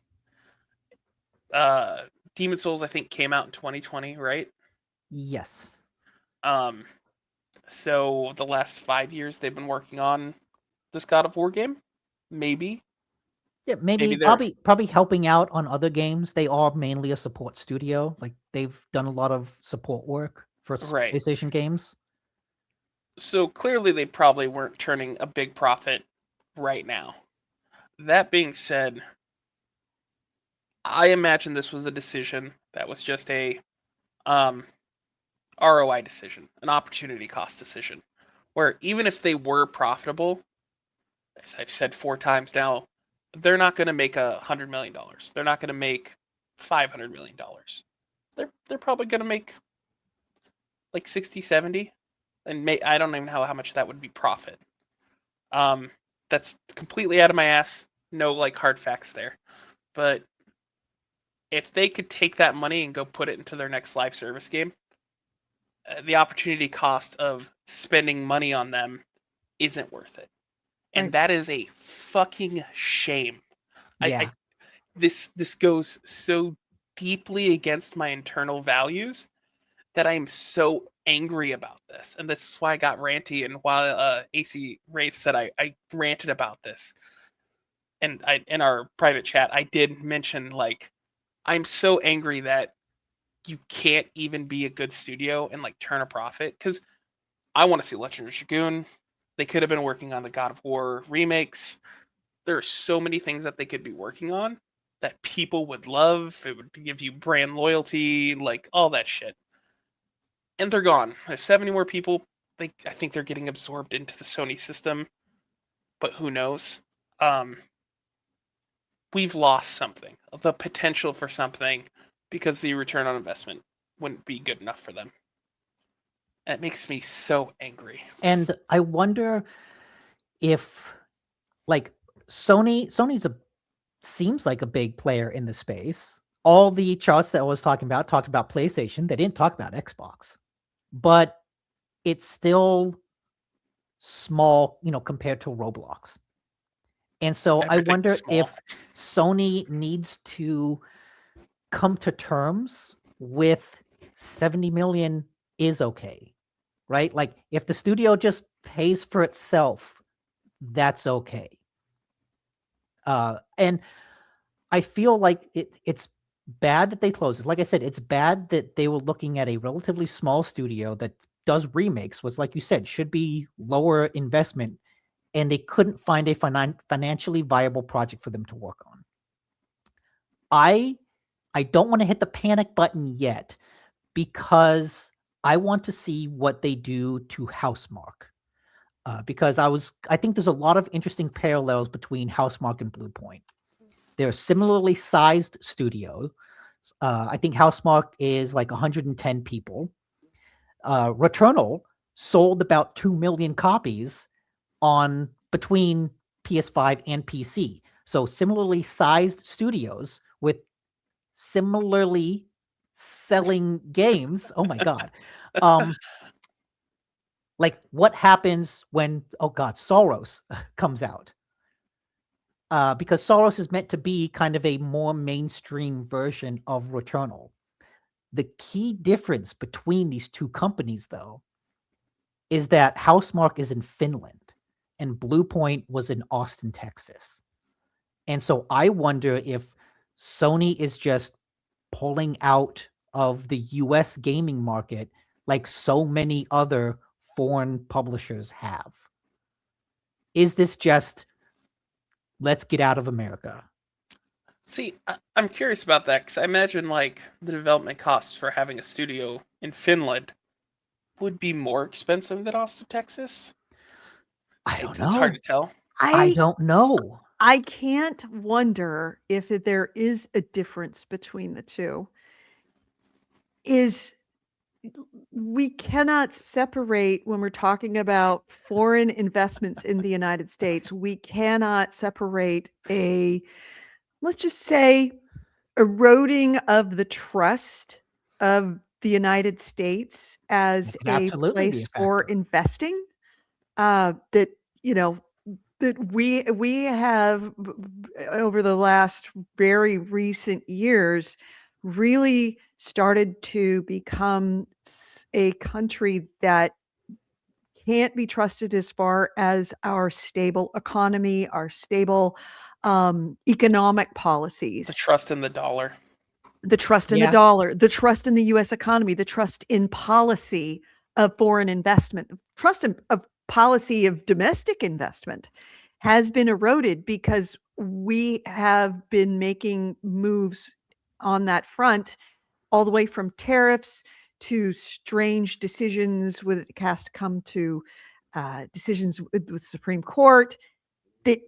Demon Souls, I think, came out in 2020, right? Yes. So the last 5 years they've been working on this God of War game, maybe. Yeah, Maybe maybe they're probably helping out on other games. They are mainly a support studio. Like they've done a lot of support work for right. PlayStation games. So clearly they probably weren't turning a big profit right now. That being said, I imagine this was a decision that was just a ROI decision, an opportunity cost decision, where even if they were profitable, as I've said 4 times now, they're not going to make $100 million. They're not going to make $500 million. They're probably going to make like 60, 70, and I don't even know how much that would be profit. That's completely out of my ass. No like hard facts there, but if they could take that money and go put it into their next live service game, the opportunity cost of spending money on them isn't worth it. And Right. that is a fucking shame. Yeah. This goes so deeply against my internal values that I'm so angry about this. And this is why I got ranty, and while AC Wraith said I ranted about this. And in our private chat, I did mention, like, I'm so angry that you can't even be a good studio and like turn a profit, because I want to see Legend of Dragoon. They could have been working on the God of War remakes. There are so many things that they could be working on that people would love. It would give you brand loyalty, like all that shit. And they're gone. There's 70 more people. I think they're getting absorbed into the Sony system, but who knows? We've lost something, the potential for something, because the return on investment wouldn't be good enough for them. That makes me so angry. And I wonder if like Sony's seems like a big player in the space. All the charts that I was talking about talked about PlayStation. They didn't talk about Xbox. But it's still small, compared to Roblox. And so I Everything's wonder small. if Sony needs to come to terms with 70 million is okay, right? Like if the studio just pays for itself, that's okay. And I feel like it's bad that they closed it. Like I said, it's bad that they were looking at a relatively small studio that does remakes, was, like you said, should be lower investment, and they couldn't find a financially viable project for them to work on. I don't want to hit the panic button yet, because I want to see what they do to Housemarque. Because I think there's a lot of interesting parallels between Housemarque and Bluepoint. They're similarly sized studios. I think Housemarque is like 110 people. Returnal sold about 2 million copies on between PS5 and PC. So similarly sized studios with similarly selling games. Oh my god. Like what happens when, oh god, Soros comes out? Because Soros is meant to be kind of a more mainstream version of Returnal. The key difference between these two companies, though, is that Housemarque is in Finland and Bluepoint was in Austin, Texas. And so I wonder if Sony is just pulling out of the US gaming market like so many other foreign publishers have? Is this just, let's get out of America? See, I'm curious about that because I imagine like the development costs for having a studio in Finland would be more expensive than Austin, Texas. I don't It's hard know. to tell. I don't know. I can't wonder if there is a difference between the two. We cannot separate when we're talking about foreign investments in the United States. We cannot separate let's just say, eroding of the trust of the United States as It could a absolutely be place a for factor. investing. That we have over the last very recent years really started to become a country that can't be trusted as far as our stable economy, our stable economic policies. The trust in the dollar. The trust in the Yeah. dollar, the trust in the US economy, the trust in policy of foreign investment, trust of policy of domestic investment has been eroded because we have been making moves on that front, all the way from tariffs to strange decisions when it has to come to decisions with the Supreme Court that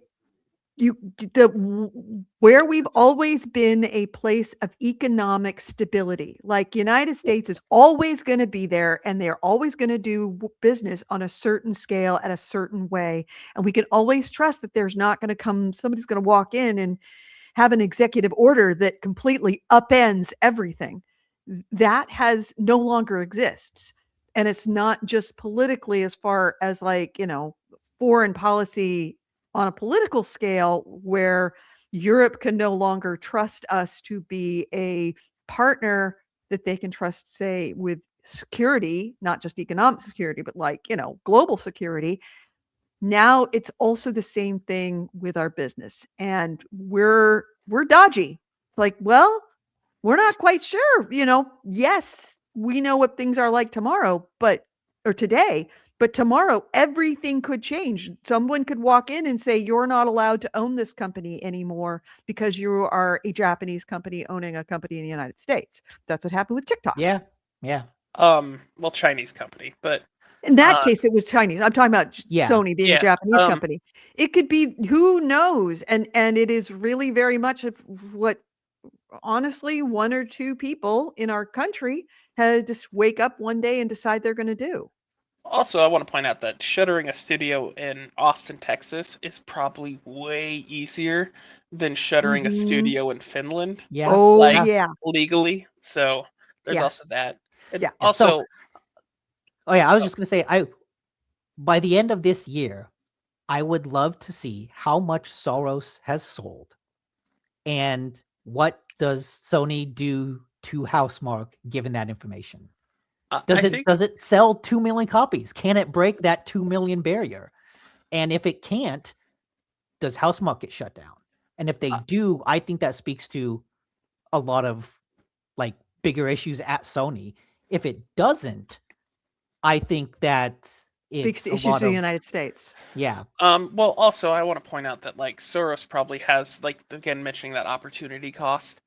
where we've always been a place of economic stability. Like United States is always going to be there, and they're always going to do business on a certain scale at a certain way, and we can always trust that there's not going to come somebody's going to walk in and have an executive order that completely upends everything. That has no longer exists, and it's not just politically as far as foreign policy on a political scale where Europe can no longer trust us to be a partner that they can trust, say, with security, not just economic security, but global security. Now it's also the same thing with our business, and we're dodgy. It's like, well, we're not quite sure, yes, we know what things are like tomorrow, or today, but tomorrow everything could change. Someone could walk in and say, you're not allowed to own this company anymore because you are a Japanese company owning a company in the United States. That's what happened with TikTok. Yeah. Yeah. Well, Chinese company, but In that case, it was Chinese. I'm talking about Yeah. Sony being a Yeah, Japanese company. It could be, who knows? And it is really very much of what, honestly, one or two people in our country had to just wake up one day and decide they're going to do. also I want to point out that shuttering a studio in Austin, Texas is probably way easier than shuttering a studio in Finland. Yeah. Oh, Like yeah. legally. So there's Yeah. also that. And Yeah. also Oh yeah, I was just gonna say, by the end of this year, I would love to see how much Soros has sold, and what does Sony do to Housemarque given that information. Does it sell 2 million copies? Can it break that 2 million barrier? And if it can't, does Housemarque get shut down? And if they do, I think that speaks to a lot of like bigger issues at Sony. If it doesn't, I think that Speaks it's to a issues lot in the of, United States. yeah. well, also I want to point out that like Soros probably has, like, again, mentioning that opportunity cost,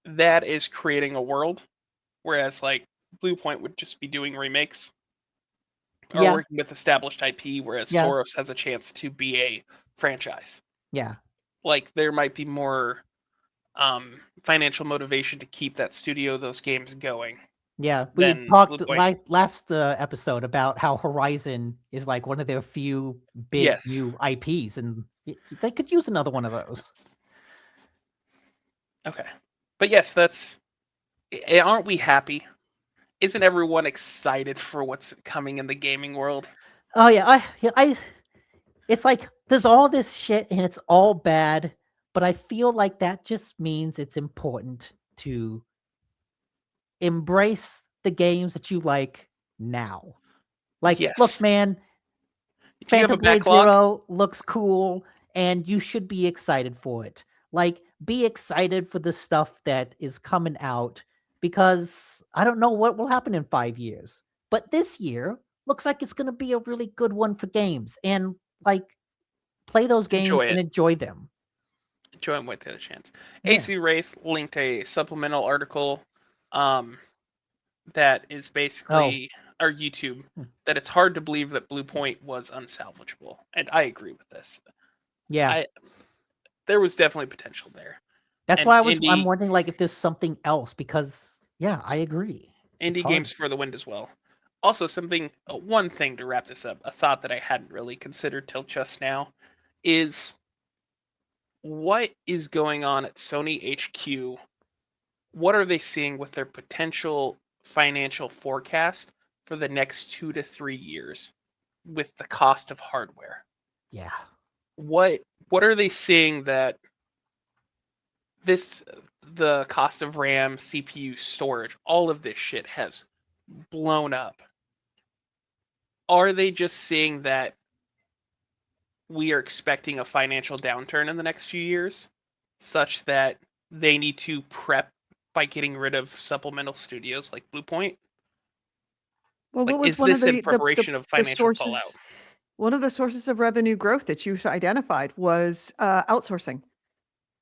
that is creating a world, whereas like Bluepoint would just be doing remakes or Yeah. working with established IP, whereas Yeah. Soros has a chance to be a franchise. Yeah. Like there might be more financial motivation to keep that studio, those games going. Yeah, we Then talked Bluepoint. last episode about how Horizon is like one of their few big Yes. new IPs, and they could use another one of those. Okay, but yes, aren't we happy? Isn't everyone excited for what's coming in the gaming world? Oh yeah, it's like there's all this shit and it's all bad, but I feel like that just means it's important to embrace the games that you like now. Like, look, Yes. man, Do you have a Phantom Blade backlog? Zero looks cool, and you should be excited for it. Like, be excited for the stuff that is coming out, because I don't know what will happen in 5 years. But this year, looks like it's going to be a really good one for games, and like play those games Enjoy and it. enjoy them. Enjoy them with the chance. Yeah. AC Wraith linked a supplemental article that is basically our YouTube, that it's hard to believe that Blue Point was unsalvageable. And I agree with this. Yeah. There was definitely potential there. That's And why I'm wondering like if there's something else, because yeah, I agree. Indie games for the win as well. Also, one thing to wrap this up, a thought that I hadn't really considered till just now, is what is going on at Sony HQ? What are they seeing with their potential financial forecast for the next 2 to 3 years with the cost of hardware? Yeah. What are they seeing that the cost of RAM, CPU, storage, all of this shit has blown up? Are they just seeing that we are expecting a financial downturn in the next few years, such that they need to prep by getting rid of supplemental studios like Blue Point? Well, Like, what was is one of this in the preparation of financial fallout? One of the sources of revenue growth that you identified was outsourcing.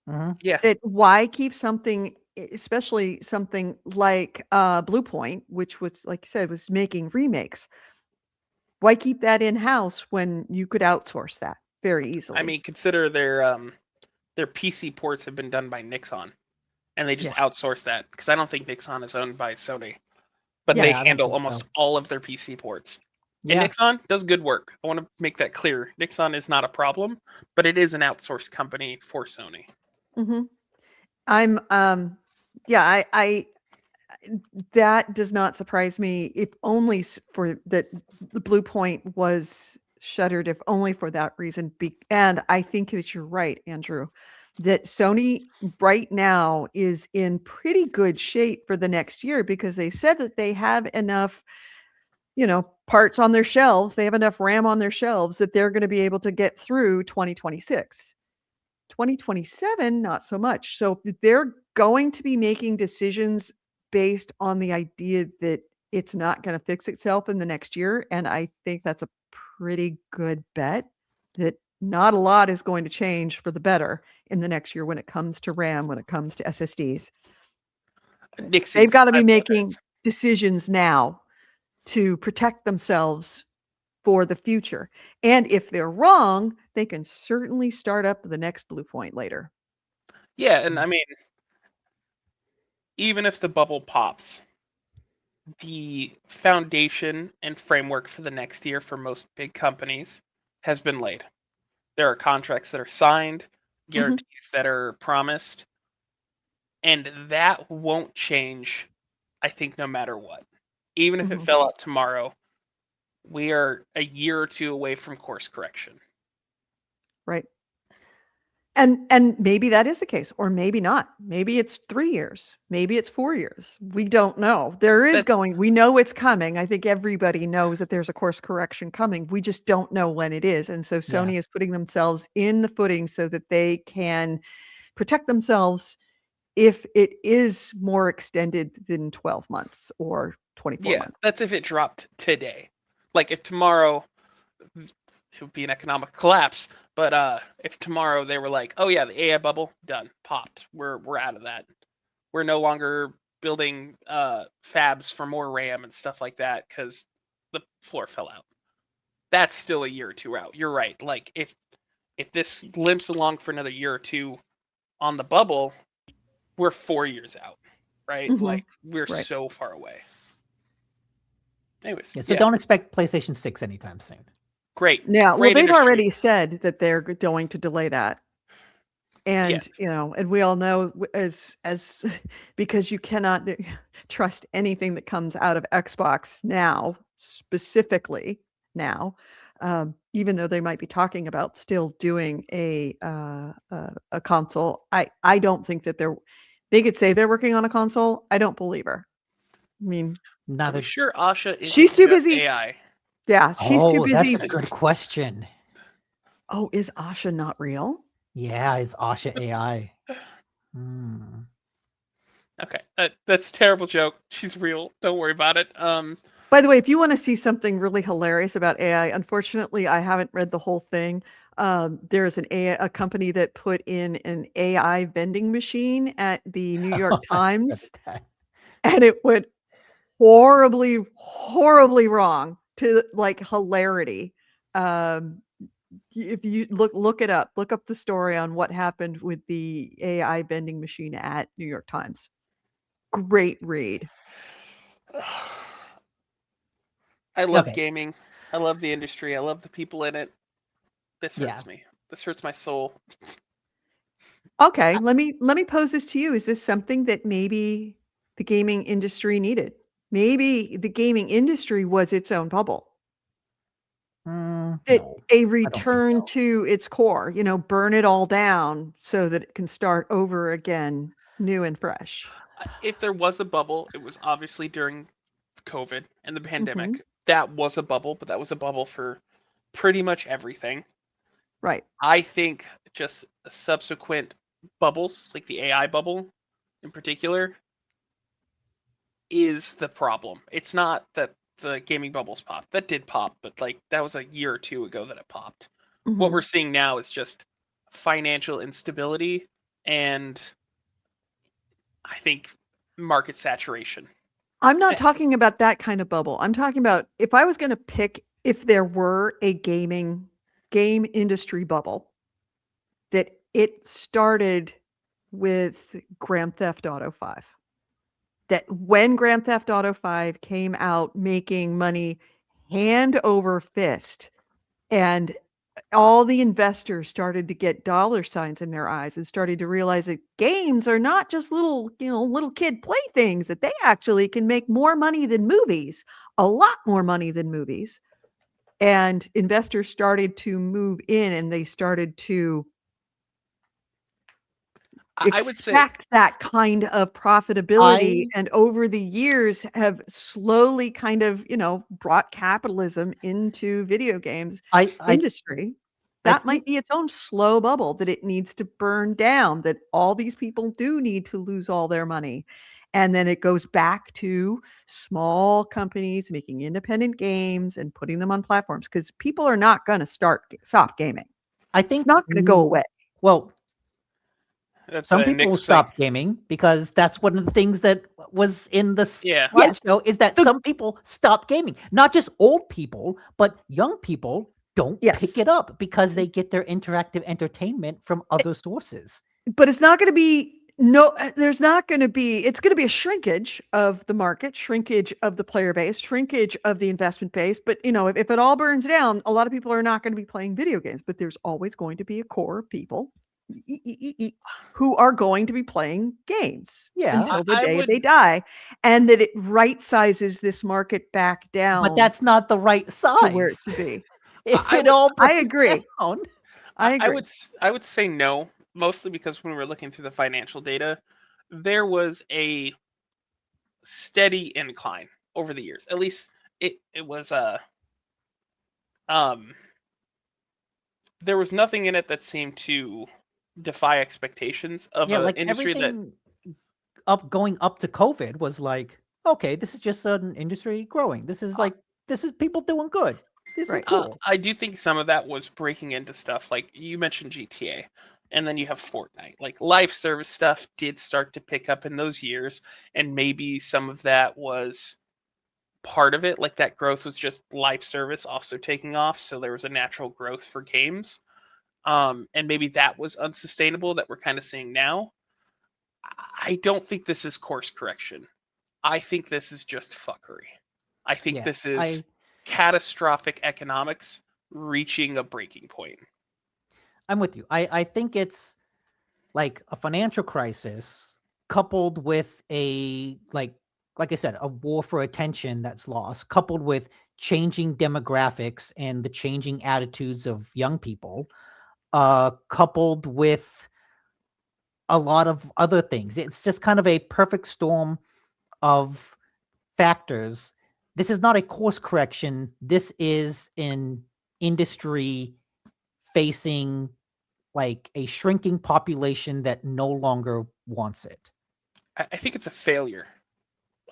Mm-hmm. Yeah. Why keep something, especially something like Blue Point, which was, like you said, was making remakes? Why keep that in-house when you could outsource that very easily? I mean, consider their PC ports have been done by Nixon, and they just outsource that, because I don't think Nixon is owned by Sony, but they handle almost all of their PC ports. And Nixon does good work. I want to make that clear. Nixon is not a problem, but it is an outsourced company for Sony. Mm-hmm. I that does not surprise me, if only for that the Blue Point was shuttered, if only for that reason. And I think that you're right, Andrew, that Sony right now is in pretty good shape for the next year, because they said that they have enough, parts on their shelves. They have enough RAM on their shelves that they're going to be able to get through 2026. 2027, not so much. So they're going to be making decisions based on the idea that it's not going to fix itself in the next year. And I think that's a pretty good bet, that not a lot is going to change for the better in the next year when it comes to RAM, when it comes to SSDs. They've got to be making decisions now to protect themselves for the future. And if they're wrong, they can certainly start up the next Blue Point later. Yeah, and I mean, even if the bubble pops, the foundation and framework for the next year for most big companies has been laid. There are contracts that are signed, guarantees that are promised, and that won't change, I think, no matter what. Even if it fell out tomorrow, we are a year or two away from course correction. Right. And maybe that is the case, or maybe not. Maybe it's 3 years. Maybe it's 4 years. We don't know. We know it's coming. I think everybody knows that there's a course correction coming. We just don't know when it is. And so Sony is putting themselves in the footing so that they can protect themselves if it is more extended than 12 months or 24 months. That's if it dropped today. Like, if tomorrow, it would be an economic collapse, but if tomorrow they were like, oh yeah, the AI bubble, done, popped, we're out of that. We're no longer building fabs for more RAM and stuff like that because the floor fell out. That's still a year or two out. You're right. Like, if this limps along for another year or two on the bubble, we're 4 years out, right? Like, we're so far away. Anyways, so don't expect PlayStation 6 anytime soon. Great. Yeah, Great they've industry. already said that they're going to delay that. And, and we all know, as because you cannot trust anything that comes out of Xbox now, specifically now, even though they might be talking about still doing a console. I don't think that they could say they're working on a console. I don't believe her. I mean, are we sure Asha is she's too busy. AI? Yeah, she's too busy. That's a good question. Oh, is Asha not real? Yeah, is Asha AI? Okay, that's a terrible joke. She's real. Don't worry about it. By the way, if you want to see something really hilarious about AI, unfortunately, I haven't read the whole thing. There's a company that put in an AI vending machine at the New York I read Times, that. and it went horribly, horribly wrong to like hilarity. Um, if you look it up, look up the story on what happened with the AI vending machine at New York Times. Great read. I love Okay. gaming. I love the industry. I love the people in it. This Yeah. hurts me. This hurts my soul. Okay, let me pose this to you. Is this something that maybe the gaming industry needed? Maybe the gaming industry was its own bubble. It No, a I don't think return so. to its core, burn it all down so that it can start over again, new and fresh. If there was a bubble, it was obviously during COVID and the Mhm. pandemic. That was a bubble, but that was a bubble for pretty much everything. Right. I think just subsequent bubbles, like the AI bubble in particular, is the problem. It's not that the gaming bubbles popped. That did pop, but like that was a year or two ago that it popped. What we're Mhm. seeing now is just financial instability and I think market saturation. I'm not Eh, talking about that kind of bubble. I'm talking about if I was gonna pick if there were a game industry bubble, that it started with Grand Theft Auto 5. That when Grand Theft Auto 5 came out making money hand over fist, and all the investors started to get dollar signs in their eyes and started to realize that games are not just little kid playthings, that they actually can make more money than movies, a lot more money than movies. And investors started to move in and they started to I would say expect that kind of profitability, I and over the years have slowly kind of, brought capitalism into video games I I industry. I That think might be its own slow bubble that it needs to burn down, that all these people do need to lose all their money. And then it goes back to small companies making independent games and putting them on platforms because people are not going to stop gaming. I It's think not going to go away. well, that's some Nick people was saying. stop gaming because that's one of the things that was in the Yeah. Yes. slideshow is that The some people stop gaming. Not just old people, but young people don't pick Yes. it up because they get their interactive entertainment from other sources. But it's not gonna be there's not gonna be it's gonna be a shrinkage of the market, shrinkage of the player base, shrinkage of the investment base, but, if it all burns down, a lot of people are not gonna be playing video games, but there's always going to be a core of people who are going to be playing games Yeah, until the I day they would die, and that it right sizes this market back but down that's not the right to where it size. should be. If I it would all I burns agree. down, I I agree. I would say no, mostly because when we were looking through the financial data, there was a steady incline over the years. At least it was um there was nothing in it that seemed to defy expectations of yeah, an like industry that everything going up to COVID was like, okay, this is just an industry growing. This is people doing good. This is Right. cool. I do think some of that was breaking into stuff like you mentioned GTA, and then you have Fortnite. Like live service stuff did start to pick up in those years, and maybe some of that was part of it. Like that growth was just live service also taking off, so there was a natural growth for games. And maybe that was unsustainable that we're kind of seeing now. I don't think this is course correction. I think this is just fuckery. I think Yeah, this is catastrophic economics reaching a breaking point. I'm with you. I think it's like a financial crisis coupled with a like I said, a war for attention that's lost, coupled with changing demographics and the changing attitudes of young people, coupled with a lot of other things. It's just kind of a perfect storm of factors. This is not a course correction. This is an industry facing like a shrinking population that no longer wants it. I think it's a failure.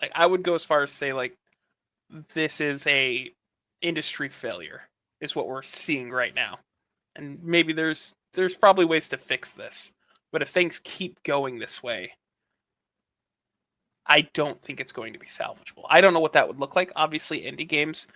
Like I would go as far as to say like this is a industry failure, is what we're seeing right now. And maybe there's probably ways to fix this. But if things keep going this way, I don't think it's going to be salvageable. I don't know what that would look like. Obviously, indie games,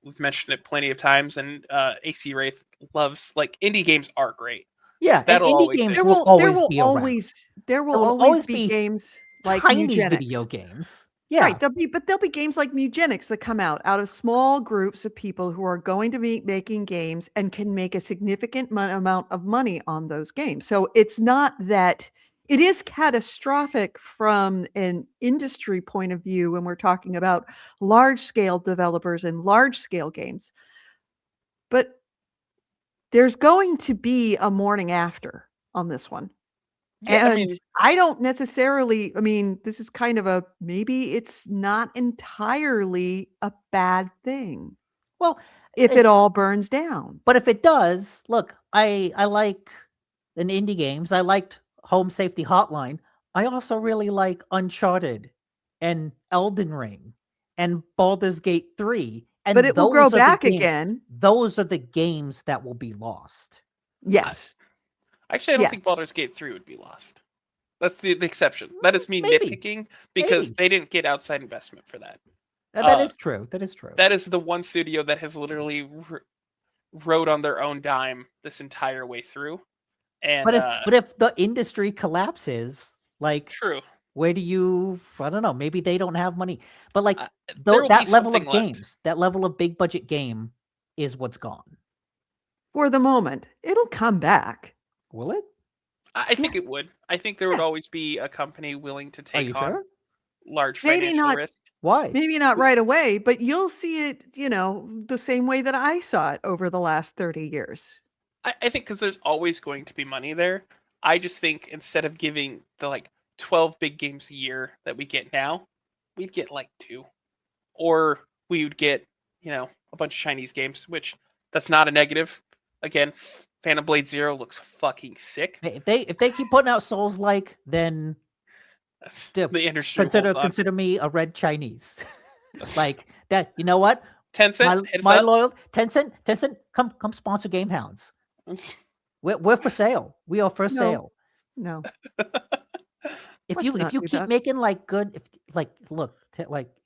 we've mentioned it plenty of times, and AC Wraith loves, like, indie games are great. Yeah, and That'll indie always games exist. will always be around. There will will always always be be games like Tiny Mewgenics. video games. Yeah. Right, there'll be games like Mewgenics that come out of small groups of people who are going to be making games and can make a significant amount of money on those games. So it's not that it is catastrophic from an industry point of view when we're talking about large scale developers and large scale games. But there's going to be a morning after on this one. Yeah, And I don't necessarily, this is kind of maybe it's not entirely a bad thing Well, if it all burns down. but if it does, look, I like an indie games. I liked Home Safety Hotline. I also really like Uncharted and Elden Ring and Baldur's Gate 3. And But it will grow those are the back games- again. Those are the games that will be lost. Yes. Actually, I don't think Yes. Baldur's Gate 3 would be lost. That's the exception. That is me Maybe. nitpicking because Maybe. they didn't get outside investment for that. That is true. That is true. That is the one studio that has literally rode on their own dime this entire way through. And but if the industry collapses, like, true, where do you? I don't know. Maybe they don't have money, but like there will that be level of something left. games, that level of big budget game, is what's gone. For the moment, it'll come back. Will it? I think it would. I think there would always be a company willing to Are take you on sure? large Maybe financial not. risk. Why? Maybe not right away, but you'll see it, the same way that I saw it over the last 30 years. I think because there's always going to be money there. I just think instead of giving the 12 big games a year that we get now, we'd get 2. Or we would get, a bunch of Chinese games, which that's not a negative. Again, Phantom Blade Zero looks fucking sick. If they keep putting out Souls-like, then the industry consider me a red Chinese. Like that. You know what? Tencent, my loyal Tencent, come sponsor GameHounds. We're for sale. We are for sale. No. If you keep making good,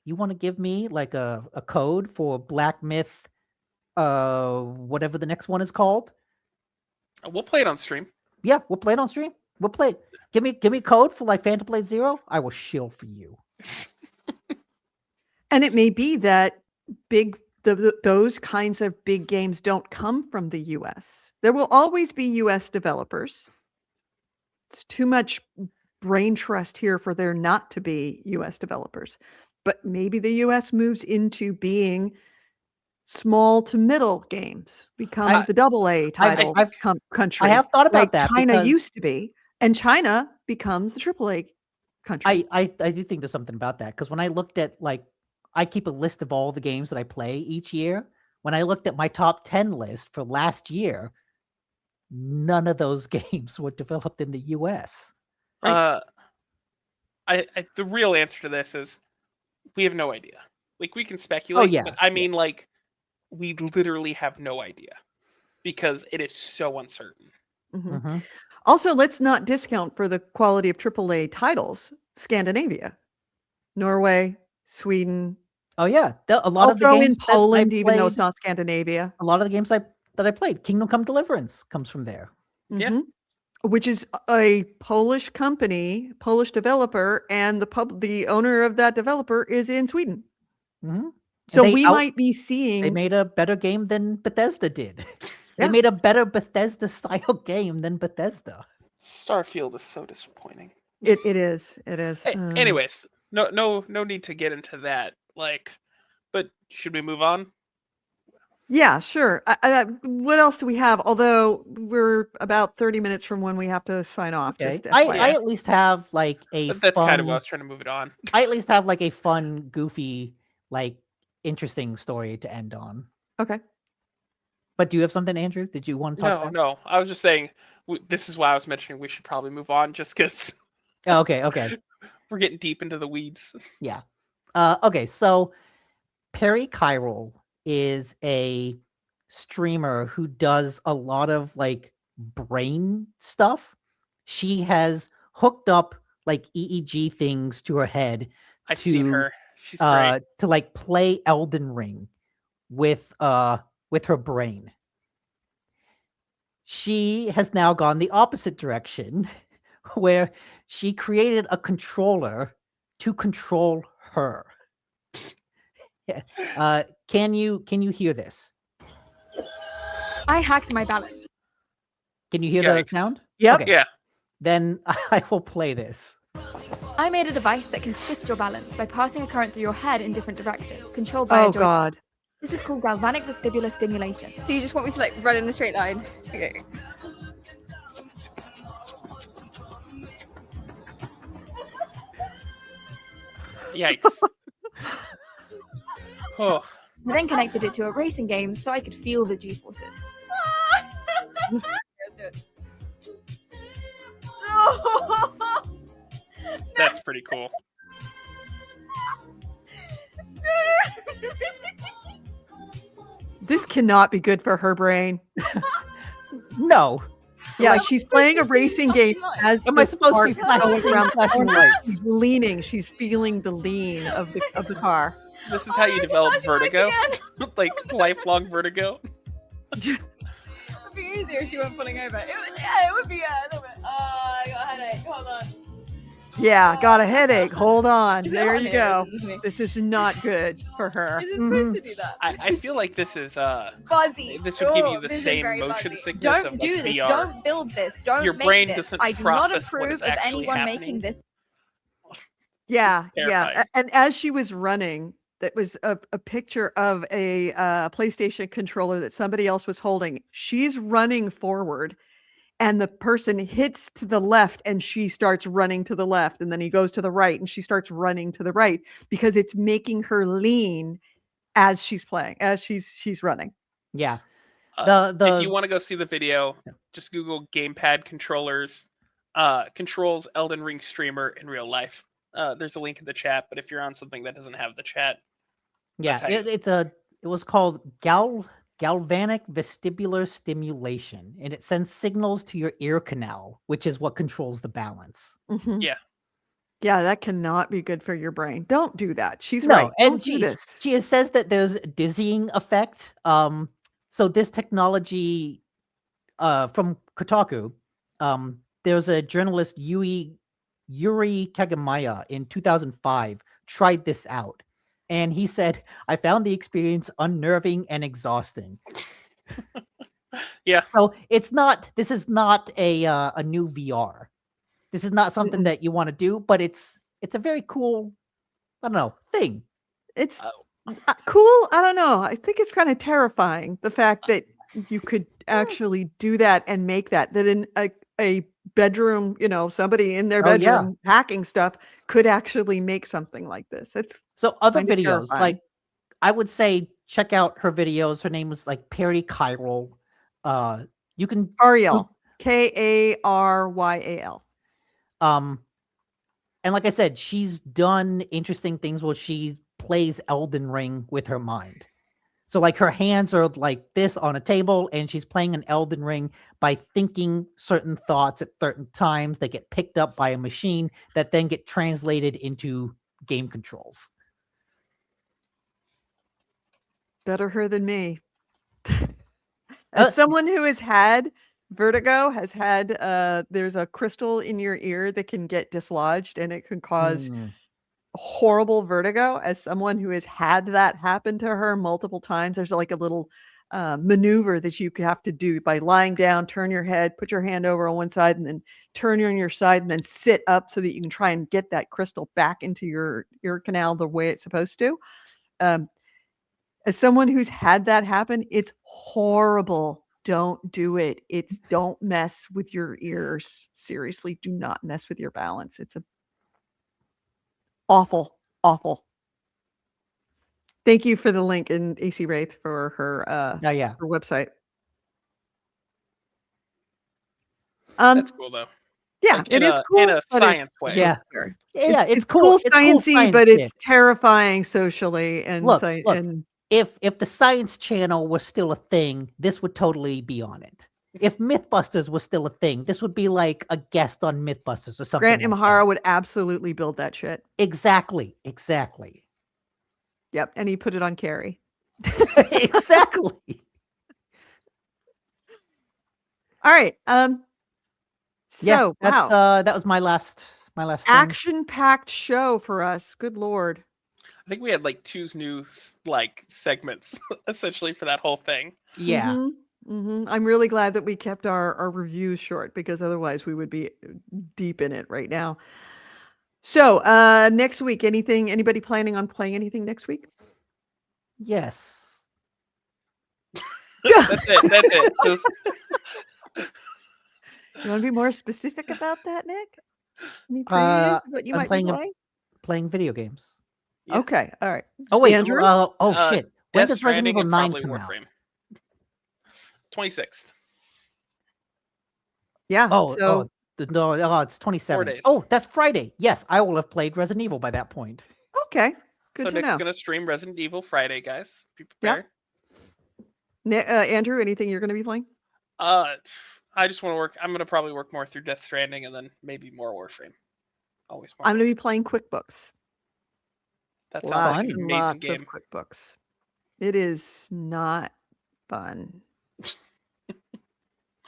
you want to give me a code for Black Myth, whatever the next one is called. We'll play it on stream. Yeah, we'll play it on stream. We'll play it. Give me code for Phantom Blade Zero. I will shill for you. And it may be that those kinds of big games don't come from the US. There will always be US developers. It's too much brain trust here for there not to be US developers. But maybe the US moves into being small to middle games, become the AA title country. I have thought about that. China used to be, and China becomes the AAA country. I do think there's something about that, because when I looked at I keep a list of all the games that I play each year. When I looked at my top 10 list for last year, none of those games were developed in the US. Right? The real answer to this is we have no idea. We can speculate, but I mean, we literally have no idea because it is so uncertain. Mm-hmm. Mm-hmm. Also, let's not discount for the quality of AAA titles, Scandinavia, Norway, Sweden. Oh yeah, a lot of the games in Poland, even though it's not Scandinavia. A lot of the games that I played, Kingdom Come Deliverance comes from there. Mm-hmm. Yeah, which is a Polish company, Polish developer, and the owner of that developer is in Sweden. Mm-hmm. So we might be seeing. They made a better game than Bethesda did. They made a better Bethesda style game than Bethesda. Starfield is so disappointing. It is. It is. Hey, anyways, no need to get into that. But should we move on? Yeah, sure. What else do we have? Although we're about 30 minutes from when we have to sign off. Okay. Just I at least have That's kind of what I was trying to move it on. I at least have a fun, goofy, interesting story to end on. Okay. But do you have something, Andrew? Did you want to talk? No. I was just saying this is why I was mentioning we should probably move on, just because. Okay. We're getting deep into the weeds. Yeah. Okay. So Perry Chiral is a streamer who does a lot of like brain stuff. She has hooked up like EEG things to her head I've seen to her. She's great. to like play Elden Ring with her brain. She has now gone the opposite direction where she created a controller to control her. Yeah. Can you hear this? I hacked my balance. Can you hear the Yikes. sound? Yep. Okay. Yeah. Then I will play this. I made a device that can shift your balance by passing a current through your head in different directions, controlled by Oh a joy. God. This is called galvanic vestibular stimulation. So you just want me to like run in a straight line? Okay. Yikes. Oh, I then connected it to a racing game so I could feel the G-forces. Let's do it. that's pretty cool. This cannot be good for her brain. No. Yeah, she's playing a racing game as Am I the supposed to be car going flashing, around the flashing corner. lights? She's leaning. She's feeling the lean of the car. This is how you develop vertigo, like lifelong vertigo. It'd be easier if she went pulling over. It would be a little bit. I got a headache. Hold on. Yeah, got a headache. Hold on. Is it There on you here, or go. is it just me? This is not good for her. Is it supposed to do that? I feel like this is Fuzzy. this would give you Oh, the this is same very motion fuzzy. sickness Don't of like do this. VR. Don't build this. Don't Your make brain this. doesn't I do not process what is approve of actually anyone happening. making this. Yeah, yeah. terrifying. And as she was running, that was a picture of a PlayStation controller that somebody else was holding. She's running forward, and the person hits to the left, and she starts running to the left, and then he goes to the right, and she starts running to the right because it's making her lean as she's playing, as she's running. Yeah. If you want to go see the video, just Google gamepad controllers, controls Elden Ring streamer in real life. There's a link in the chat, but if you're on something that doesn't have the chat, Yeah, how you- it was called galvanic vestibular stimulation, and it sends signals to your ear canal, which is what controls the balance. Mhm. Yeah. Yeah, that cannot be good for your brain. Don't do that. She's No, right. and Don't do this. she says that there's dizzying effect. So this technology, from Kotaku, there's a journalist Yuri Kagamaya in 2005 tried this out. And he said, I found the experience unnerving and exhausting. Yeah. So this is not a new VR. This is not something that you want to do, but it's a very cool, I don't know, thing. It's cool. I don't know. I think it's kind of terrifying, the fact that you could actually do that and make that in a bedroom, somebody in their Oh, yeah. bedroom hacking stuff could actually make something like this. It's So other kinda videos, terrifying. like I would say check out her videos. Her name was like Perry Chiral. You can Ariel, Karyal. And like I said, she's done interesting things where she plays Elden Ring with her mind. So like her hands are like this on a table, and she's playing an Elden Ring by thinking certain thoughts at certain times. They get picked up by a machine that then get translated into game controls. Better her than me. As someone who has had vertigo, there's a crystal in your ear that can get dislodged, and it can cause horrible vertigo. As someone who has had that happen to her multiple times, there's like a little maneuver that you have to do by lying down, turn your head, put your hand over on one side, and then turn on your side, and then sit up so that you can try and get that crystal back into your ear canal the way it's supposed to. As someone who's had that happen, it's horrible. Don't do it. Don't mess with your ears. Seriously, do not mess with your balance. It's awful. Thank you for the link in AC Wraith for her yeah. her website. That's cool though. Yeah, Like, it in is a cool in a but science it's way. Yeah. scary. Yeah, It's cool. cool It's cool sciencey, science but shit. it's terrifying socially and Look, and if the Science Channel was still a thing, this would totally be on it. If Mythbusters was still a thing, this would be like a guest on Mythbusters or something Grant like Imahara that. would absolutely build that shit. Exactly. Yep, and he put it on Carrie. Exactly. All right. Yeah, So that's wow, that was my last thing. action-packed show for us. Good Lord. I think we had like 2 new like segments essentially for that whole thing. Yeah. I'm really glad that we kept our reviews short because otherwise we would be deep in it right now. So next week, anybody planning on playing anything next week? Yes. That's it. Just You want to be more specific about that, Nick? Any Uh, previews of what you I'm might playing be a- playing? Playing video games. Yeah. Okay, all right. Oh wait. Andrew? Shit. When Death does Resident Stranding Evil and 9 probably come out? Warframe. 26th. Yeah. No, it's 27. days. Oh, that's Friday. Yes, I will have played Resident Evil by that point. Okay. Good So to Nick's know. gonna stream Resident Evil Friday, guys. Be Yep. prepared. Andrew, anything you're going to be playing? I just want to work. I'm gonna probably work more through Death Stranding and then maybe more Warframe. Always more. I'm going to be Warframe. playing QuickBooks. That sounds Lots like an and amazing lots game. of QuickBooks. It is not fun.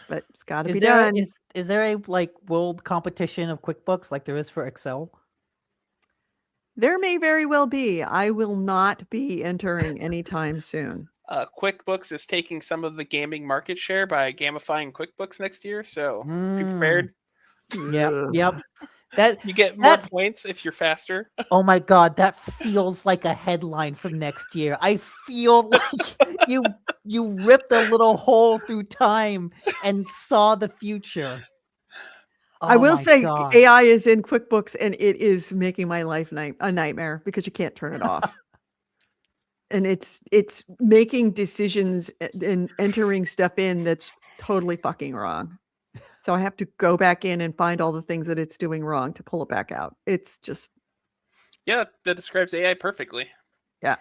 But it's got to be done. Is there a like world competition of QuickBooks like there is for Excel? There may very well be. I will not be entering anytime soon. QuickBooks is taking some of the gaming market share by gamifying QuickBooks next year, so be Mm. prepared. Yep. That You get more points if you're faster. Oh my god, that feels like a headline from next year. I feel like you ripped a little hole through time and saw the future. I Oh will my say God. AI is in QuickBooks and it is making my life a nightmare because you can't turn it off. And it's making decisions and entering stuff in that's totally fucking wrong. So I have to go back in and find all the things that it's doing wrong to pull it back out. It's just Yeah, that describes AI perfectly. yeah.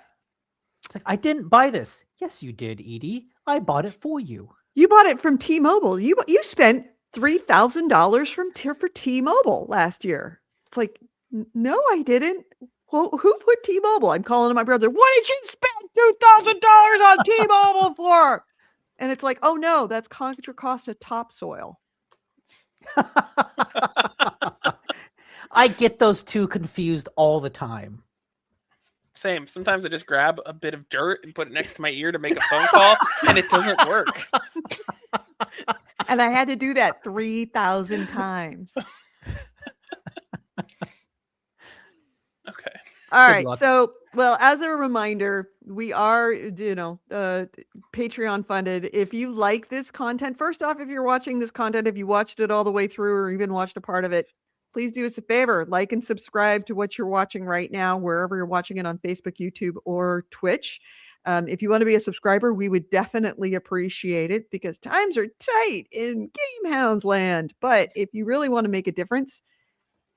It's like, I didn't buy this. Yes, you did, Edie. I bought it for you. You bought it from T-Mobile. You spent $3,000 for T-Mobile last year. It's like, no, I didn't. Well, who put T-Mobile? I'm calling my brother. What did you spend $2,000 on T-Mobile for? And it's like, oh no, that's Contra Costa topsoil. I get those two confused all the time. Same. Sometimes I just grab a bit of dirt and put it next to my ear to make a phone call, and it doesn't work. And I had to do that 3,000 times. Okay. All Good right. luck. So, well, as a reminder, we are, Patreon funded. If you like this content, first off, if you're watching this content, if you watched it all the way through or even watched a part of it, please do us a favor, like and subscribe to what you're watching right now, wherever you're watching it on Facebook, YouTube, or Twitch. If you want to be a subscriber, we would definitely appreciate it because times are tight in GameHounds land. But if you really want to make a difference,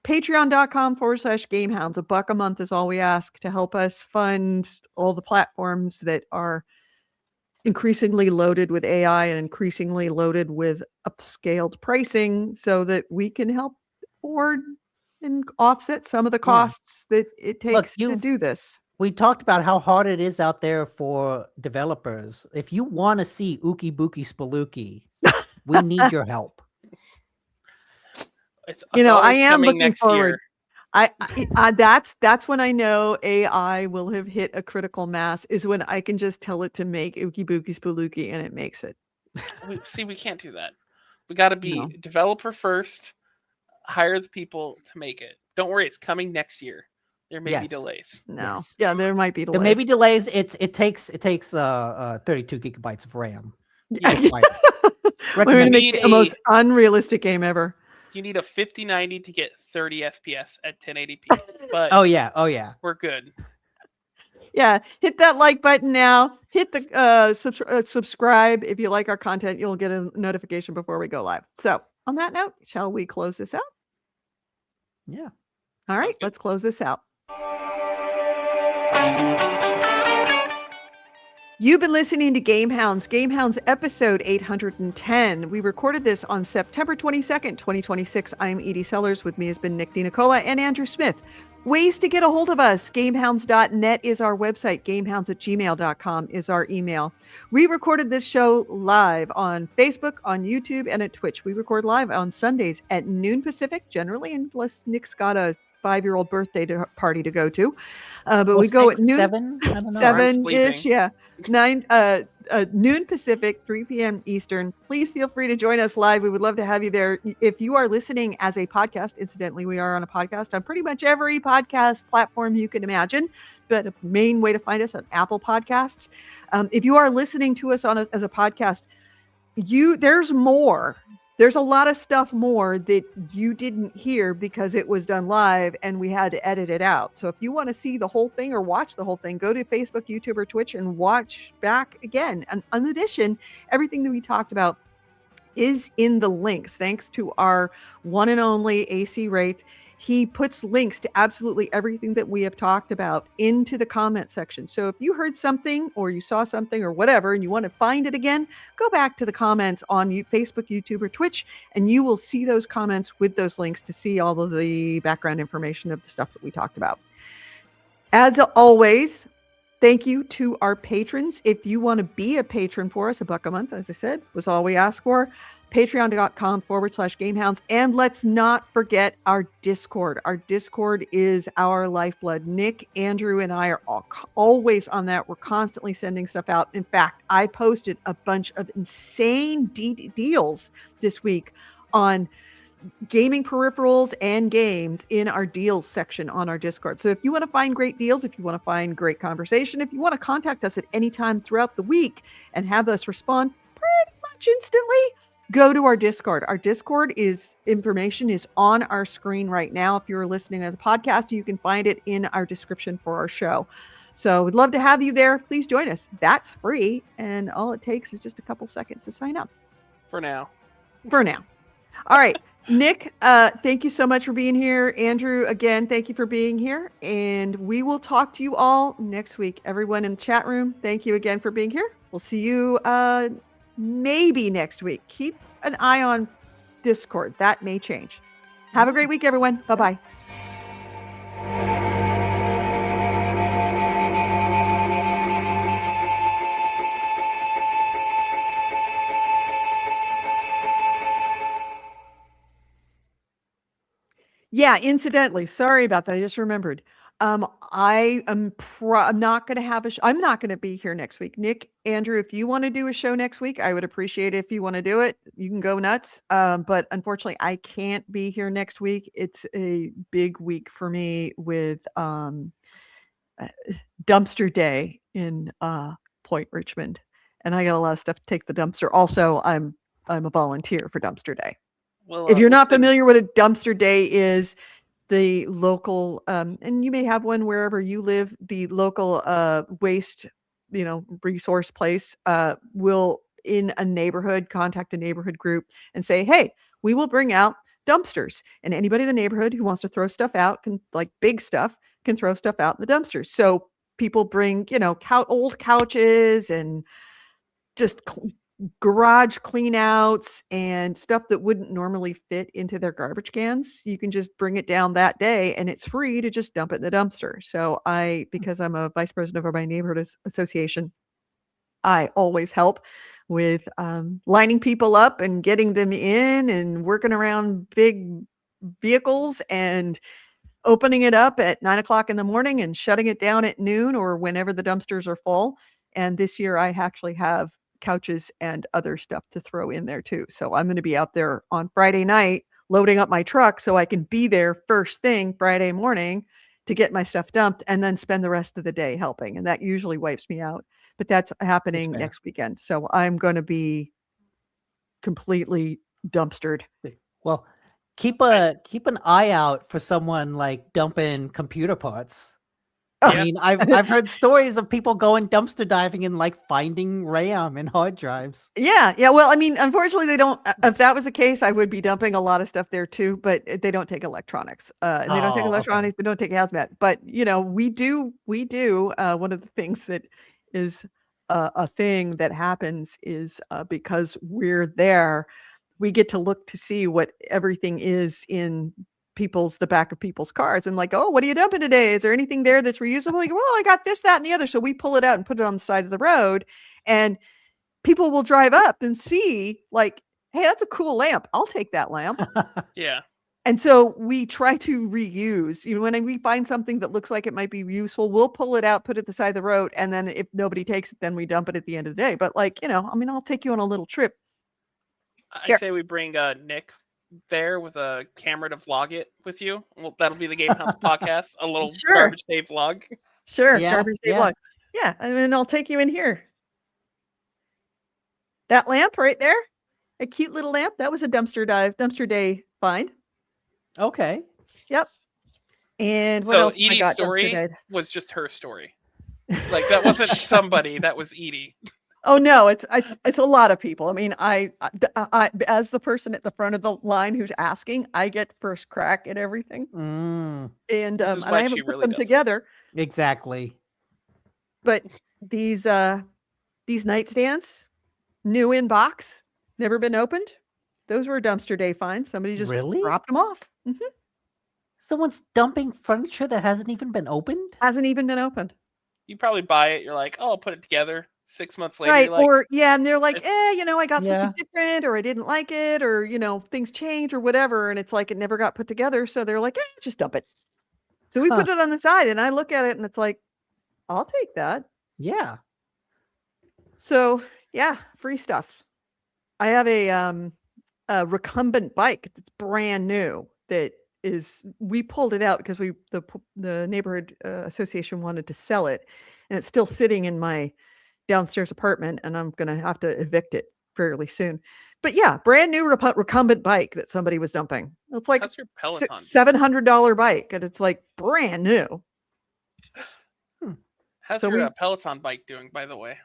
patreon.com/GameHounds. $1 a month is all we ask to help us fund all the platforms that are increasingly loaded with AI and increasingly loaded with upscaled pricing so that we can help afford and offset some of the costs that it takes to do this. We talked about how hard it is out there for developers. If you want to see Ookie Bookie Spelookie, we need your help. It's I am coming looking next forward. year. That's when I know AI will have hit a critical mass, is when I can just tell it to make Ookie Bookie Spelookie and it makes it. We can't do that. We got to be developer first, hire the people to make it. Don't worry, it's coming next year. There may be delays. No. Yes. Yeah, there might be delays. There may be delays. It takes 32 gigabytes of RAM. Yeah. We're going to Recommend- make the most unrealistic game ever. You need a 5090 to get 30 FPS at 1080p. But Oh yeah. we're good. Yeah, hit that like button now. Hit the subscribe if you like our content. You'll get a notification before we go live. So on that note, shall we close this out? Yeah. All right, Sounds good. let's close this out. You've been listening to GameHounds episode 810. We recorded this on September 22nd, 2026. I'm Edie Sellers. With me has been Nick DiNicola and Andrew Smith. Ways to get a hold of us. GameHounds.net is our website. GameHounds@gmail.com is our email. We recorded this show live on Facebook, on YouTube, and at Twitch. We record live on Sundays at noon Pacific, generally, unless Nick's got a 5-year-old birthday party to go to. But Well, we go at 6, noon. 7. I don't know. Or I'm 7-ish, sleeping. yeah. 9 noon Pacific, 3 p.m. Eastern. Please feel free to join us live. We would love to have you there. If you are listening as a podcast, incidentally, we are on a podcast on pretty much every podcast platform you can imagine, but the main way to find us on Apple Podcasts. If you are listening to us as a podcast, there's more. There's a lot of stuff more that you didn't hear because it was done live and we had to edit it out. So if you want to see the whole thing or watch the whole thing, go to Facebook, YouTube, or Twitch and watch back again. And in addition, everything that we talked about is in the links. Thanks to our one and only AC Wraith. He puts links to absolutely everything that we have talked about into the comment section. So if you heard something or you saw something or whatever and you want to find it again, go back to the comments on Facebook, YouTube, or Twitch, and you will see those comments with those links to see all of the background information of the stuff that we talked about. As always, thank you to our patrons. If you want to be a patron for us, $1 a month, as I said, was all we ask for. Patreon.com/GameHounds. And let's not forget our Discord. Our Discord is our lifeblood. Nick, Andrew, and I are always on that. We're constantly sending stuff out. In fact, I posted a bunch of insane deals this week on gaming peripherals and games in our deals section on our Discord. So if you want to find great deals, if you want to find great conversation, if you want to contact us at any time throughout the week and have us respond pretty much instantly, go to our Discord. Our Discord information is on our screen right now. If you're listening as a podcast, you can find it in our description for our show. So we'd love to have you there. Please join us. That's free. And all it takes is just a couple seconds to sign up. For now. All right. Nick, thank you so much for being here. Andrew, again, thank you for being here. And we will talk to you all next week. Everyone in the chat room, thank you again for being here. We'll see you maybe next week. Keep an eye on Discord. That may change. Have a great week, everyone. Bye-bye. Yeah, incidentally, sorry about that. I just remembered. I'm not going to have I'm not going to be here next week. Nick, Andrew, if you want to do a show next week, I would appreciate it. If you want to do it, you can go nuts. But unfortunately, I can't be here next week. It's a big week for me with dumpster day in Point Richmond, and I got a lot of stuff to take the dumpster. Also, I'm a volunteer for dumpster day. Well, If you're not listen, familiar what a dumpster day is, the local, and you may have one wherever you live, the local waste, resource place will, in a neighborhood, contact a neighborhood group and say, hey, we will bring out dumpsters. And anybody in the neighborhood who wants to throw stuff out, like big stuff, can throw stuff out in the dumpsters. So people bring, old couches and just garage clean outs and stuff that wouldn't normally fit into their garbage cans. You can just bring it down that day and it's free to just dump it in the dumpster. So because I'm a vice president of my neighborhood association, I always help with lining people up and getting them in and working around big vehicles and opening it up at 9 o'clock in the morning and shutting it down at noon or whenever the dumpsters are full. And this year I actually have couches and other stuff to throw in there too. So I'm going to be out there on Friday night loading up my truck so I can be there first thing Friday morning to get my stuff dumped and then spend the rest of the day helping. And that usually wipes me out. But that's happening next weekend. So I'm going to be completely dumpstered. Well, keep an eye out for someone like dumping computer parts. I mean, I've heard stories of people going dumpster diving and like finding RAM and hard drives. Yeah. Well, I mean, unfortunately, they don't. If that was the case, I would be dumping a lot of stuff there too. But they don't take electronics. And they don't take Oh, okay. electronics. They don't take hazmat. But we do. One of the things that is a thing that happens is because we're there, we get to look to see what everything is in the back of people's cars, and like, oh, what are you dumping today? Is there anything there that's reusable? You go, well, I got this, that, and the other. So we pull it out and put it on the side of the road, and people will drive up and see, like, hey, that's a cool lamp. I'll take that lamp. Yeah. And so we try to reuse. When we find something that looks like it might be useful, we'll pull it out, put it at the side of the road, and then if nobody takes it, then we dump it at the end of the day. But like, I mean, I'll take you on a little trip. I say we bring Nick there with a camera to vlog it with you. Well, that'll be the GameHounds podcast, a little Sure. garbage day vlog. Sure, Yeah, garbage day yeah. vlog. Yeah, and then I'll take you in here. That lamp right there, a cute little lamp. That was a dumpster day find. Okay. Yep. And what So else? Edie's Dumpster story dive. was just her story. Like that wasn't somebody, that was Edie. Oh no, it's a lot of people. I mean, I as the person at the front of the line who's asking, I get first crack at everything, Mm, and This is and why I she haven't put really them does it. together. exactly. But these nightstands, new in box, never been opened. Those were dumpster day finds. Somebody just Really? dropped them off. Someone's dumping furniture that hasn't even been opened? Hasn't even been opened. You probably buy it, you're like, oh, I'll put it together. 6 months later, Right. you're like, Or yeah, and they're like, it's- I got Yeah. something different, or I didn't like it, or things change or whatever, and it's like it never got put together. So they're like, just dump it. So we Huh. put it on the side, and I look at it, and it's like, I'll take that. Yeah. So yeah, free stuff. I have a recumbent bike that's brand new. We pulled it out because the neighborhood association wanted to sell it, and it's still sitting in my downstairs apartment, and I'm gonna have to evict it fairly soon. But yeah, brand new recumbent bike that somebody was dumping. It's like how's your Peloton? $700 bike, and it's like brand new. How's So your Peloton bike doing, by the way?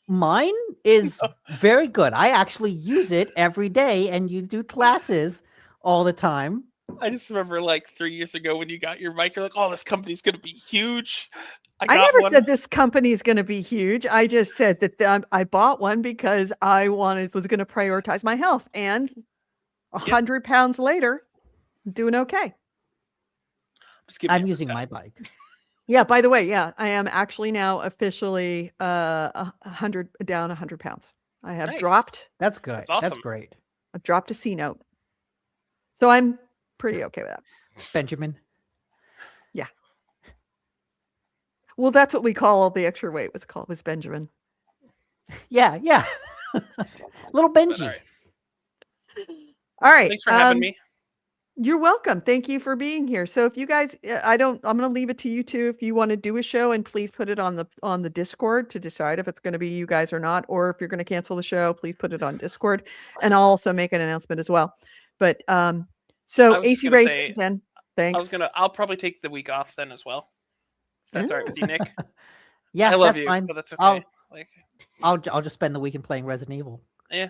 Mine is very good. I actually use it every day, and you do classes all the time. I just remember like 3 years ago when you got your bike, you're like, oh, this company's going to be huge. I got never one. said this company is going to be huge. I just said that I bought one because I was going to prioritize my health, and 100 pounds later, I'm doing okay. Just give me I'm a using step. my bike. Yeah, by the way, yeah, I am actually now officially 100 pounds. I have Nice. dropped. That's good. That's awesome. That's great. I've dropped a C note. So I'm pretty okay with that. Benjamin. Well, that's what we call the extra weight was Benjamin. Yeah, yeah. Little But, Benji. all right. All right. Thanks for having me. You're welcome. Thank you for being here. So if you guys, I'm going to leave it to you two. If you want to do a show, and please put it on the Discord to decide if it's going to be you guys or not, or if you're going to cancel the show, please put it on Discord, and I'll also make an announcement as well. But so was just AC gonna Ray, say, again, thanks. I'll probably take the week off then as well. If that's all right with you, Nick. Yeah, I love that's you, fine. but that's okay. I'll just spend the weekend playing Resident Evil. Yeah.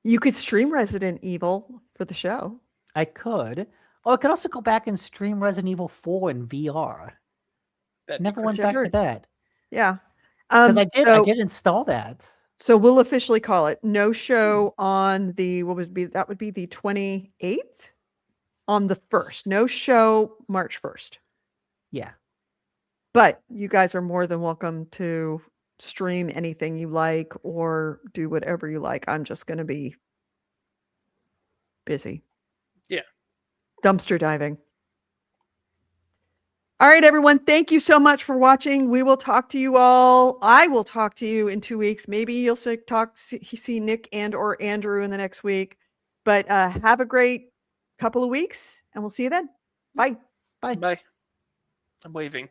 You could stream Resident Evil for the show. I could. Oh, I could also go back and stream Resident Evil 4 in VR. Never went back to that. Yeah. Because I did install that. So we'll officially call it no show on the that would be the 28th on the 1st. No show March 1st. Yeah. But you guys are more than welcome to stream anything you like or do whatever you like. I'm just going to be busy. Yeah. Dumpster diving. All right, everyone. Thank you so much for watching. We will talk to you all. I will talk to you in 2 weeks. Maybe you'll see Nick and or Andrew in the next week. But have a great couple of weeks, and we'll see you then. Bye. Bye. Bye. I'm waving.